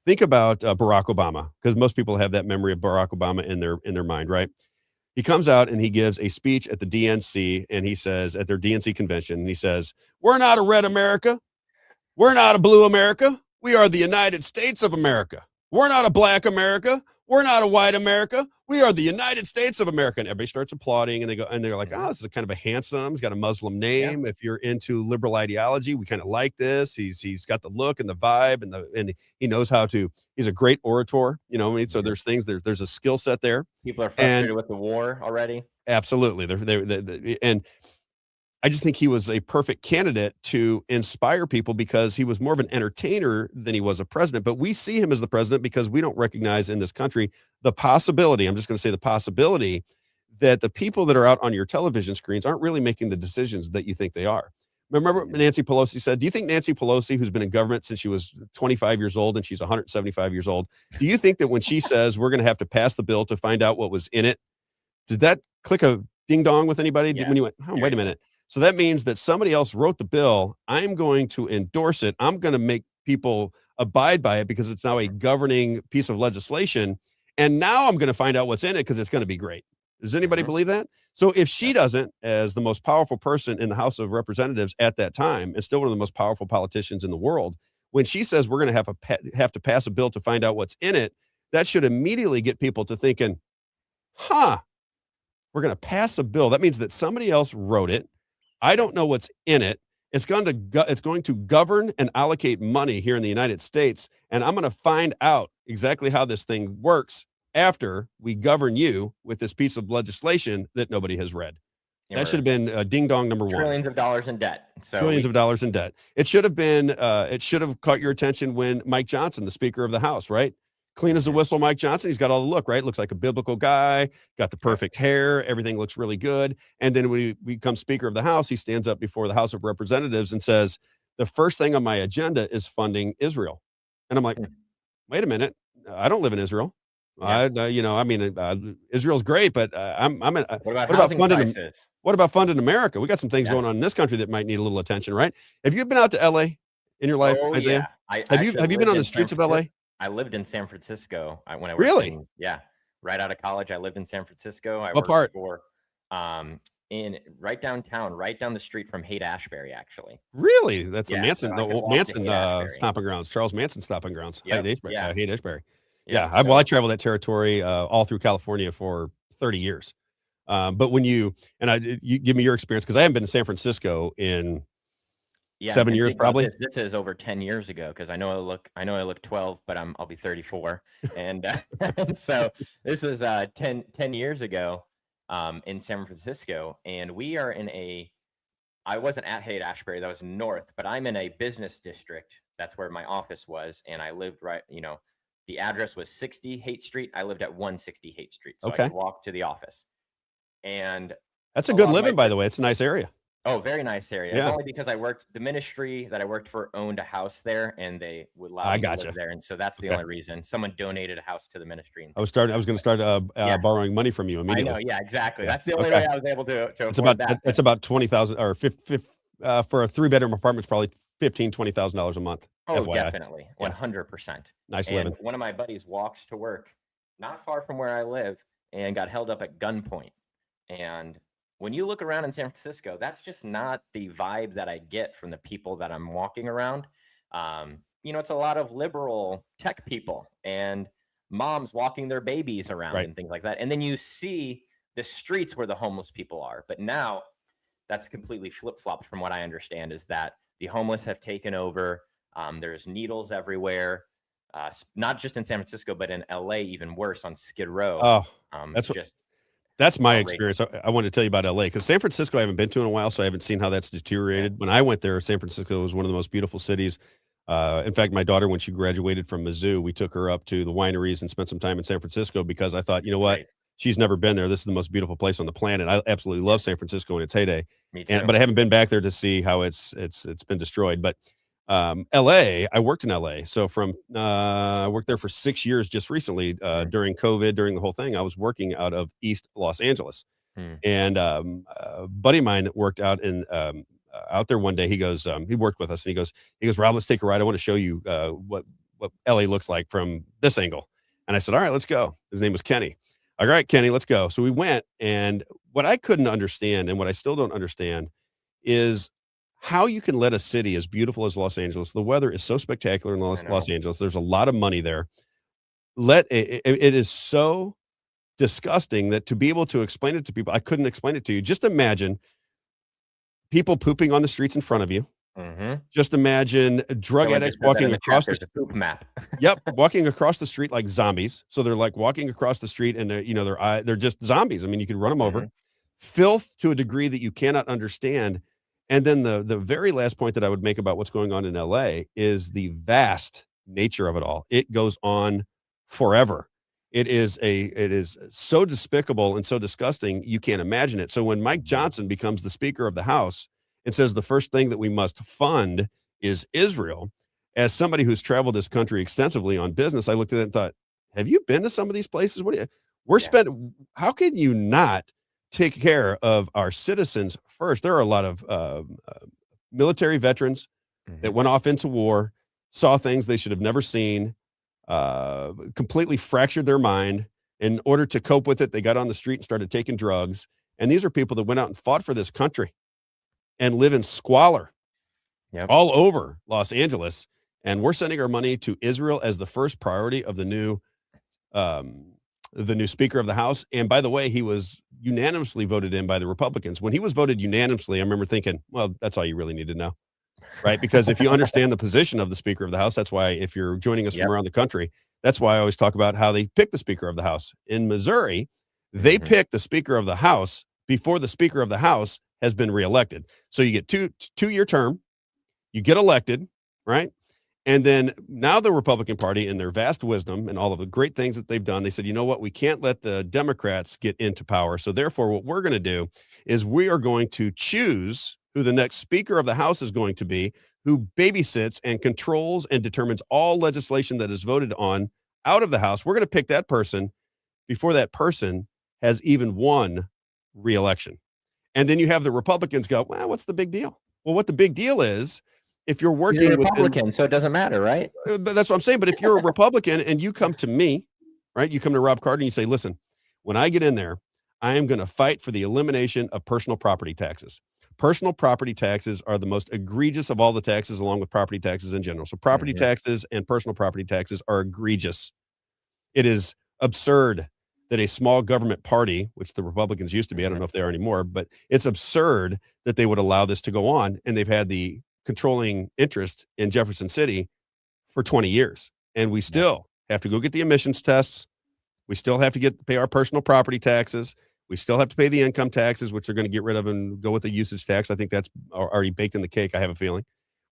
Think about Barack Obama, because most people have that memory of Barack Obama in their mind, right? He comes out and he gives a speech at the DNC, and he says, at their DNC convention, and he says, "We're not a red America. We're not a blue America. We are the United States of America. We're not a black America. We're not a white America. We are the United States of America. And everybody starts applauding, and they're like, oh, this is kind of a handsome. He's got a Muslim name. If you're into liberal ideology, we kind of like this. He's got the look and the vibe, and he knows how to. He's a great orator. You know what I mean? So there's things there's a skill set there. People are frustrated with the war already. Absolutely. And I just think he was a perfect candidate to inspire people because he was more of an entertainer than he was a president. But we see him as the president because we don't recognize in this country the possibility, I'm just going to say the possibility, that the people that are out on your television screens aren't really making the decisions that you think they are. Remember what Nancy Pelosi said? Do you think Nancy Pelosi, who's been in government since she was 25 years old and she's 175 years old, do you think that when she says we're going to have to pass the bill to find out what was in it, did that click a ding dong with anybody? Yeah. When you went, oh, wait a minute. So that means that somebody else wrote the bill. I'm going to endorse it. I'm going to make people abide by it because it's now a governing piece of legislation. And now I'm going to find out what's in it because it's going to be great. Does anybody believe that? So if she doesn't, as the most powerful person in the House of Representatives at that time, and still one of the most powerful politicians in the world, when she says we're going to have to pass a bill to find out what's in it, that should immediately get people to thinking, we're going to pass a bill. That means that somebody else wrote it. I don't know what's in it. It's going to govern and allocate money here in the United States, and I'm going to find out exactly how this thing works after we govern you with this piece of legislation that nobody has read. That should have been ding dong number one. Trillions of dollars in debt. Trillions of dollars in debt. It should have been. It should have caught your attention when Mike Johnson, the Speaker of the House, right? Clean as a whistle, Mike Johnson. He's got all the look, right? Looks like a biblical guy, got the perfect hair. Everything looks really good. And then when he becomes Speaker of the House, he stands up before the House of Representatives and says, the first thing on my agenda is funding Israel. And I'm like, wait a minute. I don't live in Israel. Israel's great, but what about funding America? We got some things going on in this country that might need a little attention, right? Have you been out to LA in your life, Isaiah? Yeah. Have you been on the streets of LA? I lived in San Francisco when I worked really? Right out of college. I lived in San Francisco. What part? In right downtown, right down the street from Haight-Ashbury, actually. Really? That's the Manson, so Manson stomping grounds, Charles Manson stopping grounds. Haight-Ashbury. Yeah. I traveled that territory all through California for 30 years. But when you give me your experience, because I haven't been to San Francisco in 7 years, probably. This is over 10 years ago, because I know I look 12, but I'll be 34, and so this is 10 years ago in San Francisco, and we are I wasn't at Haight-Ashbury, that was north, but I'm in a business district. That's where my office was, and I lived right. The address was 60 Haight Street. I lived at 160 Haight Street, so I could walk to the office. And that's a good living, by the way. It's a nice area. Oh, very nice area. Yeah. It's only because the ministry that I worked for owned a house there, and they would allow me to live there. And so that's the only reason. Someone donated a house to the ministry. I was going to start borrowing money from you immediately. I know. Yeah, exactly. That's the only way I was able to afford that. It's about $20,000 or for a 3-bedroom apartment. It's probably $15,000-$20,000 a month. Oh, FYI. Definitely. 100%. Nice living. One of my buddies walks to work not far from where I live and got held up at gunpoint. And when you look around in San Francisco, that's just not the vibe that I get from the people that I'm walking around. It's a lot of liberal tech people and moms walking their babies around and things like that. And then you see the streets where the homeless people are. But now that's completely flip-flopped from what I understand, is that the homeless have taken over. There's needles everywhere, not just in San Francisco, but in LA, even worse on Skid Row. Oh, that's my experience. I wanted to tell you about LA, because San Francisco I haven't been to in a while, so I haven't seen how that's deteriorated. When I went there, San Francisco was one of the most beautiful cities. In fact, my daughter, when she graduated from Mizzou, we took her up to the wineries and spent some time in San Francisco, because I thought, you know what? She's never been there. This is the most beautiful place on the planet. I absolutely love San Francisco in its heyday. Me too. But I haven't been back there to see how it's been destroyed. But LA, I worked in LA. So I worked there for 6 years just recently during COVID, during the whole thing. I was working out of East Los Angeles. And a buddy of mine that worked out there one day, he goes, he worked with us, and he goes, Rob, let's take a ride. I want to show you what LA looks like from this angle. And I said, all right, let's go. His name was Kenny. All right, Kenny, let's go. So we went, and what I couldn't understand, and what I still don't understand, is how you can let a city as beautiful as Los Angeles, the weather is so spectacular in Los Angeles, there's a lot of money there. It is so disgusting that to be able to explain it to people, I couldn't explain it to you. Just imagine people pooping on the streets in front of you. Just imagine drug addicts walking across the poop map. Yep, walking across the street like zombies. So they're like walking across the street, and they're just zombies. I mean, you can run them over. Filth to a degree that you cannot understand. And then the very last point that I would make about what's going on in LA is the vast nature of it all. It goes on forever. It is so despicable and so disgusting, you can't imagine it. So when Mike Johnson becomes the Speaker of the House and says the first thing that we must fund is Israel, as somebody who's traveled this country extensively on business, I looked at it and thought, have you been to some of these places? How can you not take care of our citizens first? There are a lot of military veterans that went off into war, saw things they should have never seen, completely fractured their mind. In order to cope with it, they got on the street and started taking drugs. And these are people that went out and fought for this country and live in squalor all over Los Angeles. And we're sending our money to Israel as the first priority of the new Speaker of the House. And by the way, he was unanimously voted in by the Republicans. When he was voted unanimously, I remember thinking, well, that's all you really need to know, right? Because if you understand the position of the Speaker of the House, that's why, if you're joining us from around the country, that's why I always talk about how they pick the Speaker of the House. In Missouri, they pick the Speaker of the House before the Speaker of the House has been reelected. So you get two-year term, you get elected, right? And then now the Republican Party, in their vast wisdom and all of the great things that they've done, they said, you know what, we can't let the Democrats get into power. So therefore, what we're going to do is we are going to choose who the next Speaker of the House is going to be, who babysits and controls and determines all legislation that is voted on out of the House. We're going to pick that person before that person has even won re-election. And then you have the Republicans go, well, what's the big deal? Well, what the big deal is, if you're working with Republican, so it doesn't matter, right? But that's what I'm saying. But if you're a Republican and you come to me, right, you come to Robb Carter and you say, listen, when I get in there, I am going to fight for the elimination of personal property taxes. Personal property taxes are the most egregious of all the taxes, along with property taxes in general. So property taxes and personal property taxes are egregious. It is absurd that a small government party, which the Republicans used to be, I don't know if they are anymore, but it's absurd that they would allow this to go on. And they've had the controlling interest in Jefferson City for 20 years. And we still have to go get the emissions tests. We still have to pay our personal property taxes. We still have to pay the income taxes, which they're going to get rid of and go with the usage tax. I think that's already baked in the cake, I have a feeling,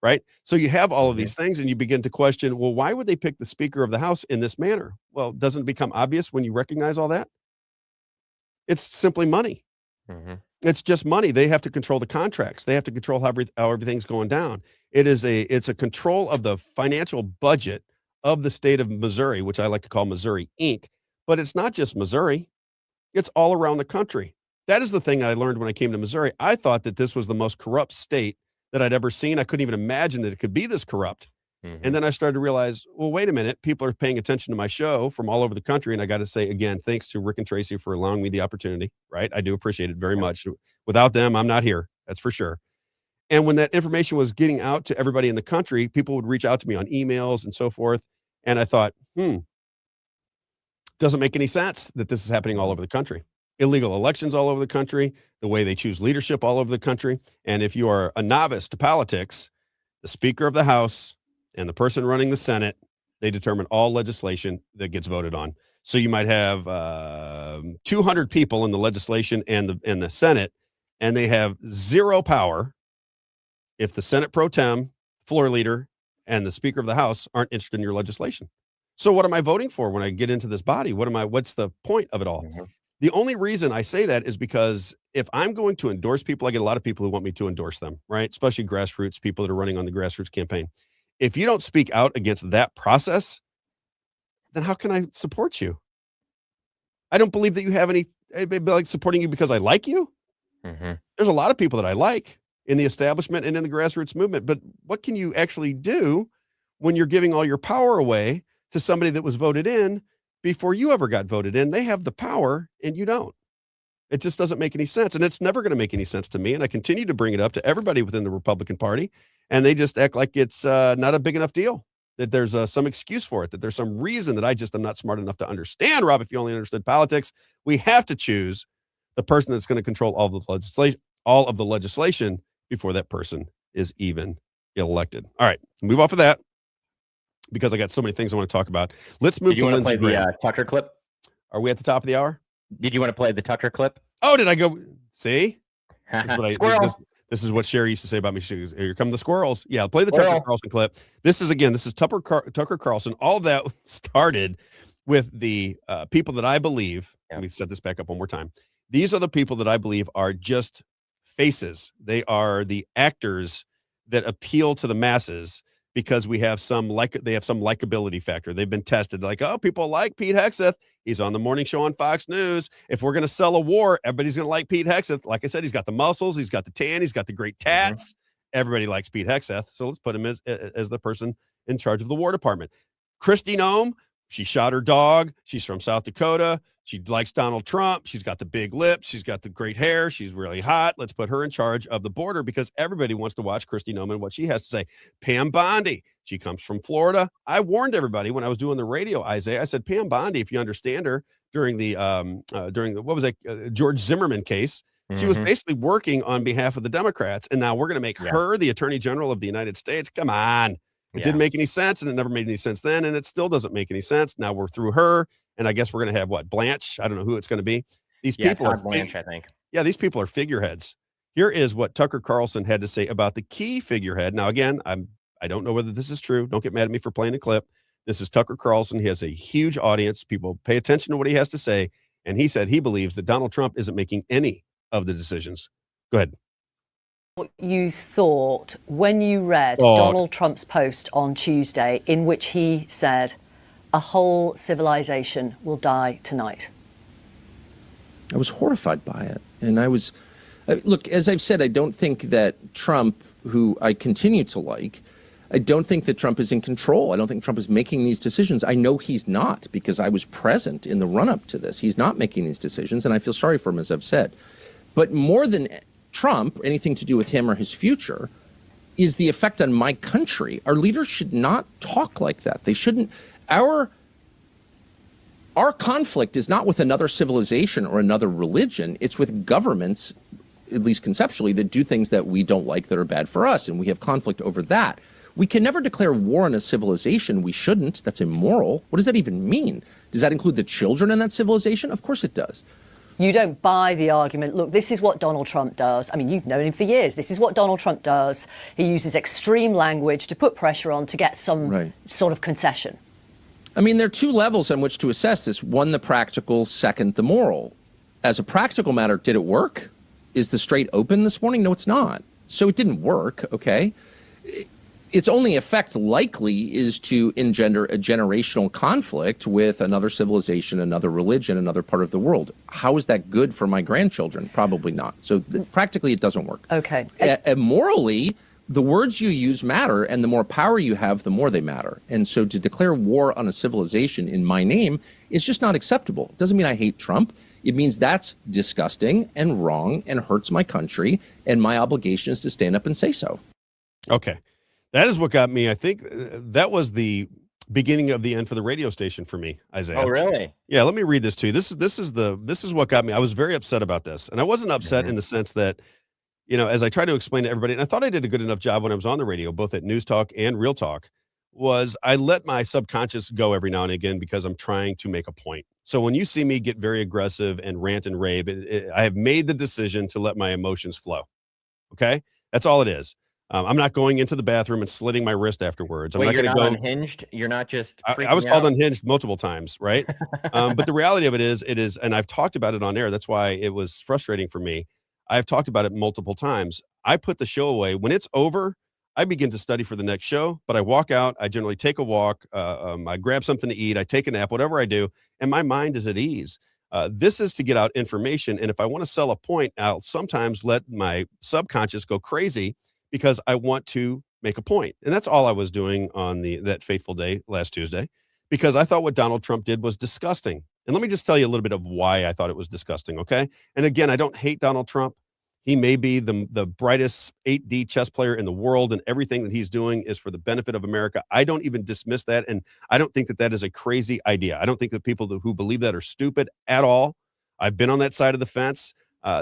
right? So you have all of these things, and you begin to question, well, why would they pick the Speaker of the House in this manner? Well, doesn't it become obvious when you recognize all that? It's simply money. It's just money. They have to control the contracts. They have to control how everything's going down. It's a control of the financial budget of the state of Missouri, which I like to call Missouri Inc. But it's not just Missouri. It's all around the country. That is the thing I learned when I came to Missouri. I thought that this was the most corrupt state that I'd ever seen. I couldn't even imagine that it could be this corrupt. And then I started to realize, well, wait a minute. People are paying attention to my show from all over the country. And I got to say, again, thanks to Rick and Tracy for allowing me the opportunity, right? I do appreciate it very much. Without them, I'm not here. That's for sure. And when that information was getting out to everybody in the country, people would reach out to me on emails and so forth. And I thought, doesn't make any sense that this is happening all over the country. Illegal elections all over the country, the way they choose leadership all over the country. And if you are a novice to politics, the Speaker of the House and the person running the Senate, they determine all legislation that gets voted on. So you might have 200 people in the legislation and the Senate, and they have zero power if the Senate pro tem, floor leader, and the Speaker of the House aren't interested in your legislation. So what am I voting for when I get into this body? What's the point of it all? The only reason I say that is because if I'm going to endorse people, I get a lot of people who want me to endorse them, right? Especially grassroots, people that are running on the grassroots campaign. If you don't speak out against that process, then how can I support you? I don't believe that you have any, like supporting you because I like you. There's a lot of people that I like in the establishment and in the grassroots movement, but what can you actually do when you're giving all your power away to somebody that was voted in before you ever got voted in? They have the power and you don't. It just doesn't make any sense. And it's never going to make any sense to me. And I continue to bring it up to everybody within the Republican Party, and they just act like it's not a big enough deal. that there's some excuse for it, that there's some reason that I just am not smart enough to understand. Rob, if you only understood politics, we have to choose the person that's going to control all of the legislation before that person is even elected. All right, move off of that because I got so many things I want to talk about. Let's move Did you to want to Lindsey play Graham. the Tucker clip? Are we at the top of the hour? Did you want to play the Tucker clip? Oh, did I go? See? This is what Squirrel. this is what Sherry used to say about me. She goes, here come the squirrels. Yeah, play the Squirrel. Tucker Carlson clip. This is Tucker Carlson. All of that started with the people that I believe, let me set this back up one more time. These are the people that I believe are just faces. They are the actors that appeal to the masses because they have some likability factor. They've been tested. Like, oh, people like Pete Hegseth. He's on the morning show on Fox News. If we're going to sell a war, everybody's going to like Pete Hegseth. Like I said, he's got the muscles. He's got the tan. He's got the great tats. Everybody likes Pete Hegseth. So let's put him as the person in charge of the War Department. Kristi Noem, she shot her dog. She's from South Dakota. She likes Donald Trump. She's got the big lips. She's got the great hair. She's really hot. Let's put her in charge of the border because everybody wants to watch Kristi Noem and what she has to say. Pam Bondi, she comes from Florida. I warned everybody when I was doing the radio, Isaiah. I said, Pam Bondi, if you understand her, during the George Zimmerman case, she was basically working on behalf of the Democrats. And now we're going to make her the Attorney General of the United States. Come on. It didn't make any sense, and it never made any sense then, and it still doesn't make any sense. Now we're through her, and I guess we're going to have what? Blanche? I don't know who it's going to be. These people are Blanche, I think. Yeah, these people are figureheads. Here is what Tucker Carlson had to say about the key figurehead. Now, again, I don't know whether this is true. Don't get mad at me for playing a clip. This is Tucker Carlson. He has a huge audience. People pay attention to what he has to say, and he said he believes that Donald Trump isn't making any of the decisions. Go ahead. What you thought when you read Donald Trump's post on Tuesday in which he said a whole civilization will die tonight? I was horrified by it. And I was, look, as I've said, I don't think that Trump, who I continue to like, I don't think that Trump is in control. I don't think Trump is making these decisions. I know he's not because I was present in the run-up to this. He's not making these decisions, and I feel sorry for him, as I've said. But more than Trump, anything to do with him or his future, is the effect on my country. Our leaders should not talk like that. They shouldn't. Our conflict is not with another civilization or another religion. It's with governments, at least conceptually, that do things that we don't like that are bad for us, and we have conflict over that. We can never declare war on a civilization. We shouldn't. That's immoral. What does that even mean? Does that include the children in that civilization? Of course it does. You don't buy the argument, look, this is what Donald Trump does. I mean, you've known him for years. This is what Donald Trump does. He uses extreme language to put pressure on to get some sort of concession. I mean, there are two levels on which to assess this. One, the practical. Second, the moral. As a practical matter, did it work? Is the Strait open this morning? No, it's not. So it didn't work, okay? Its only effect likely is to engender a generational conflict with another civilization, another religion, another part of the world. How is that good for my grandchildren? Probably not. So practically it doesn't work. Okay. Morally, the words you use matter, and the more power you have, the more they matter. And so to declare war on a civilization in my name is just not acceptable. It doesn't mean I hate Trump. It means that's disgusting and wrong and hurts my country, and my obligation is to stand up and say so. Okay. That is what got me. I think that was the beginning of the end for the radio station for me, Isaiah. Oh, really? Yeah, let me read this to you. This is what got me. I was very upset about this. And I wasn't upset in the sense that, you know, as I tried to explain to everybody, and I thought I did a good enough job when I was on the radio, both at News Talk and Real Talk, was I let my subconscious go every now and again because I'm trying to make a point. So when you see me get very aggressive and rant and rave, I have made the decision to let my emotions flow. Okay? That's all it is. I'm not going into the bathroom and slitting my wrist afterwards. Wait, you're not unhinged? You're not just I was called unhinged multiple times, right? But the reality of it is, and I've talked about it on air. That's why it was frustrating for me. I've talked about it multiple times. I put the show away. When it's over, I begin to study for the next show, but I walk out. I generally take a walk. I grab something to eat. I take a nap, whatever I do, and my mind is at ease. This is to get out information. And if I want to sell a point, I'll sometimes let my subconscious go crazy because I want to make a point. And that's all I was doing on that fateful day last Tuesday, because I thought what Donald Trump did was disgusting. And let me just tell you a little bit of why I thought it was disgusting, okay? And again, I don't hate Donald Trump. He may be the brightest 8D chess player in the world, and everything that he's doing is for the benefit of America. I don't even dismiss that, and I don't think that that is a crazy idea. I don't think that people who believe that are stupid at all. I've been on that side of the fence.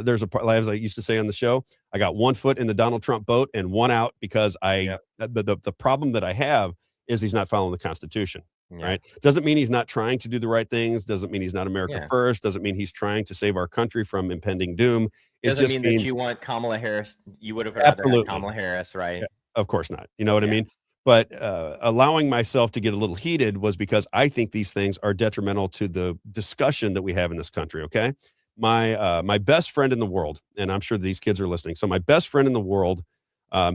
There's a part, as I used to say on the show, I got one foot in the Donald Trump boat and one out because the problem that I have is he's not following the Constitution. Yeah. Right? Doesn't mean he's not trying to do the right things. Doesn't mean he's not America Yeah. first. Doesn't mean he's trying to save our country from impending doom. It Doesn't just mean means that you want Kamala Harris. You would have rather had absolutely. Kamala Harris, right? Yeah, of course not. You know what I Yeah. mean? But allowing myself to get a little heated was because I think these things are detrimental to the discussion that we have in this country. Okay, my best friend in the world, and I'm sure these kids are listening. So my best friend in the world,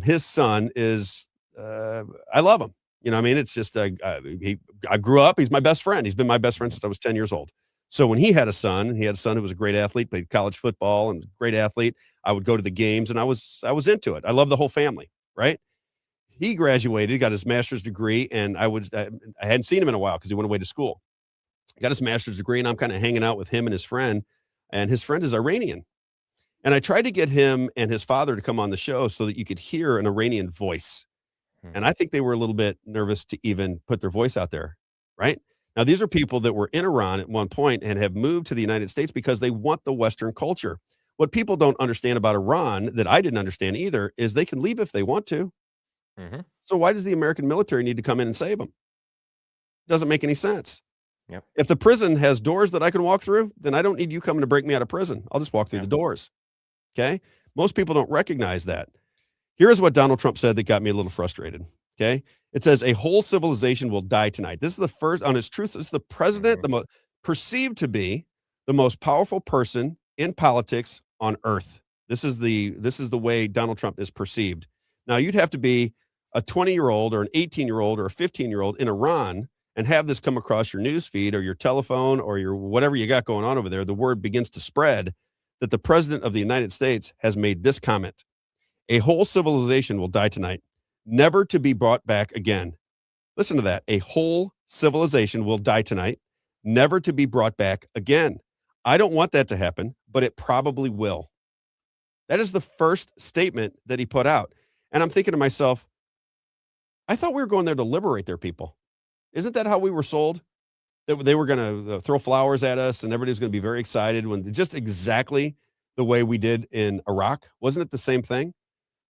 his son is, I love him. You know what I mean? It's just, I grew up, he's my best friend. He's been my best friend since I was 10 years old. So when he had a son who was a great athlete, played college football and great athlete, I would go to the games and I was into it. I love the whole family, right? He graduated, got his master's degree, and I hadn't seen him in a while because he went away to school. Got his master's degree, and I'm kind of hanging out with him and his friend is Iranian. And I tried to get him and his father to come on the show so that you could hear an Iranian voice. And I think they were a little bit nervous to even put their voice out there, right? Now, these are people that were in Iran at one point and have moved to the United States because they want the Western culture. What people don't understand about Iran that I didn't understand either is they can leave if they want to. Mm-hmm. So why does the American military need to come in and save them? Doesn't make any sense. Yep. If the prison has doors that I can walk through, then I don't need you coming to break me out of prison. I'll just walk through the doors. Okay? Most people don't recognize that. Here's what Donald Trump said that got me a little frustrated. Okay. It says a whole civilization will die tonight. This is the first on his truth. This is the president, perceived to be the most powerful person in politics on earth. This is the way Donald Trump is perceived. Now you'd have to be a 20-year-old or an 18-year-old or a 15-year-old in Iran and have this come across your news feed or your telephone or your whatever you got going on over there. The word begins to spread that the president of the United States has made this comment. A whole civilization will die tonight, never to be brought back again. Listen to that. A whole civilization will die tonight, never to be brought back again. I don't want that to happen, but it probably will. That is the first statement that he put out. And I'm thinking to myself, I thought we were going there to liberate their people. Isn't that how we were sold? That they were going to throw flowers at us and everybody was going to be very excited when just exactly the way we did in Iraq. Wasn't it the same thing?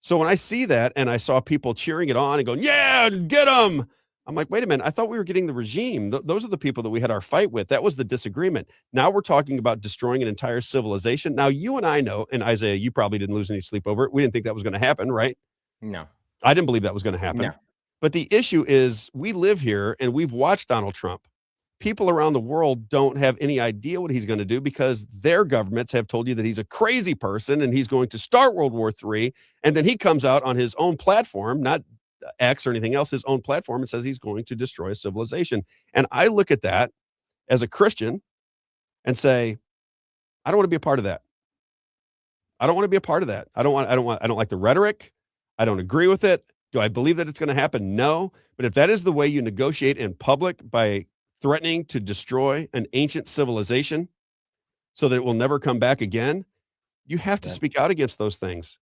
So when I see that and I saw people cheering it on and going, yeah, get them. I'm like, wait a minute. I thought we were getting the regime. Those are the people that we had our fight with. That was the disagreement. Now we're talking about destroying an entire civilization. Now you and I know, and Isaiah, you probably didn't lose any sleep over it. We didn't think that was going to happen, right? No. I didn't believe that was going to happen. No. But the issue is we live here and we've watched Donald Trump. People around the world don't have any idea what he's going to do because their governments have told you that he's a crazy person and he's going to start World War III. And then he comes out on his own platform, not X or anything else, his own platform, and says he's going to destroy a civilization. And I look at that as a Christian and say, I don't want to be a part of that. I don't want to be a part of that. I don't like the rhetoric. I don't agree with it. Do I believe that it's going to happen? No. But if that is the way you negotiate in public by threatening to destroy an ancient civilization so that it will never come back again, you have to speak out against those things.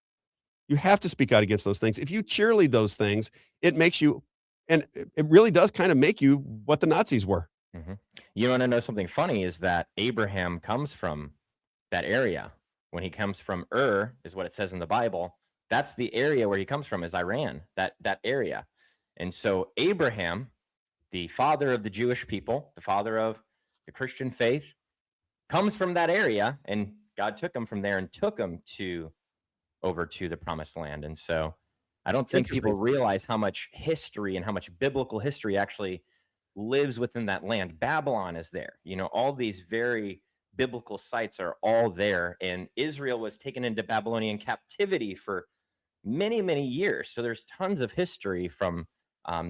You have to speak out against those things. If you cheerlead those things, it makes you, and it really does kind of make you what the Nazis were. Mm-hmm. You want to know something funny is that Abraham comes from that area. When he comes from is what it says in the Bible. That's the area where he comes from, is Iran, that area. And so Abraham, the father of the Jewish people, the father of the Christian faith, comes from that area, and God took him from there and took him over to the promised land. And so I don't think people realize how much history and how much biblical history actually lives within that land. Babylon is there. You know, all these very biblical sites are all there. And Israel was taken into Babylonian captivity for many, many years. So there's tons of history from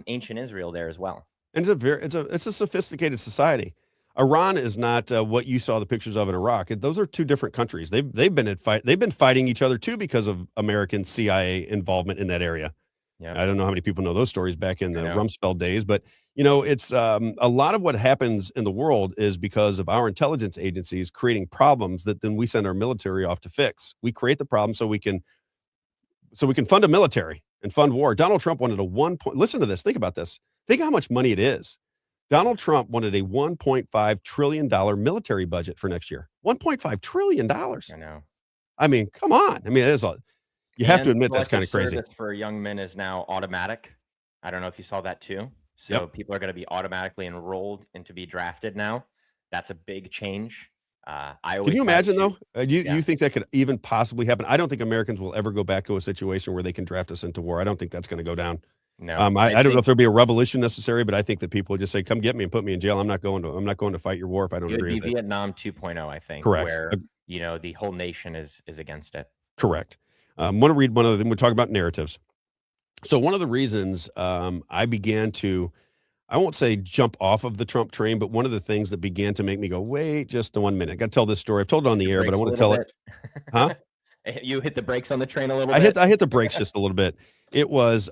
ancient Israel there as well. And it's a sophisticated society. Iran is not what you saw the pictures of in Iraq. Those are two different countries. They've been fighting each other too because of American CIA involvement in that area. Yeah. I don't know how many people know those stories back in the know. Rumsfeld days, but it's a lot of what happens in the world is because of our intelligence agencies creating problems that then we send our military off to fix. We create the problem so we can fund a military and fund war. Donald Trump wanted a listen to this. Think about this. Think how much money it is. Donald Trump wanted a $1.5 trillion military budget for next year. $1.5 trillion. I know. I mean, come on. I mean, you have to admit that's kind of crazy. Service for young men is now automatic. I don't know if you saw that too. So people are going to be automatically enrolled and to be drafted now. That's a big change. Can you imagine though? You think that could even possibly happen? I don't think Americans will ever go back to a situation where they can draft us into war. I don't think that's going to go down. No, I don't know if there'll be a revolution necessary, but I think that people would just say, "Come get me and put me in jail." I'm not going to fight your war if I don't agree with it. Vietnam 2.0, I think. Correct. Where the whole nation is against it. Correct. Want to read one of them. We're talking about narratives. So one of the reasons I began to, I won't say jump off of the Trump train, but one of the things that began to make me go, wait just 1 minute. I got to tell this story. I've told it on the air, but I want to tell it. Huh? You hit the brakes on the train a little bit? I hit the brakes just a little bit. It was,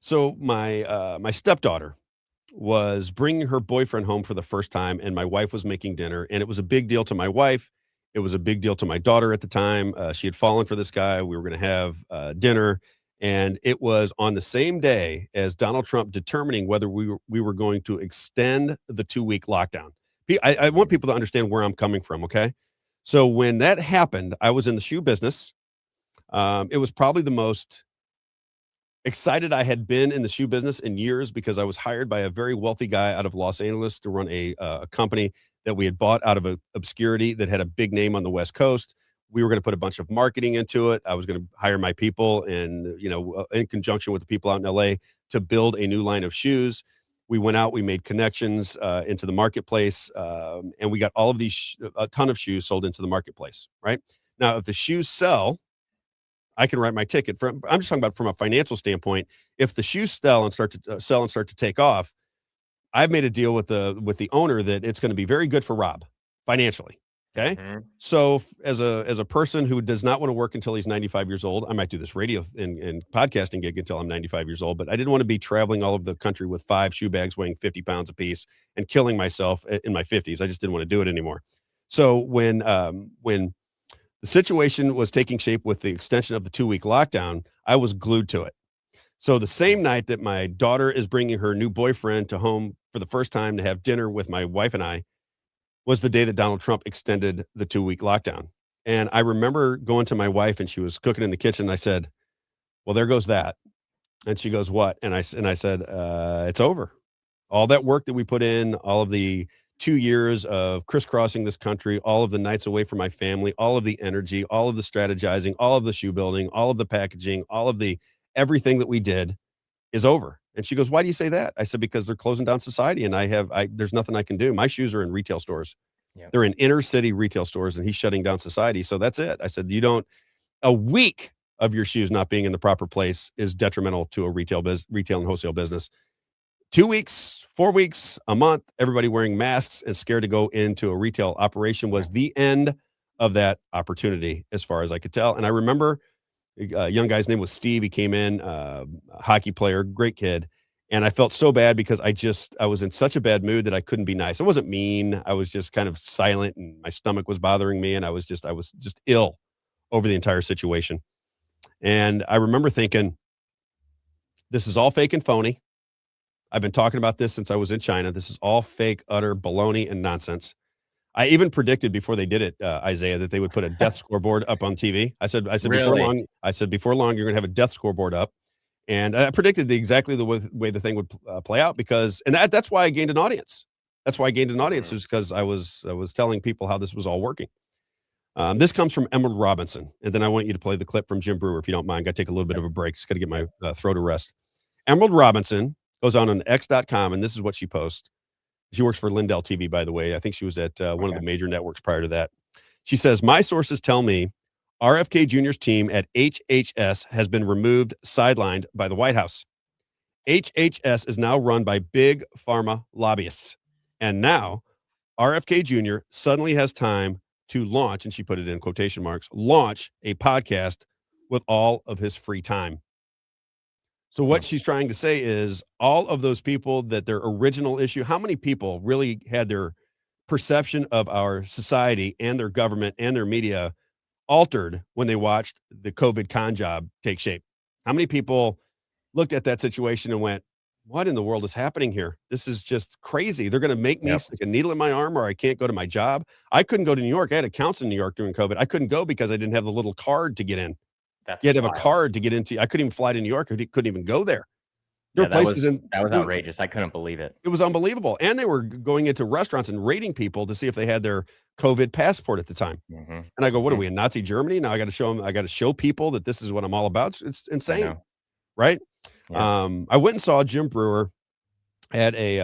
so my stepdaughter was bringing her boyfriend home for the first time, and my wife was making dinner, and it was a big deal to my wife. It was a big deal to my daughter at the time. She had fallen for this guy. We were going to have dinner. And it was on the same day as Donald Trump determining whether we were going to extend the 2-week lockdown. I want people to understand where I'm coming from, okay? So when that happened, I was in the shoe business. It was probably the most excited I had been in the shoe business in years because I was hired by a very wealthy guy out of Los Angeles to run a company that we had bought out of obscurity that had a big name on the West Coast. We were going to put a bunch of marketing into it. I was going to hire my people and, in conjunction with the people out in LA to build a new line of shoes. We went out, we made connections into the marketplace, and we got all of these, a ton of shoes sold into the marketplace, right? Now, if the shoes sell, I can write my ticket. I'm just talking about from a financial standpoint. If the shoes sell and start to take off, I've made a deal with the owner that it's going to be very good for Robb financially. Okay. Mm-hmm. So as a person who does not want to work until he's 95 years old, I might do this radio and podcasting gig until I'm 95 years old, but I didn't want to be traveling all over the country with 5 shoe bags weighing 50 pounds apiece and killing myself in my 50s. I just didn't want to do it anymore. So when the situation was taking shape with the extension of the 2-week lockdown, I was glued to it. So the same night that my daughter is bringing her new boyfriend to home for the first time to have dinner with my wife and I, was the day that Donald Trump extended the 2-week lockdown. And I remember going to my wife and she was cooking in the kitchen. And I said, well, there goes that. And she goes, what? And I said, it's over. All that work that we put in, all of the 2 years of crisscrossing this country, all of the nights away from my family, all of the energy, all of the strategizing, all of the shoe building, all of the packaging, all of the everything that we did is over. And she goes, why do you say that? I said, because they're closing down society and there's nothing I can do. My shoes are in retail stores. Yep. They're in inner city retail stores and he's shutting down society. So that's it. I said, a week of your shoes not being in the proper place is detrimental to a retail and wholesale business. 2 weeks, 4 weeks, a month, everybody wearing masks and scared to go into a retail operation was the end of that opportunity as far as I could tell. And I remember a young guy's name was Steve. He came in, a hockey player, great kid. And I felt so bad because I was in such a bad mood that I couldn't be nice. I wasn't mean. I was just kind of silent and my stomach was bothering me. And I was just ill over the entire situation. And I remember thinking, this is all fake and phony. I've been talking about this since I was in China. This is all fake, utter baloney and nonsense. I even predicted before they did it, Isaiah, that they would put a death scoreboard up on TV. I said really? before long, you're going to have a death scoreboard up. And I predicted exactly the way the thing would play out that's why I gained an audience. That's why I gained an audience is because I was telling people how this was all working. This comes from Emerald Robinson. And then I want you to play the clip from Jim Brewer, if you don't mind. Got to take a little bit of a break. Just got to get my throat to rest. Emerald Robinson goes on X.com, and this is what she posts. She works for Lindell TV, by the way. I think she was at one of the major networks prior to that. She says, my sources tell me RFK Jr.'s team at HHS has been removed, sidelined by the White House. HHS is now run by big pharma lobbyists. And now RFK Jr. suddenly has time to launch, and she put it in quotation marks, launch a podcast with all of his free time. So what she's trying to say is all of those people that their original issue, how many people really had their perception of our society and their government and their media altered when they watched the COVID con job take shape? How many people looked at that situation and went, what in the world is happening here? This is just crazy. They're going to make me stick a needle in my arm or I can't go to my job. I couldn't go to New York. I had accounts in New York during COVID. I couldn't go because I didn't have the little card to get in. You had to have a card to get into. I couldn't even fly to New York. I couldn't even go there. There were places that was outrageous. I couldn't believe it. It was unbelievable. And they were going into restaurants and rating people to see if they had their COVID passport at the time. And I go, what are we in Nazi Germany? Now I got to show them, I got to show people that this is what I'm all about. It's insane. Right. Yeah. I went and saw Jim Brewer at it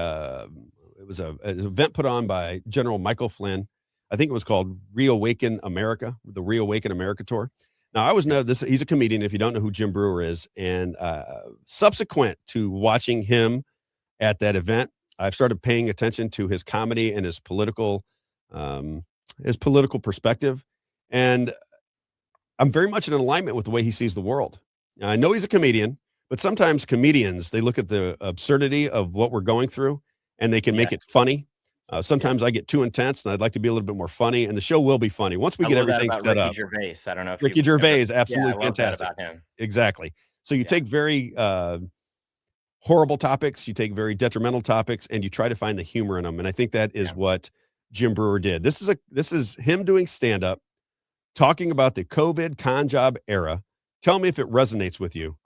was an event put on by General Michael Flynn. I think it was called Reawaken America, the Reawaken America tour. Now, he's a comedian, if you don't know who Jim Brewer is. And subsequent to watching him at that event, I've started paying attention to his comedy and his political perspective. And I'm very much in alignment with the way he sees the world. Now, I know he's a comedian, but sometimes comedians, they look at the absurdity of what we're going through and they can make it funny. Sometimes I get too intense and I'd like to be a little bit more funny, and the show will be funny once we get everything set up. Ricky Gervais. I don't know if Ricky Gervais, absolutely fantastic. About him. Exactly. So you take very horrible topics, you take very detrimental topics, and you try to find the humor in them. And I think that is what Jim Brewer did. This is him doing stand-up, talking about the COVID con job era. Tell me if it resonates with you.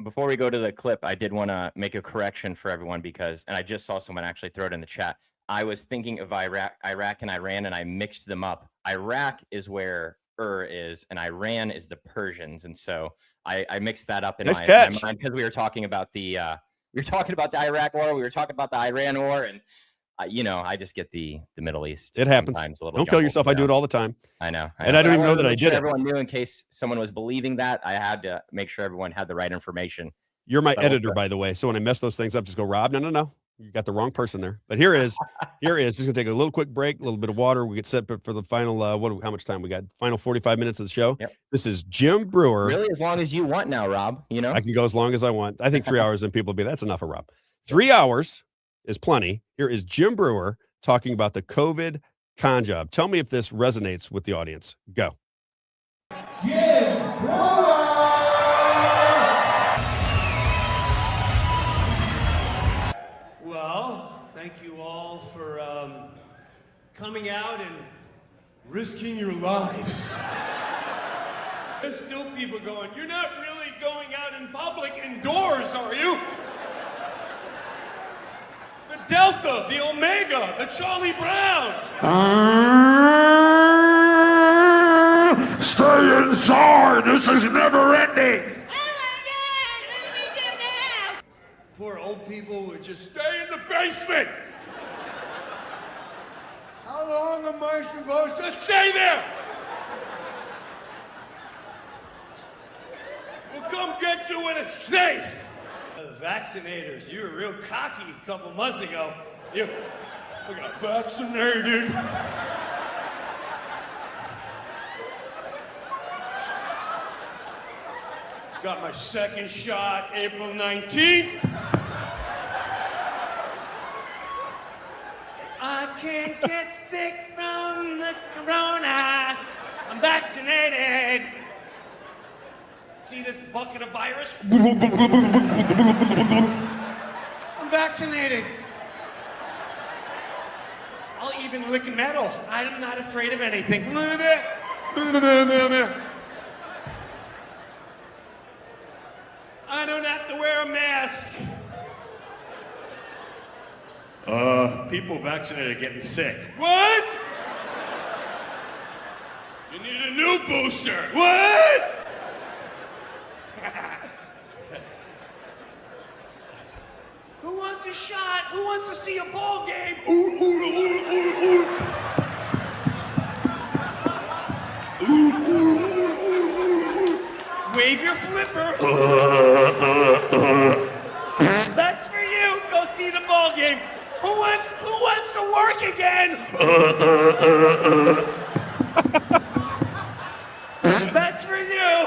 Before we go to the clip, I did want to make a correction for everyone and I just saw someone actually throw it in the chat. I was thinking of Iraq and Iran, and I mixed them up. Iraq is where is, and Iran is the Persians, and so I mixed that up in my mind because we were talking about the Iraq War, we were talking about the Iran War, and I just get the Middle East. It happens. Don't kill yourself. I do it all the time. I know. And I don't even know that I did it. Everyone knew in case someone was believing that. I had to make sure everyone had the right information. You're my editor, by the way. So when I mess those things up, just go, Rob, no. You got the wrong person there. But here is. Just gonna take a little quick break, a little bit of water. We get set for the final. How much time we got? Final 45 minutes of the show. Yep. This is Jim Brewer. Really, as long as you want now, Rob. I can go as long as I want. I think 3 hours, and people will be that's enough of Rob. 3 hours is plenty. Here is Jim Brewer talking about the COVID con job. Tell me if this resonates with the audience. Go. Jim Brewer. Well, thank you all for coming out and risking your lives. There's still people going, you're not really going out in public indoors, are you? The Delta, the Omega, the Charlie Brown. Stay inside, this is never ending. Poor old people would just stay in the basement. How long am I supposed to stay there? We'll come get you in a safe. The vaccinators, you were real cocky a couple months ago. I got vaccinated. Got my second shot April 19th. I can't get sick from the corona. I'm vaccinated. See this bucket of virus? I'm vaccinated. I'll even lick metal. I'm not afraid of anything. I don't have to wear a mask. People vaccinated are getting sick. What? You need a new booster. What? Who wants a shot? Who wants to see a ball game? Wave your flipper. That's for you. Go see the ball game. Who wants to work again? That's for you.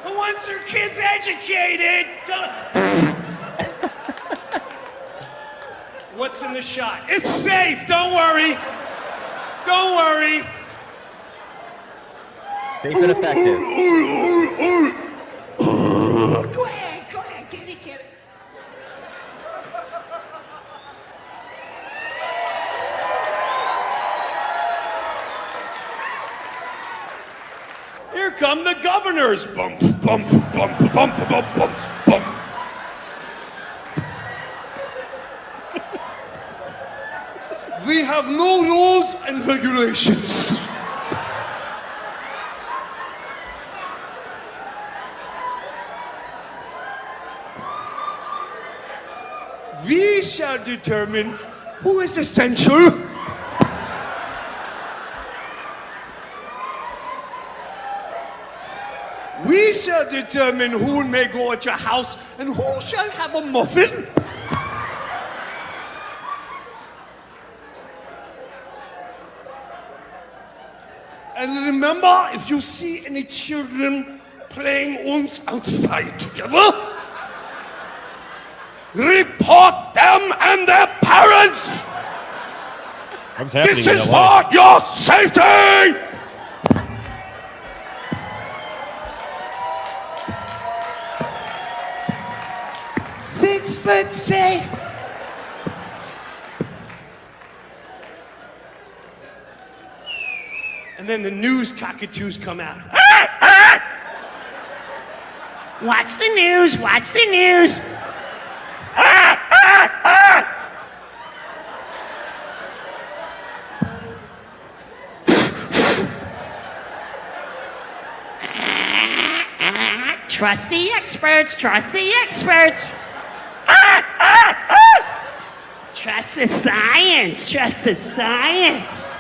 Who wants their kids educated? shot. It's safe. Don't worry. Don't worry. Safe and effective. Go ahead, get it. Here come the governors. Bump, bump, bump, bump, bump, bump, bump. We have no rules and regulations. We shall determine who is essential. We shall determine who may go at your house and who shall have a muffin. And remember, if you see any children playing uns outside together, report them and their parents! What's happening This in is LA? for your safety! Six foot safe. And then the news cockatoos come out. Watch the news, watch the news. Trust the experts, trust the experts. Trust the science, trust the science.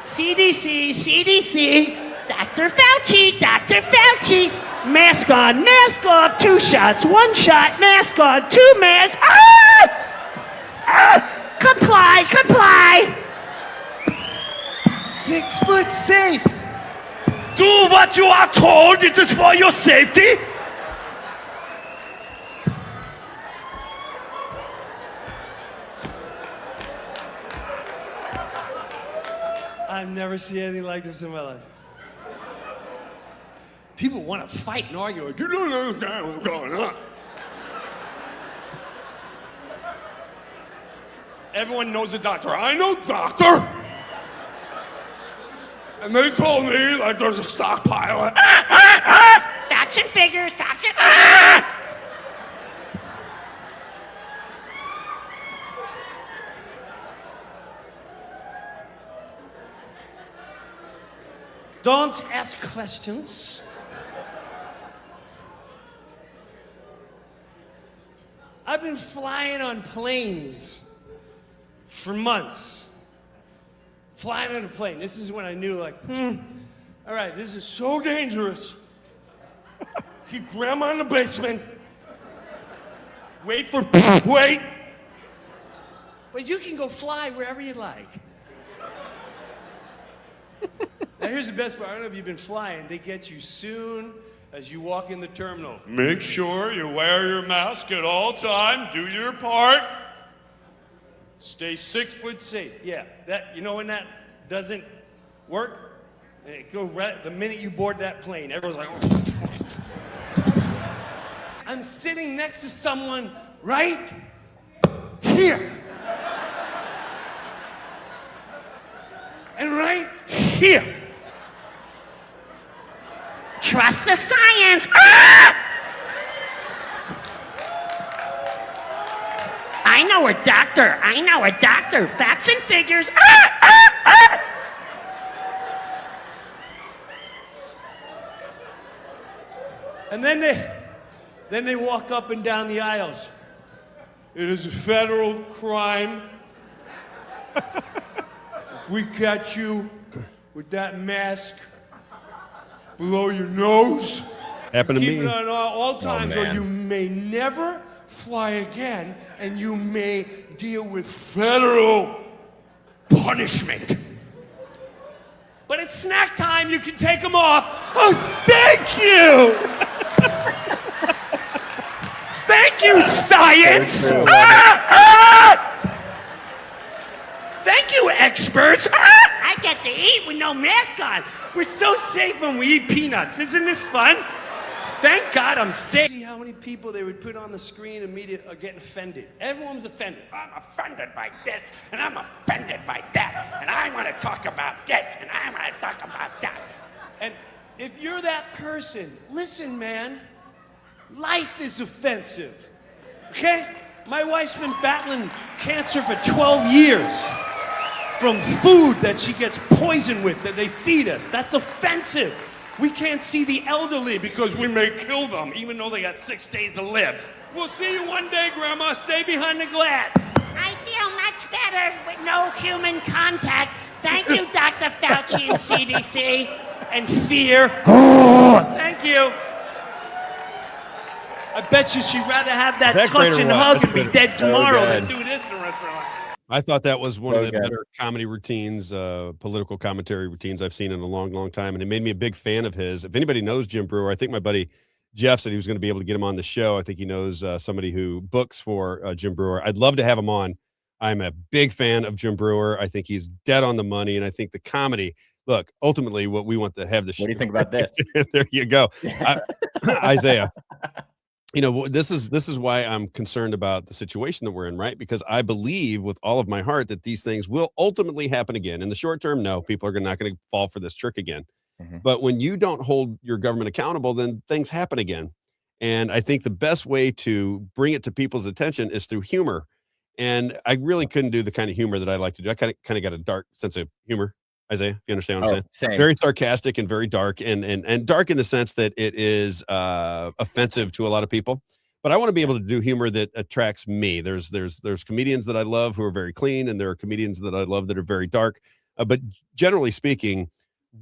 CDC, CDC, Dr. Fauci, Dr. Fauci. Mask on, mask off, 2 shots, 1 shot, mask on, 2 masks. Comply, comply. 6 foot safe. Do what you are told. It is for your safety. I've never seen anything like this in my life. People want to fight and argue. You don't understand what's going on. Everyone knows a doctor. I know doctor. And they told me like there's a stockpile. Facts and figures, facts and... Don't ask questions. I've been flying on planes for months. Flying on a plane. This is when I knew, like, all right, this is so dangerous. Keep grandma in the basement. Wait for wait. But you can go fly wherever you like. Now here's the best part. I don't know if you've been flying. They get you soon as you walk in the terminal. Make sure you wear your mask at all time. Do your part. Stay 6 foot safe. Yeah, that, you know when that doesn't work? And it goes right the minute you board that plane. Everyone's like, oh. I'm sitting next to someone right here. And right here. Trust the science. I know a doctor. I know a doctor. Facts and figures. And then they walk up and down the aisles. It is a federal crime if we catch you with that mask below your nose. Happened to me. Keep it on all times, or man. you may never fly again, and you may deal with federal punishment. But it's snack time, you can take them off. Oh, thank you! Thank you, science! experts. I get to eat with no mask on. We're so safe when we eat peanuts. Isn't this fun? Thank God I'm safe. See how many people they would put on the screen and media are getting offended. Everyone was offended. I'm offended by this, and I'm offended by that, and I want to talk about this, and I want to talk about that. And if you're that person, listen, man, life is offensive, okay? My wife's been battling cancer for 12 years from food that she gets poisoned with that they feed us. That's offensive. We can't see the elderly because we may kill them, even though they got 6 days to live. We'll see you one day, Grandma. Stay behind the glass. I feel much better with no human contact. Thank you, Dr. Fauci and CDC. And fear. Thank you. I bet you she'd rather have that touch and hug and be dead tomorrow than do this in a restaurant. I thought that was one of the better comedy routines, political commentary routines I've seen in a long, long time. And it made me a big fan of his. If anybody knows Jim Brewer, I think my buddy Jeff said he was going to be able to get him on the show. I think he knows somebody who books for Jim Brewer. I'd love to have him on. I'm a big fan of Jim Brewer. I think he's dead on the money. And I think the comedy, look, ultimately what we want to have the show. What do you think about this? There you go. Isaiah. You know, this is why I'm concerned about the situation that we're in, right? Because I believe with all of my heart that these things will ultimately happen again. In the short term, no, people are not going to fall for this trick again. Mm-hmm. But when you don't hold your government accountable, then things happen again. And I think the best way to bring it to people's attention is through humor. And I really couldn't do the kind of humor that I like to do. I kind of got a dark sense of humor. Isaiah, if you understand what I'm saying? Same. Very sarcastic and very dark, and dark in the sense that it is offensive to a lot of people. But I want to be able to do humor that attracts me. There's comedians that I love who are very clean, and there are comedians that I love that are very dark. But generally speaking,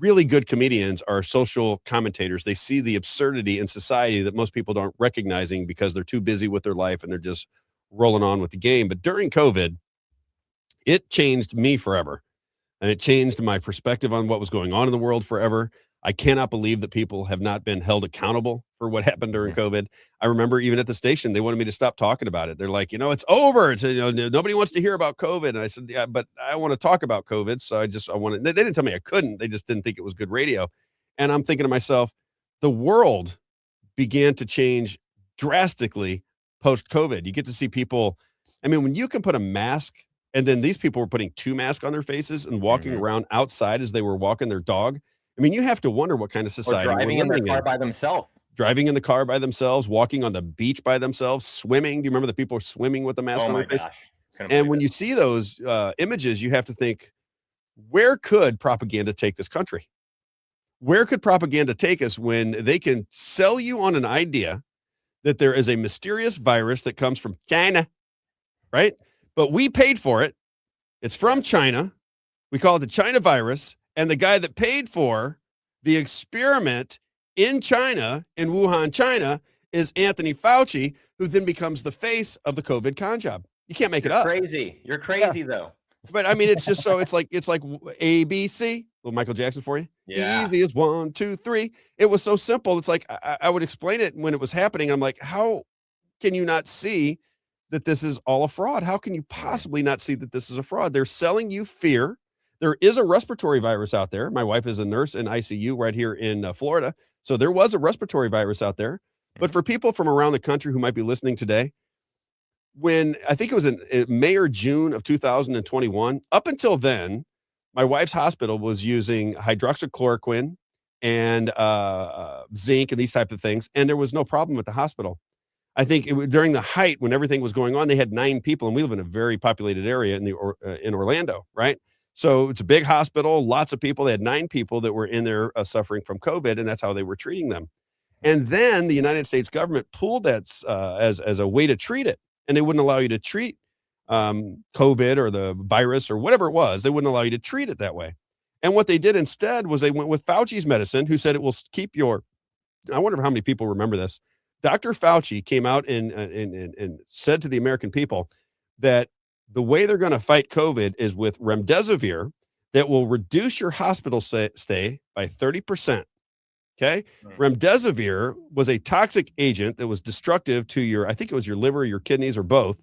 really good comedians are social commentators. They see the absurdity in society that most people aren't recognizing because they're too busy with their life and they're just rolling on with the game. But during COVID, it changed me forever. And it changed my perspective on what was going on in the world forever. I cannot believe that people have not been held accountable for what happened during COVID. I remember even at the station, they wanted me to stop talking about it. They're like, it's over. It's, nobody wants to hear about COVID. And I said, yeah, but I want to talk about COVID. So I wanted, they didn't tell me I couldn't. They just didn't think it was good radio. And I'm thinking to myself, the world began to change drastically post-COVID. You get to see people. I mean, when you can put a mask, and then these people were putting 2 masks on their faces and walking around outside as they were walking their dog. I mean, you have to wonder what kind of society or driving in their car by themselves. Driving in the car by themselves, walking on the beach by themselves, swimming. Do you remember the people swimming with the mask on their face? And when you see those images, you have to think, where could propaganda take this country? Where could propaganda take us when they can sell you on an idea that there is a mysterious virus that comes from China, right? But we paid for it. It's from China. We call it the China virus. And the guy that paid for the experiment in China, in Wuhan, China, is Anthony Fauci, who then becomes the face of the COVID con job. You can't make it up. Crazy. You're crazy, though. But I mean, it's just so it's like ABC. Little Michael Jackson for you. Yeah. Easy as 1, 2, 3. It was so simple. It's like I would explain it when it was happening. I'm like, how can you not see that this is all a fraud? How can you possibly not see that this is a fraud? They're selling you fear. There is a respiratory virus out there. My wife is a nurse in ICU right here in Florida. So there was a respiratory virus out there. But for people from around the country who might be listening today, when I think it was in May or June of 2021, up until then, my wife's hospital was using hydroxychloroquine and zinc and these type of things. And there was no problem at the hospital. I think during the height when everything was going on, they had 9 people, and we live in a very populated area in Orlando, right? So it's a big hospital, lots of people. They had 9 people that were in there suffering from COVID, and that's how they were treating them. And then the United States government pulled that as a way to treat it, and they wouldn't allow you to treat COVID or the virus or whatever it was. They wouldn't allow you to treat it that way. And what they did instead was they went with Fauci's medicine, who said it will keep your. I wonder how many people remember this. Dr. Fauci came out and said to the American people that the way they're going to fight COVID is with remdesivir that will reduce your hospital stay by 30%. Okay. Remdesivir was a toxic agent that was destructive to your, I think it was your liver, your kidneys, or both.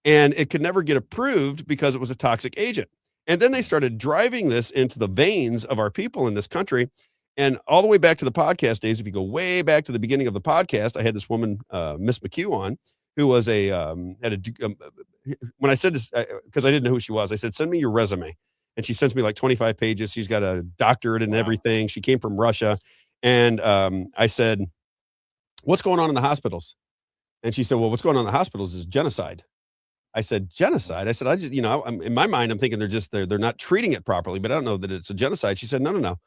And it could never get approved because it was a toxic agent. And then they started driving this into the veins of our people in this country. And all the way back to the podcast days, if you go way back to the beginning of the podcast, I had this woman, Miss McHugh, on, who was when I said this, because I didn't know who she was, I said, send me your resume. And she sends me like 25 pages. She's got a doctorate and everything. She came from Russia. And I said, what's going on in the hospitals? And she said, well, what's going on in the hospitals is genocide. I said, genocide? I said, I just, in my mind, I'm thinking they're not treating it properly, but I don't know that it's a genocide. She said, no.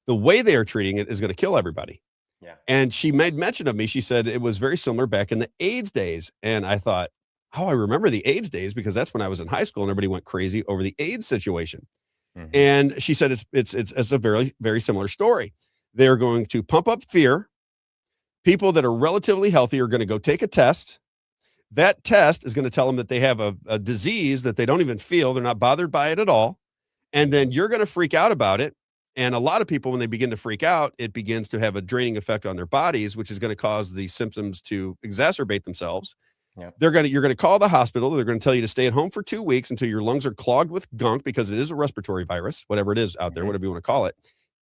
The way they are treating it is going to kill everybody. Yeah. And she made mention of me. She said it was very similar back in the AIDS days. And I thought, I remember the AIDS days, because that's when I was in high school and everybody went crazy over the AIDS situation. Mm-hmm. And she said it's a very, very similar story. They're going to pump up fear. People that are relatively healthy are going to go take a test. That test is going to tell them that they have a disease that they don't even feel. They're not bothered by it at all. And then you're going to freak out about it. And a lot of people, when they begin to freak out, it begins to have a draining effect on their bodies, which is going to cause the symptoms to exacerbate themselves. Yeah. You're going to call the hospital. They're going to tell you to stay at home for 2 weeks until your lungs are clogged with gunk, because it is a respiratory virus, whatever it is out there, whatever you want to call it.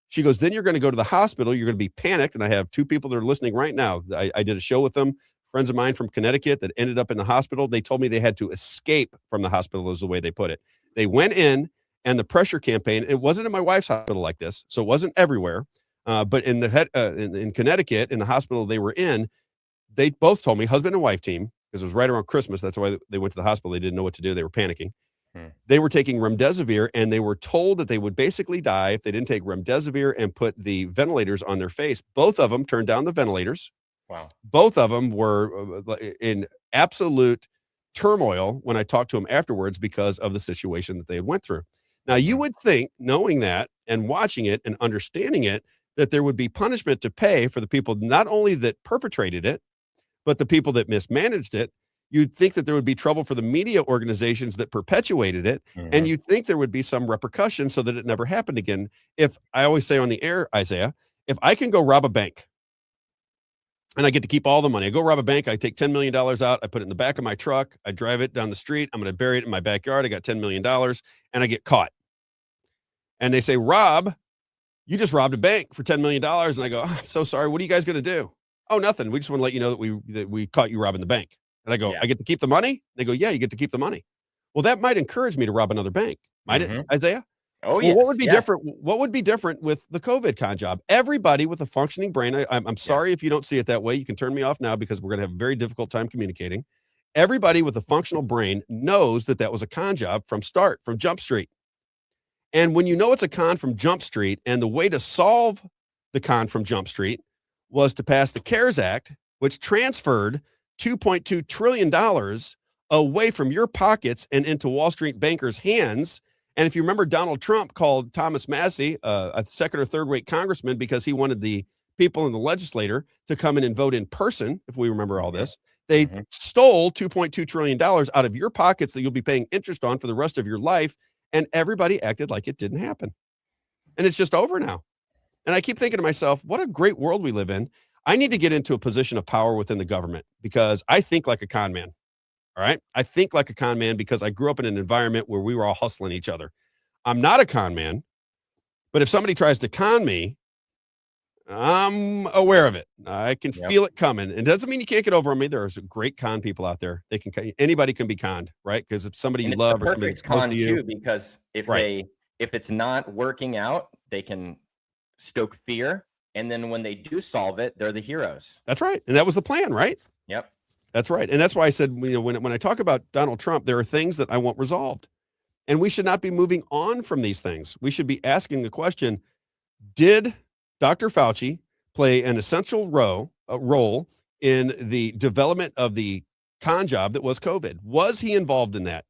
She goes, then you're going to go to the hospital. You're going to be panicked. And I have 2 people that are listening right now. I did a show with them, friends of mine from Connecticut, that ended up in the hospital. They told me they had to escape from the hospital, is the way they put it. They went in, and the pressure campaign, it wasn't in my wife's hospital like this, so it wasn't everywhere. But in in Connecticut, in the hospital they were in, they both told me, husband and wife team, because it was right around Christmas. That's why they went to the hospital. They didn't know what to do. They were panicking. They were taking remdesivir, and they were told that they would basically die if they didn't take remdesivir and put the ventilators on their face. Both of them turned down the ventilators. Wow. Both of them were in absolute turmoil when I talked to them afterwards, because of the situation that they had went through. Now, you would think, knowing that and watching it and understanding it, that there would be punishment to pay for the people not only that perpetrated it, but the people that mismanaged it. You'd think that there would be trouble for the media organizations that perpetuated it. And you'd think there would be some repercussions so that it never happened again. If I always say on the air, Isaiah, if I can go rob a bank and I get to keep all the money, I go rob a bank, I take $10 million out, I put it in the back of my truck, I drive it down the street, I'm going to bury it in my backyard, I got $10 million, and I get caught. And they say, Rob, you just robbed a bank for $10 million. And I go, I'm so sorry. What are you guys going to do? Oh, nothing. We just want to let you know that we caught you robbing the bank. And I go, I get to keep the money? They go, yeah, you get to keep the money. Well, that might encourage me to rob another bank. Might it, Isaiah? Oh, yes. What would be different? What would be different with the COVID con job? Everybody with a functioning brain, I'm sorry if you don't see it that way. You can turn me off now, because we're going to have a very difficult time communicating. Everybody with a functional brain knows that that was a con job from Jump Street. And when you know it's a con from Jump Street, and the way to solve the con from Jump Street was to pass the CARES Act, which transferred $2.2 trillion away from your pockets and into Wall Street bankers' hands. And if you remember, Donald Trump called Thomas Massey a second or third rate congressman, because he wanted the people in the legislature to come in and vote in person. If we remember all this, they stole $2.2 trillion out of your pockets that you'll be paying interest on for the rest of your life. And everybody acted like it didn't happen. And it's just over now. And I keep thinking to myself, what a great world we live in. I need to get into a position of power within the government, because I think like a con man. All right. I think like a con man because I grew up in an environment where we were all hustling each other. I'm not a con man, but if somebody tries to con me, I'm aware of it. I can feel it coming. And it doesn't mean you can't get over on me. There's great con people out there. Anybody can be conned, right? Because if somebody you love or somebody that's close to you, too, because if it's not working out, they can stoke fear. And then when they do solve it, they're the heroes. That's right. And that was the plan, right? Yep. That's right. And that's why I said, when I talk about Donald Trump, there are things that I want resolved. And we should not be moving on from these things. We should be asking the question, did Dr. Fauci play an essential role in the development of the con job that was COVID? Was he involved in that?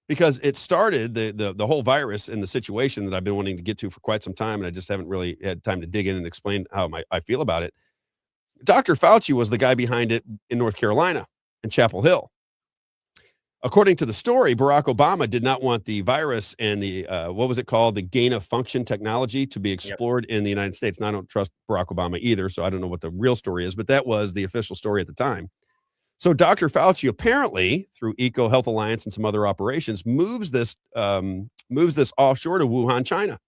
Because it started the whole virus and the situation that I've been wanting to get to for quite some time, and I just haven't really had time to dig in and explain how I feel about it. Dr. Fauci was the guy behind it in North Carolina, in Chapel Hill. According to the story, Barack Obama did not want the virus and the, what was it called? The gain of function technology to be explored in the United States. And I don't trust Barack Obama either, so I don't know what the real story is, but that was the official story at the time. So Dr. Fauci apparently, through Eco Health Alliance and some other operations, moves this moves this offshore to Wuhan, China.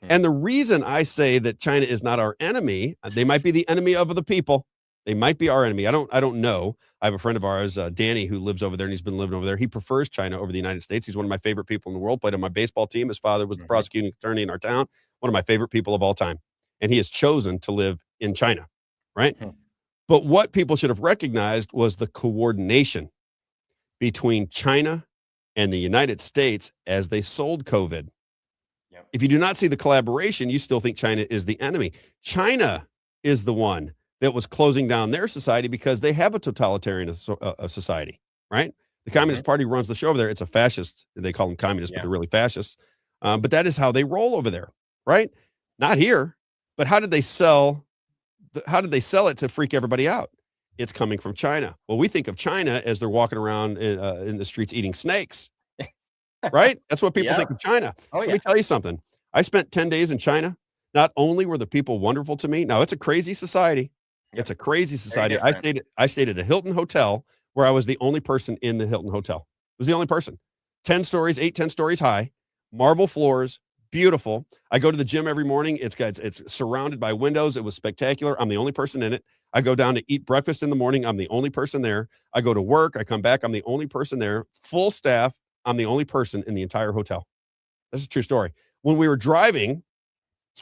And the reason I say that China is not our enemy, they might be the enemy of the people. They might be our enemy. I don't know. I have a friend of ours, Danny, who lives over there, and he's been living over there. He prefers China over the United States. He's one of my favorite people in the world. Played on my baseball team. His father was the prosecuting attorney in our town. One of my favorite people of all time. And he has chosen to live in China, right? But what people should have recognized was the coordination between China and the United States as they sold COVID. If you do not see the collaboration, you still think China is the enemy. China is the one that was closing down their society because they have a totalitarian society, right? The Communist Party runs the show over there. It's a fascist. They call them communists, but they're really fascists. But that is how they roll over there, right? Not here. But how did they sell it to freak everybody out? It's coming from China. Well, we think of China as they're walking around in the streets eating snakes, right? That's what people think of China. Let me tell you something. I spent 10 days in China. Not only were the people wonderful to me. Now, it's a crazy society. It's a crazy society. I stayed at a Hilton hotel where I was the only person in the Hilton hotel. I was the only person. 10 stories high, marble floors, beautiful. I go to the gym every morning. It's surrounded by windows. It was spectacular. I'm the only person in it. I go down to eat breakfast in the morning. I'm the only person there. I go to work. I come back. I'm the only person there. Full staff. I'm the only person in the entire hotel. That's a true story. When we were driving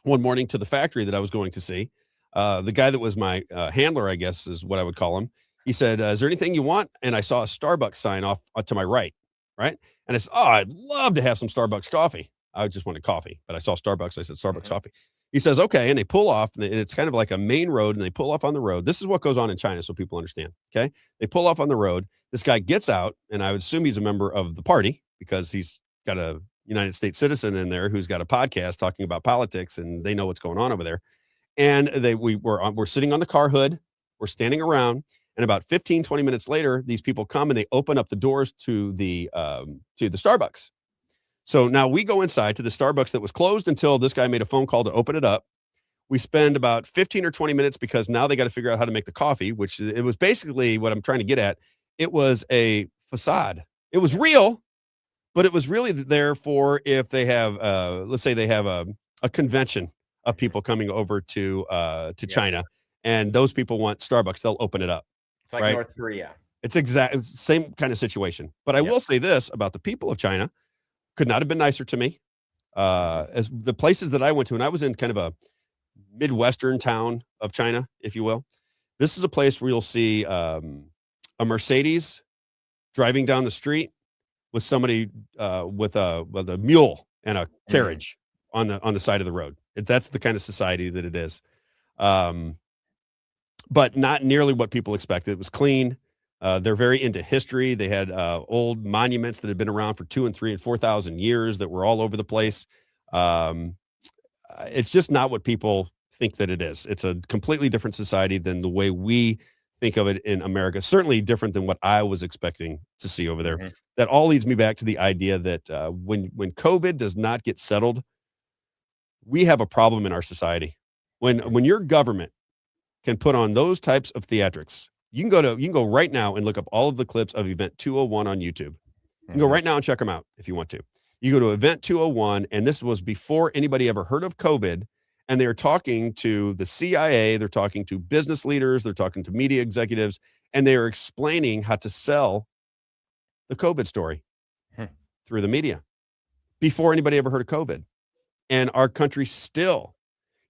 one morning to the factory that I was going to see, the guy that was my handler, I guess is what I would call him, he said, is there anything you want? And I saw a Starbucks sign off to my right? And I said, oh, I'd love to have some Starbucks coffee. I just wanted coffee, but I saw Starbucks. I said, Starbucks coffee. He says, okay. And they pull off, and it's kind of like a main road, and they pull off on the road. This is what goes on in China, so people understand, okay? They pull off on the road. This guy gets out, and I would assume he's a member of the party because he's got a United States citizen in there who's got a podcast talking about politics, and they know what's going on over there. And we're sitting on the car hood. We're standing around, and about 15, 20 minutes later, these people come, and they open up the doors to the Starbucks. So now we go inside to the Starbucks that was closed until this guy made a phone call to open it up. We spend about 15 or 20 minutes because now they got to figure out how to make the coffee, which it was basically what I'm trying to get at. It was a facade. It was real, but it was really there for if they have, let's say they have a convention of people coming over to China, and those people want Starbucks, they'll open it up. It's like North Korea. It's exactly the same kind of situation. But I will say this about the people of China. Could not have been nicer to me. As the places that I went to, and I was in kind of a Midwestern town of China, if you will. This is a place where you'll see a Mercedes driving down the street with somebody with a mule and a carriage on the side of the road. That's the kind of society that it is. But not nearly what people expected. It was clean. They're very into history. They had old monuments that had been around for 2,000 and 3,000 and 4,000 years that were all over the place. It's just not what people think that it is. It's a completely different society than the way we think of it in America. Certainly different than what I was expecting to see over there. That all leads me back to the idea that when COVID does not get settled, we have a problem in our society. When your government can put on those types of theatrics. You can go right now and look up all of the clips of Event 201 on YouTube. You can go right now and check them out if you want to. You go to Event 201, and this was before anybody ever heard of COVID, and they're talking to the CIA, they're talking to business leaders, they're talking to media executives, and they are explaining how to sell the COVID story through the media before anybody ever heard of COVID. And our country still,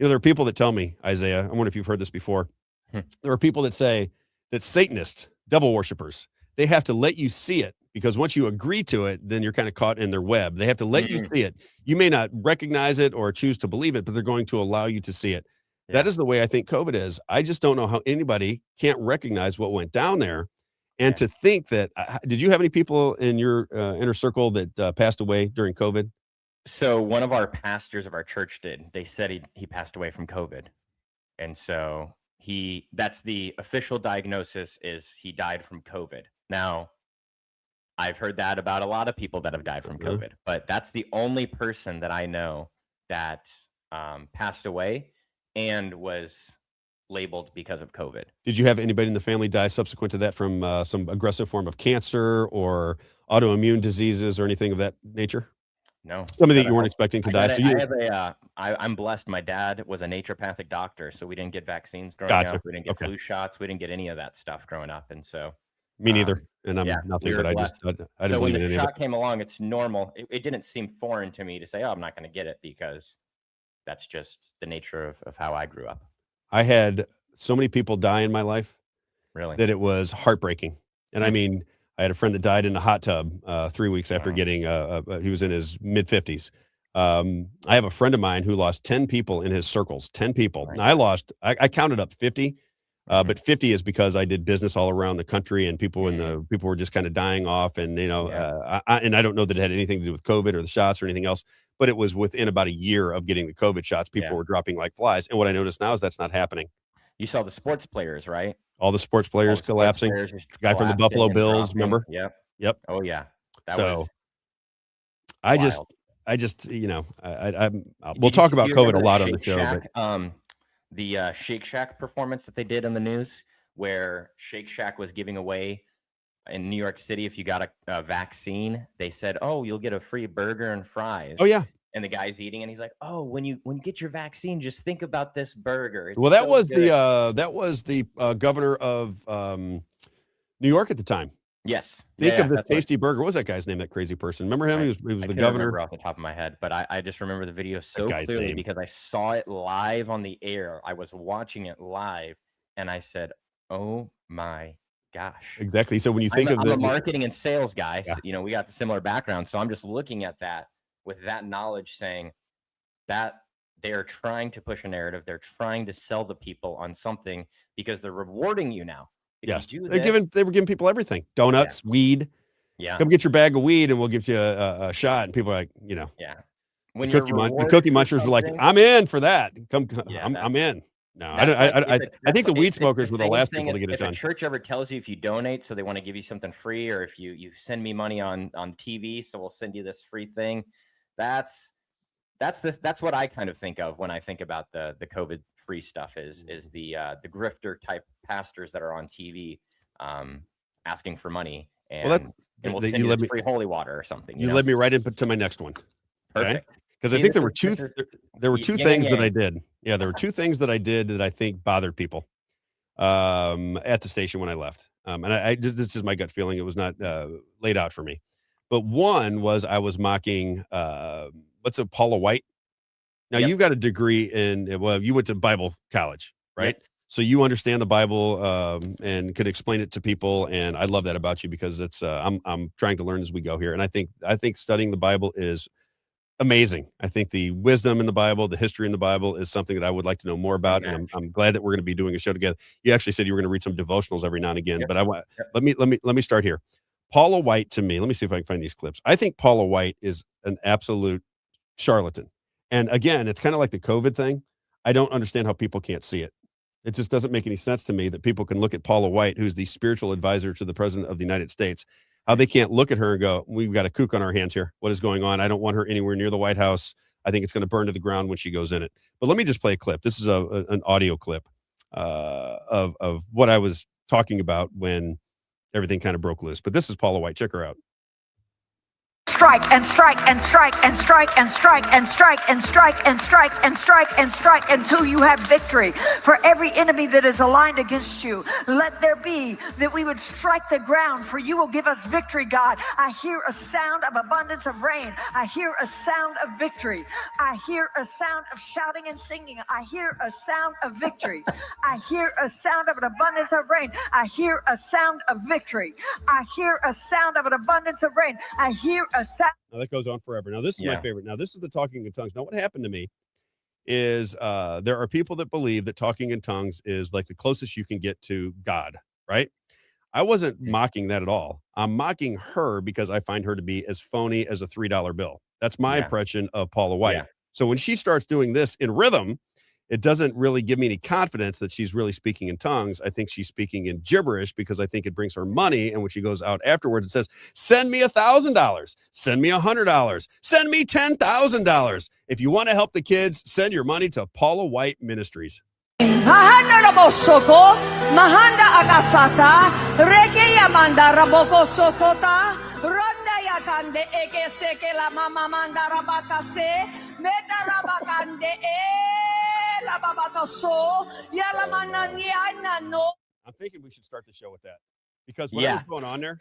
there are people that tell me, Isaiah, I wonder if you've heard this before. There are people that say, that Satanists, devil worshipers, they have to let you see it because once you agree to it, then you're kind of caught in their web. They have to let you see it. You may not recognize it or choose to believe it, but they're going to allow you to see it. That is the way I think COVID is. I just don't know how anybody can't recognize what went down there. And to think that, did you have any people in your inner circle that passed away during COVID? So one of our pastors of our church did. They said he passed away from COVID. And so that's the official diagnosis is he died from COVID. Now, I've heard that about a lot of people that have died from COVID, but that's the only person that I know that passed away and was labeled because of COVID. Did you have anybody in the family die subsequent to that from some aggressive form of cancer or autoimmune diseases or anything of that nature? No. Somebody that you weren't expecting to die. I'm blessed. My dad was a naturopathic doctor, so we didn't get vaccines growing Gotcha. up. We didn't get flu shots. We didn't get any of that stuff growing up, and so me neither. And I'm yeah, nothing, we but were I blessed. didn't So when believe in the any of it. shot came along, it's normal. It didn't seem foreign to me to say, "Oh, I'm not going to get it," because that's just the nature of how I grew up. I had so many people die in my life Really? that it was heartbreaking. And I mean, I had a friend that died in a hot tub 3 weeks after getting, he was in his mid 50s. I have a friend of mine who lost 10 people in his circles, 10 people. Right. Now I counted up 50, but 50 is because I did business all around the country and people people were just kind of dying off. And, you know, and I don't know that it had anything to do with COVID or the shots or anything else, but it was within about a year of getting the COVID shots. People were dropping like flies. And what I noticed now is that's not happening. You saw the sports players, right? All the sports players collapsing. Guy from the Buffalo Bills, remember? Yep. Oh yeah. I just, you know, we'll talk about COVID a lot on the show. But the Shake Shack performance that they did on the news, where Shake Shack was giving away in New York City, if you got a vaccine, they said, "Oh, you'll get a free burger and fries." Oh yeah. And the guy's eating, and he's like, "Oh, when you get your vaccine, just think about this burger." It's well, that so was good." that was the governor of New York at the time. Yes. Think of this tasty burger. What was that guy's name? That crazy person. Remember him? He was the governor. Remember off the top of my head, but I just remember the video so clearly because I saw it live on the air. I was watching it live, and I said, "Oh my gosh!" Exactly. So when you think I'm a marketing and sales guy, so, you know, we got the similar background, so I'm just looking at that with that knowledge, saying that they are trying to push a narrative. They're trying to sell the people on something because they're rewarding you now. Yes, they were giving people everything: donuts, weed. Yeah, come get your bag of weed, and we'll give you a shot. And people are like, you know, When the cookie munchers were like, "I'm in for that. Come, I'm in." No, I think the weed smokers were the last people to get it done. If a church ever tells you if you donate, so they want to give you something free, or if you send me money on TV, so we'll send you this free thing. That's what I kind of think of when I think about the COVID free stuff is the grifter type pastors that are on TV asking for money and we'll send you this free holy water or something. You led me right into my next one. Perfect. Because I think there were two things that I did. Yeah, there were two things that I did that I think bothered people at the station when I left. And I just, this is my gut feeling. It was not laid out for me. But one was I was mocking what's a Paula White. Now you've got a degree in, well, you went to Bible college, right? Yep. So you understand the Bible and could explain it to people. And I love that about you because it's I'm trying to learn as we go here. And I think studying the Bible is amazing. I think the wisdom in the Bible, the history in the Bible is something that I would like to know more about. And I'm glad that we're going to be doing a show together. You actually said you were going to read some devotionals every now and again, but let me start here. Paula White, to me, let me see if I can find these clips. I think Paula White is an absolute charlatan. And again, it's kind of like the COVID thing. I don't understand how people can't see it. It just doesn't make any sense to me that people can look at Paula White, who's the spiritual advisor to the president of the United States, how they can't look at her and go, we've got a kook on our hands here. What is going on? I don't want her anywhere near the White House. I think it's going to burn to the ground when she goes in it. But let me just play a clip. This is an audio clip of what I was talking about when everything kind of broke loose. But this is Paula White. Check her out. Strike and strike and strike and strike and strike and strike and strike and strike and strike and strike until you have victory. For every enemy that is aligned against you, let there be that we would strike the ground, for you will give us victory, God. I hear a sound of abundance of rain. I hear a sound of victory. I hear a sound of shouting and singing. I hear a sound of victory. I hear a sound of an abundance of rain. I hear a sound of victory. I hear a sound of an abundance of rain. I hear a sound. Now that goes on forever. Now this is my favorite. Now this is the talking in tongues. Now what happened to me is there are people that believe that talking in tongues is like the closest you can get to God, right? I wasn't mocking that at all. I'm mocking her because I find her to be as phony as a $3 bill. That's my impression of Paula White. Yeah. So when she starts doing this in rhythm, it doesn't really give me any confidence that she's really speaking in tongues. I think she's speaking in gibberish because I think it brings her money. And when she goes out afterwards and says, send me $1,000, send me $100, send me $10,000. If you want to help the kids, send your money to Paula White Ministries. Mahanda Rabosoko, Mahanda Agasata, Reke Yamanda Raboko Sokota, Ronda I'm thinking we should start the show with that, because whatever's going on there,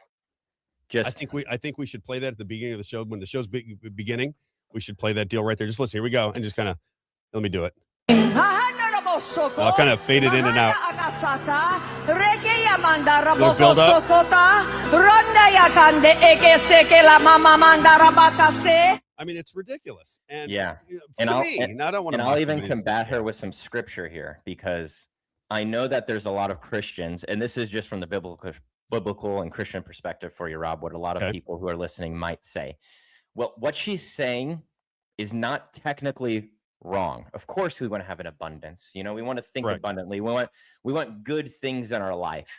I think we should play that at the beginning of the show. When the show's beginning, we should play that deal right there. Just listen, here we go, and just kind of let me do it. I'll kind of fade it in and out. Little build up. I mean, it's ridiculous. And yeah, and I'll even combat her with some scripture here, because I know that there's a lot of Christians, and this is just from the biblical and Christian perspective for you, Rob, what a lot of people who are listening might say. Well, what she's saying is not technically wrong. Of course, we want to have an abundance. You know, we want to think abundantly. We want good things in our life.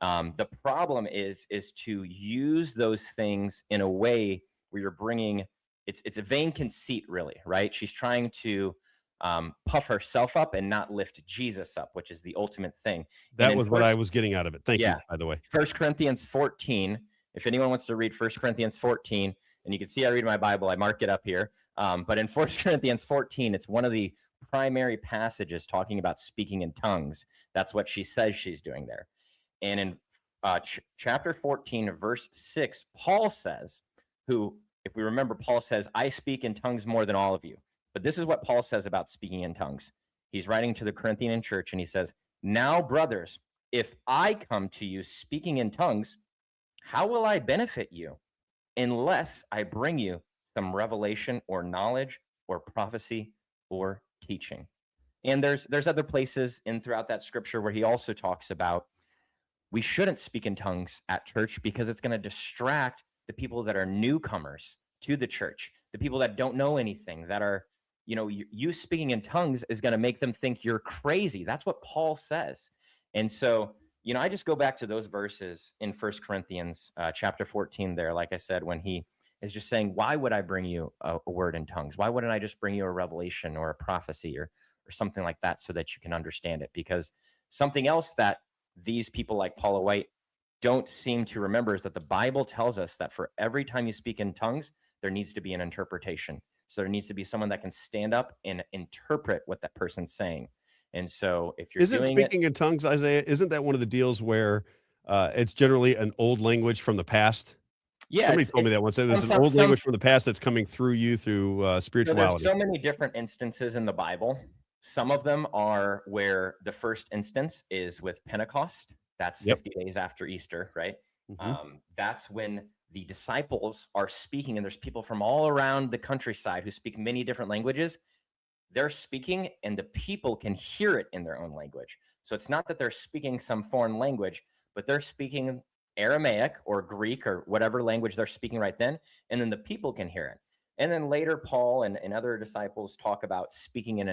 The problem is to use those things in a way where you're bringing it's a vain conceit, really, right? She's trying to puff herself up and not lift Jesus up, which is the ultimate thing. That was what I was getting out of it. Thank you, by the way. 1 Corinthians 14. If anyone wants to read 1 Corinthians 14, and you can see I read my Bible, I mark it up here. But in 1 Corinthians 14, it's one of the primary passages talking about speaking in tongues. That's what she says she's doing there. And in chapter 14, verse 6, Paul says, if we remember, Paul says, I speak in tongues more than all of you. But this is what Paul says about speaking in tongues. He's writing to the Corinthian church, and he says, now, brothers, if I come to you speaking in tongues, how will I benefit you unless I bring you some revelation or knowledge or prophecy or teaching? And there's other places throughout that scripture where he also talks about we shouldn't speak in tongues at church because it's going to distract the people that are newcomers to the church, the people that don't know anything, that are, you speaking in tongues is going to make them think you're crazy. That's what Paul says. And so, I just go back to those verses in 1 Corinthians chapter 14 there, like I said, when he is just saying, why would I bring you a word in tongues? Why wouldn't I just bring you a revelation or a prophecy or something like that so that you can understand it? Because something else that these people like Paula White don't seem to remember is that the Bible tells us that for every time you speak in tongues, there needs to be an interpretation. So there needs to be someone that can stand up and interpret what that person's saying. And so if you're speaking in tongues, Isaiah, isn't that one of the deals where it's generally an old language from the past? Yeah, somebody told me that once. It was an old language from the past that's coming through you through spirituality. There's so many different instances in the Bible. Some of them are where the first instance is with Pentecost. That's 50 days after Easter, right? Mm-hmm. That's when the disciples are speaking, and there's people from all around the countryside who speak many different languages. They're speaking, and the people can hear it in their own language. So it's not that they're speaking some foreign language, but they're speaking Aramaic or Greek or whatever language they're speaking right then, and then the people can hear it. And then later, Paul and other disciples talk about speaking in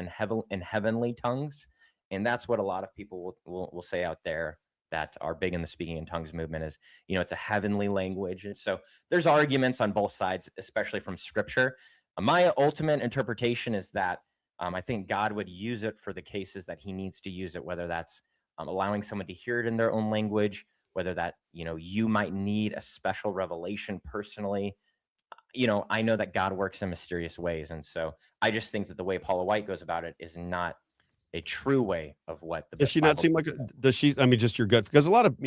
heavenly tongues, and that's what a lot of people will say out there that are big in the speaking in tongues movement is, it's a heavenly language. And so there's arguments on both sides, especially from scripture. My ultimate interpretation is that I think God would use it for the cases that he needs to use it, whether that's allowing someone to hear it in their own language, whether that, you might need a special revelation personally. I know that God works in mysterious ways. And so I just think that the way Paula White goes about it is not a true way of what the does she not seem like does she, I mean, just your gut? Because a lot of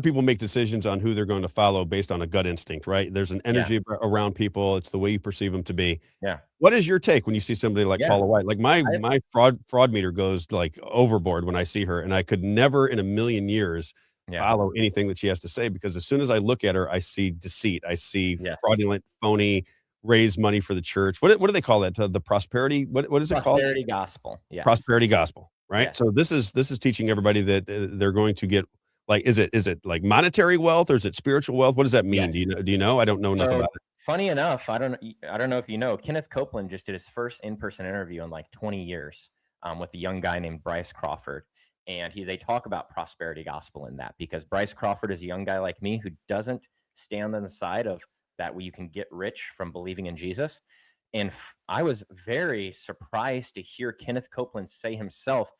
people make decisions on who they're going to follow based on a gut instinct, right? There's an energy around people. It's the way you perceive them to be. Yeah. What is your take when you see somebody like Paula White? Like my fraud meter goes like overboard when I see her, and I could never in a million years follow anything that she has to say, because as soon as I look at her, I see deceit. I see fraudulent, phony, raise money for the church. What do they call that? The prosperity? What is it called? Prosperity gospel. Yes. Prosperity gospel. Right. Yes. So this is teaching everybody that they're going to get, like, is it like monetary wealth, or is it spiritual wealth? What does that mean? Yes. Do you know? I don't know enough about it. Funny enough, I don't know if you know, Kenneth Copeland just did his first in-person interview in like 20 years with a young guy named Bryce Crawford. And they talk about prosperity gospel in that, because Bryce Crawford is a young guy like me who doesn't stand on the side of that where you can get rich from believing in Jesus. And I was very surprised to hear Kenneth Copeland say himself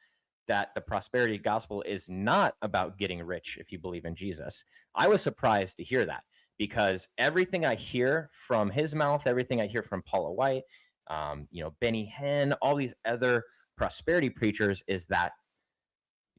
that the prosperity gospel is not about getting rich if you believe in Jesus. I was surprised to hear that, because everything I hear from his mouth, everything I hear from Paula White, Benny Hinn, all these other prosperity preachers, is that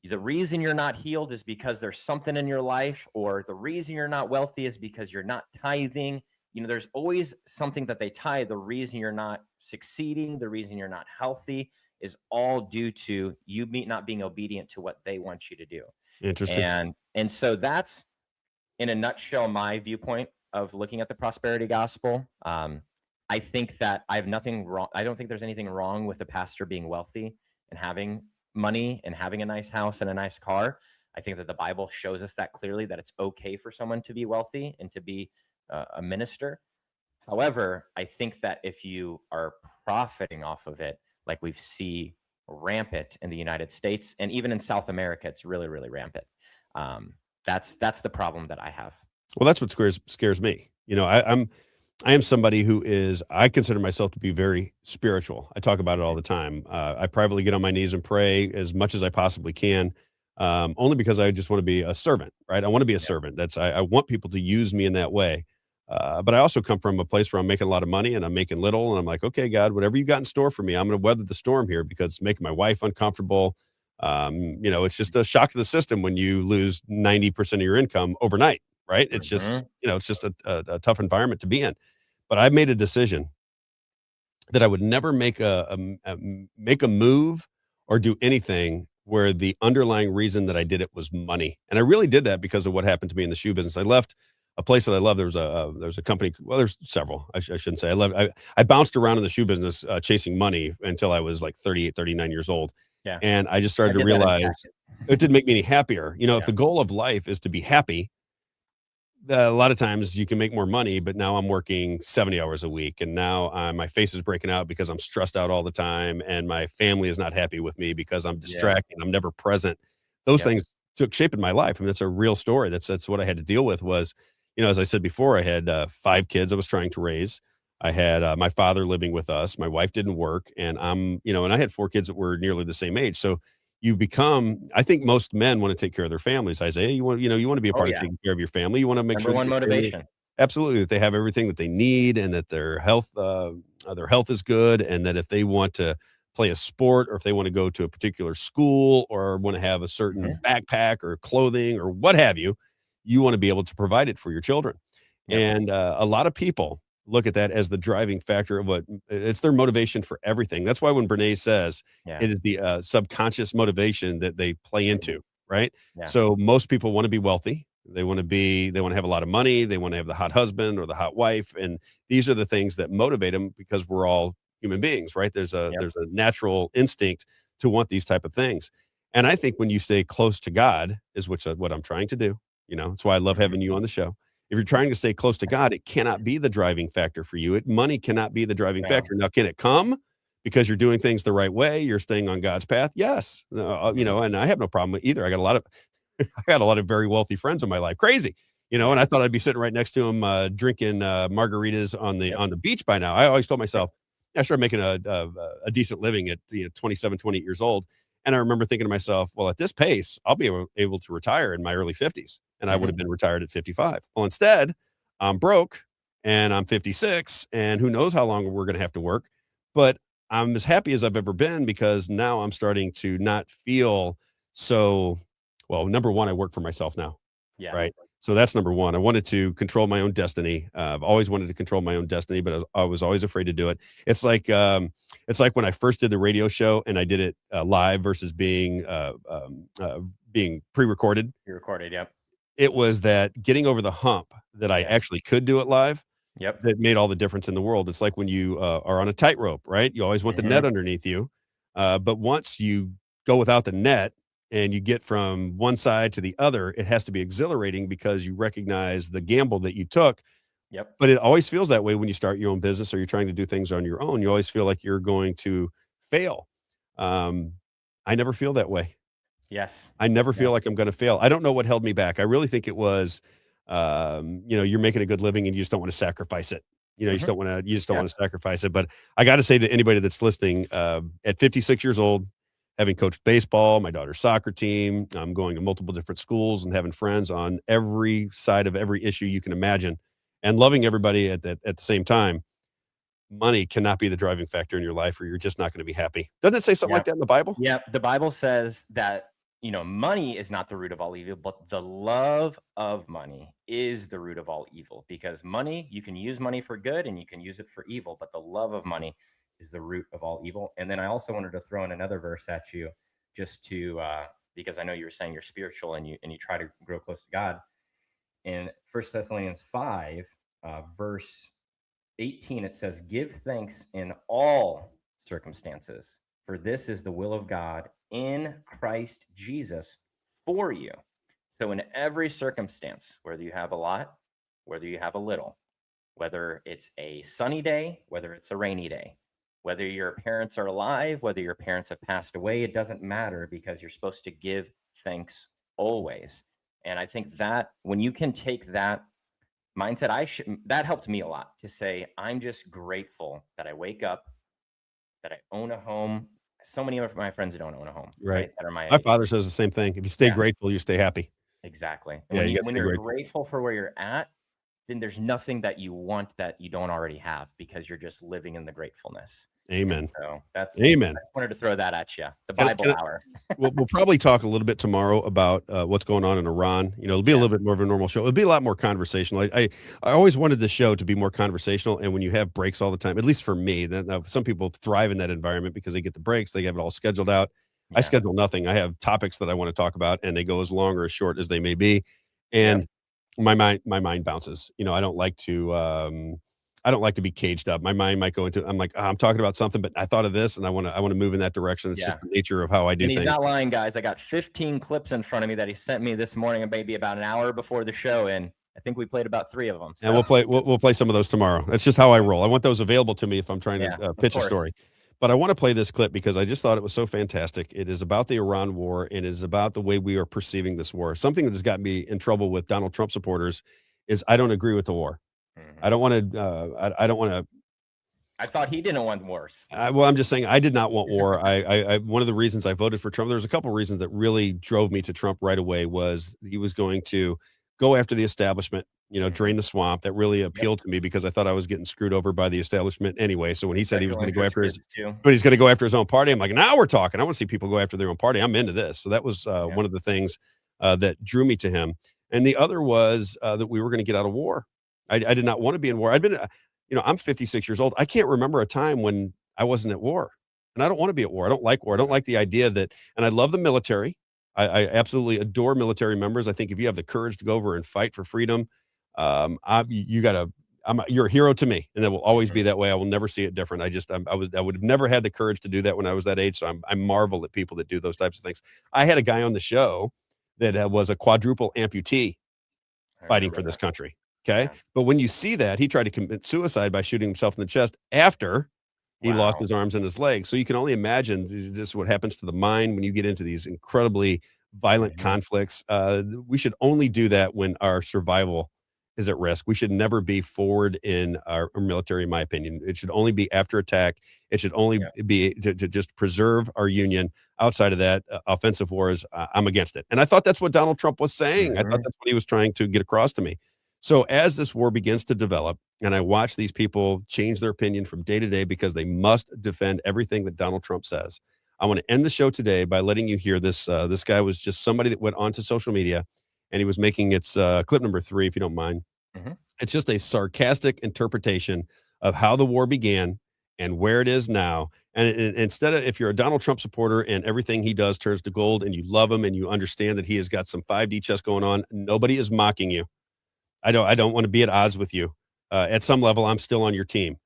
the reason you're not healed is because there's something in your life, or the reason you're not wealthy is because you're not tithing. There's always something that they tie. The reason you're not succeeding, the reason you're not healthy, is all due to you not being obedient to what they want you to do. Interesting. And so that's, in a nutshell, my viewpoint of looking at the prosperity gospel. I think that I have nothing wrong. I don't think there's anything wrong with a pastor being wealthy and having money and having a nice house and a nice car. I think that the Bible shows us that clearly, that it's okay for someone to be wealthy and to be a minister. However, I think that if you are profiting off of it, like we see rampant in the United States and even in South America, it's really, really rampant. That's the problem that I have. Well, that's what scares me. I am somebody who I consider myself to be very spiritual. I talk about it all the time. I privately get on my knees and pray as much as I possibly can, only because I just want to be a servant, right? I want to be a servant. I want people to use me in that way. But I also come from a place where I'm making a lot of money and I'm making little. And I'm like, okay, God, whatever you got in store for me, I'm going to weather the storm here, because it's making my wife uncomfortable. It's just a shock to the system when you lose 90% of your income overnight, right? It's just, it's just a tough environment to be in. But I've made a decision that I would never make a move or do anything where the underlying reason that I did it was money. And I really did that because of what happened to me in the shoe business. I left a place that I love. There's a company. Well, there's several. I shouldn't say. I bounced around in the shoe business chasing money until I was like 38, 39 years old. Yeah. And I just started to realize it didn't make me any happier. If the goal of life is to be happy, a lot of times you can make more money, but now I'm working 70 hours a week, and now my face is breaking out because I'm stressed out all the time, and my family is not happy with me because I'm distracted. I'm never present. Those things took shape in my life. I mean, that's a real story. That's what I had to deal with was, as I said before, I had 5 kids I was trying to raise. I had my father living with us. My wife didn't work, and and I had 4 kids that were nearly the same age. So I think most men want to take care of their families. Isaiah, you want to be a part of taking care of your family. You want to make Number one motivation. Absolutely, that they have everything that they need, and that their health is good, and that if they want to play a sport, or if they want to go to a particular school, or want to have a certain backpack or clothing or what have you, you want to be able to provide it for your children. And a lot of people look at that as the driving factor of it's their motivation for everything. That's why when Brene says it is the subconscious motivation that they play into, right? Yeah. So most people want to be wealthy. They want to have a lot of money. They want to have the hot husband or the hot wife. And these are the things that motivate them, because we're all human beings, right? There's a natural instinct to want these type of things. And I think when you stay close to God is what I'm trying to do. That's why I love having you on the show. If you're trying to stay close to God, it cannot be the driving factor for you. Money cannot be the driving factor. Now, can it come because you're doing things the right way? You're staying on God's path? Yes. And I have no problem with either. I got a lot of very wealthy friends in my life. Crazy. And I thought I'd be sitting right next to him, drinking margaritas on the beach by now. I always told myself, I started making a decent living at 27, 28 years old. And I remember thinking to myself, well, at this pace, I'll be able to retire in my early 50s. And I would have been retired at 55. Well, instead, I'm broke and I'm 56, and who knows how long we're going to have to work. But I'm as happy as I've ever been, because now I'm starting to not feel so, well, number one, I work for myself now. Yeah. Right. So that's number one. I wanted to control my own destiny. I've always wanted to control my own destiny, but I was always afraid to do it. It's like when I first did the radio show and I did it live versus being pre-recorded. Pre-recorded, yep. It was that getting over the hump that I actually could do it live. Yep. That made all the difference in the world. It's like when you are on a tightrope, right? You always want the net underneath you. But once you go without the net and you get from one side to the other, it has to be exhilarating because you recognize the gamble that you took. Yep. But it always feels that way when you start your own business or you're trying to do things on your own. You always feel like you're going to fail. I never feel that way. Yes. I never feel like I'm going to fail. I don't know what held me back. I really think it was, you're making a good living and you just don't want to sacrifice it. You just don't want to sacrifice it. But I got to say to anybody that's listening, at 56 years old, having coached baseball, my daughter's soccer team, I'm going to multiple different schools and having friends on every side of every issue you can imagine. and loving everybody at the same time, money cannot be the driving factor in your life, or you're just not going to be happy. Doesn't it say something like that in the Bible? Yeah, the Bible says that, money is not the root of all evil, but the love of money is the root of all evil. Because money, you can use money for good and you can use it for evil, but the love of money is the root of all evil. And then I also wanted to throw in another verse at you, just to because I know you were saying you're spiritual and you try to grow close to God. In 1 Thessalonians 5, verse 18, it says, "Give thanks in all circumstances, for this is the will of God in Christ Jesus for you." So in every circumstance, whether you have a lot, whether you have a little, whether it's a sunny day, whether it's a rainy day, whether your parents are alive, whether your parents have passed away, it doesn't matter, because you're supposed to give thanks always. And I think that when you can take that mindset, that helped me a lot, to say, I'm just grateful that I wake up, that I own a home. So many of my friends don't own a home, Right. That are my My age. father says the same thing. If you stay grateful, you stay happy. Exactly. Yeah, And you gotta when stay you're grateful. grateful for where you're at, then there's nothing that you want that you don't already have, because you're just living in the gratefulness. Amen. So that's Amen. I wanted to throw that at you. The Can I- Bible can I- hour. we'll probably talk a little bit tomorrow about what's going on in Iran. It'll be a little bit more of a normal show. It'll be a lot more conversational. I always wanted the show to be more conversational, and when you have breaks all the time, at least for me, then some people thrive in that environment because they get the breaks, they have it all scheduled out. I schedule nothing. I have topics that I want to talk about, and they go as long or as short as they may be, and my mind bounces. I don't like to be caged up. My mind might go into, I'm like, I'm talking about something, but I thought of this and I want to move in that direction. It's just the nature of how I do And he's things. not lying, guys. I got 15 clips in front of me that he sent me this morning, maybe about an hour before the show, and I think we played about 3 of them. So. And we'll play some of those tomorrow. That's just how I roll. I want those available to me if I'm trying to pitch a story. But I want to play this clip because I just thought it was so fantastic. It is about the Iran war, and it is about the way we are perceiving this war. Something that has got me in trouble with Donald Trump supporters is I don't agree with the war. I don't want to. I don't want to. I thought he didn't want wars. Well, I'm just saying I did not want war. I one of the reasons I voted for Trump. There's a couple of reasons that really drove me to Trump right away. Was he was going to go after the establishment, drain the swamp. That really appealed to me because I thought I was getting screwed over by the establishment anyway. So when he said he was going to go after he's going to go after his own party, I'm like, now we're talking. I want to see people go after their own party. I'm into this. So that was one of the things that drew me to him. And the other was that we were going to get out of war. I did not want to be in war. I'd been, I'm 56 years old. I can't remember a time when I wasn't at war, and I don't want to be at war. I don't like war. I don't like the idea that, and I love the military. I absolutely adore military members. I think if you have the courage to go over and fight for freedom, you're a hero to me, and that will always be that way. I will never see it different. I would have never had the courage to do that when I was that age. So I marvel at people that do those types of things. I had a guy on the show that was a quadruple amputee fighting for this country. Okay. But when you see that, he tried to commit suicide by shooting himself in the chest after he lost his arms and his legs. So you can only imagine just what happens to the mind when you get into these incredibly violent conflicts. We should only do that when our survival is at risk. We should never be forward in our military, in my opinion. It should only be after attack. It should only be to just preserve our union. Outside of that, offensive wars, I'm against it. And I thought that's what Donald Trump was saying. I thought that's what he was trying to get across to me. So as this war begins to develop, and I watch these people change their opinion from day to day because they must defend everything that Donald Trump says, I want to end the show today by letting you hear this. This guy was just somebody that went onto social media, and he was making clip number 3, if you don't mind. It's just a sarcastic interpretation of how the war began and where it is now. And instead of, if you're a Donald Trump supporter and everything he does turns to gold and you love him and you understand that he has got some 5D chess going on, nobody is mocking you. I don't want to be at odds with you. At some level, I'm still on your team.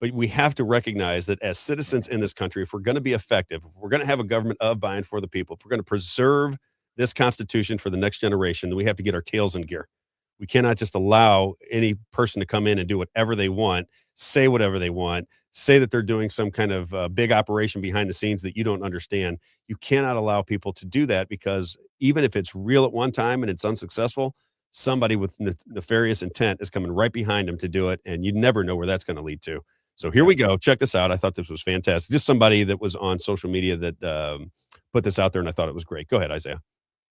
But we have to recognize that as citizens in this country, if we're going to be effective, if we're going to have a government of, by, and for the people, if we're going to preserve this Constitution for the next generation, then we have to get our tails in gear. We cannot just allow any person to come in and do whatever they want, say whatever they want, say that they're doing some kind of big operation behind the scenes that you don't understand. You cannot allow people to do that, because even if it's real at one time and it's unsuccessful, somebody with nefarious intent is coming right behind them to do it, and you never know where that's going to lead to. So here we go. Check this out. I thought this was fantastic. Just somebody that was on social media that put this out there, and I thought it was great. Go ahead, Isaiah.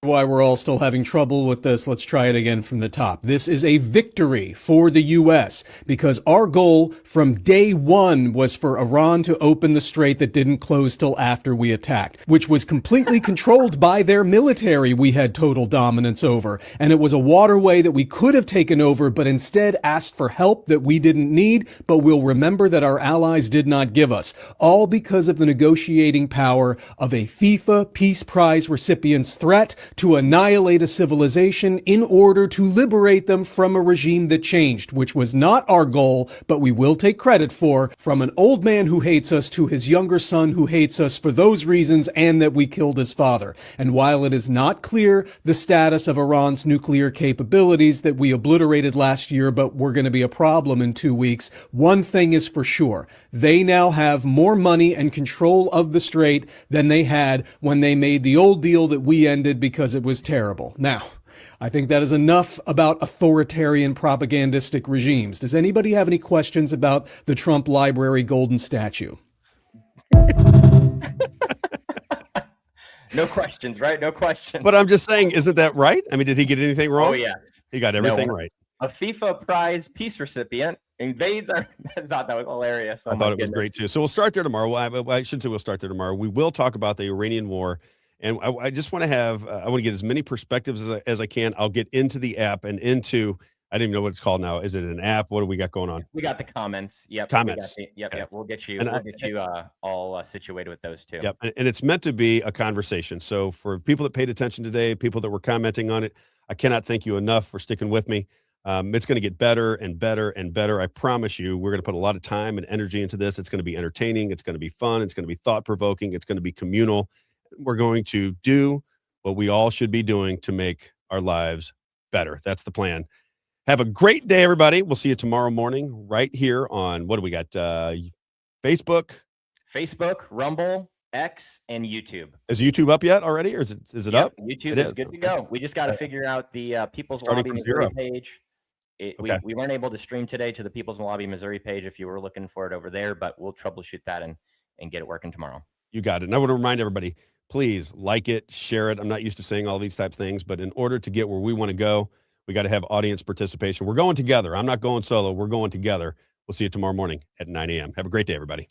Why we're all still having trouble with this, let's try it again from the top. This is a victory for the U.S. because our goal from day one was for Iran to open the strait that didn't close till after we attacked, which was completely controlled by their military we had total dominance over. And it was a waterway that we could have taken over, but instead asked for help that we didn't need, but we'll remember that our allies did not give us. All because of the negotiating power of a FIFA Peace Prize recipient's threat to annihilate a civilization in order to liberate them from a regime that changed, which was not our goal, but we will take credit for, from an old man who hates us to his younger son who hates us for those reasons and that we killed his father. And while it is not clear the status of Iran's nuclear capabilities that we obliterated last year, but were going to be a problem in 2 weeks, one thing is for sure. They now have more money and control of the strait than they had when they made the old deal that we ended because it was terrible. Now, I think that is enough about authoritarian propagandistic regimes. Does anybody have any questions about the Trump Library golden statue? No questions, right? No questions. But I'm just saying, isn't that right? I mean, did he get anything wrong? Oh, yes. He got everything right. A FIFA Prize Peace recipient invades our... I thought that was hilarious. Oh, I thought it was great, too. So we'll start there tomorrow. Well, I shouldn't say we'll start there tomorrow. We will talk about the Iranian war. And I just want to have, I want to get as many perspectives as I can. I'll get into the app and into, I don't even know what it's called now. Is it an app? What do we got going on? We got the comments. Yep. Comments. Yep. We'll get you, all situated with those too. Yep. And it's meant to be a conversation. So for people that paid attention today, people that were commenting on it, I cannot thank you enough for sticking with me. It's going to get better and better and better. I promise you, we're going to put a lot of time and energy into this. It's going to be entertaining. It's going to be fun. It's going to be thought-provoking. It's going to be communal. We're going to do what we all should be doing to make our lives better. That's the plan. Have a great day, everybody. We'll see you tomorrow morning right here on, what do we got? Facebook, Rumble, X, and YouTube. Is YouTube up yet already, or is it up? YouTube is good to go. We just got to figure out the People's Lobby Missouri page. We weren't able to stream today to the People's Lobby Missouri page if you were looking for it over there, but we'll troubleshoot that and get it working tomorrow. You got it. And I want to remind everybody, please like it, share it. I'm not used to saying all these type of things, but in order to get where we want to go, we got to have audience participation. We're going together. I'm not going solo. We're going together. We'll see you tomorrow morning at 9 a.m. Have a great day, everybody.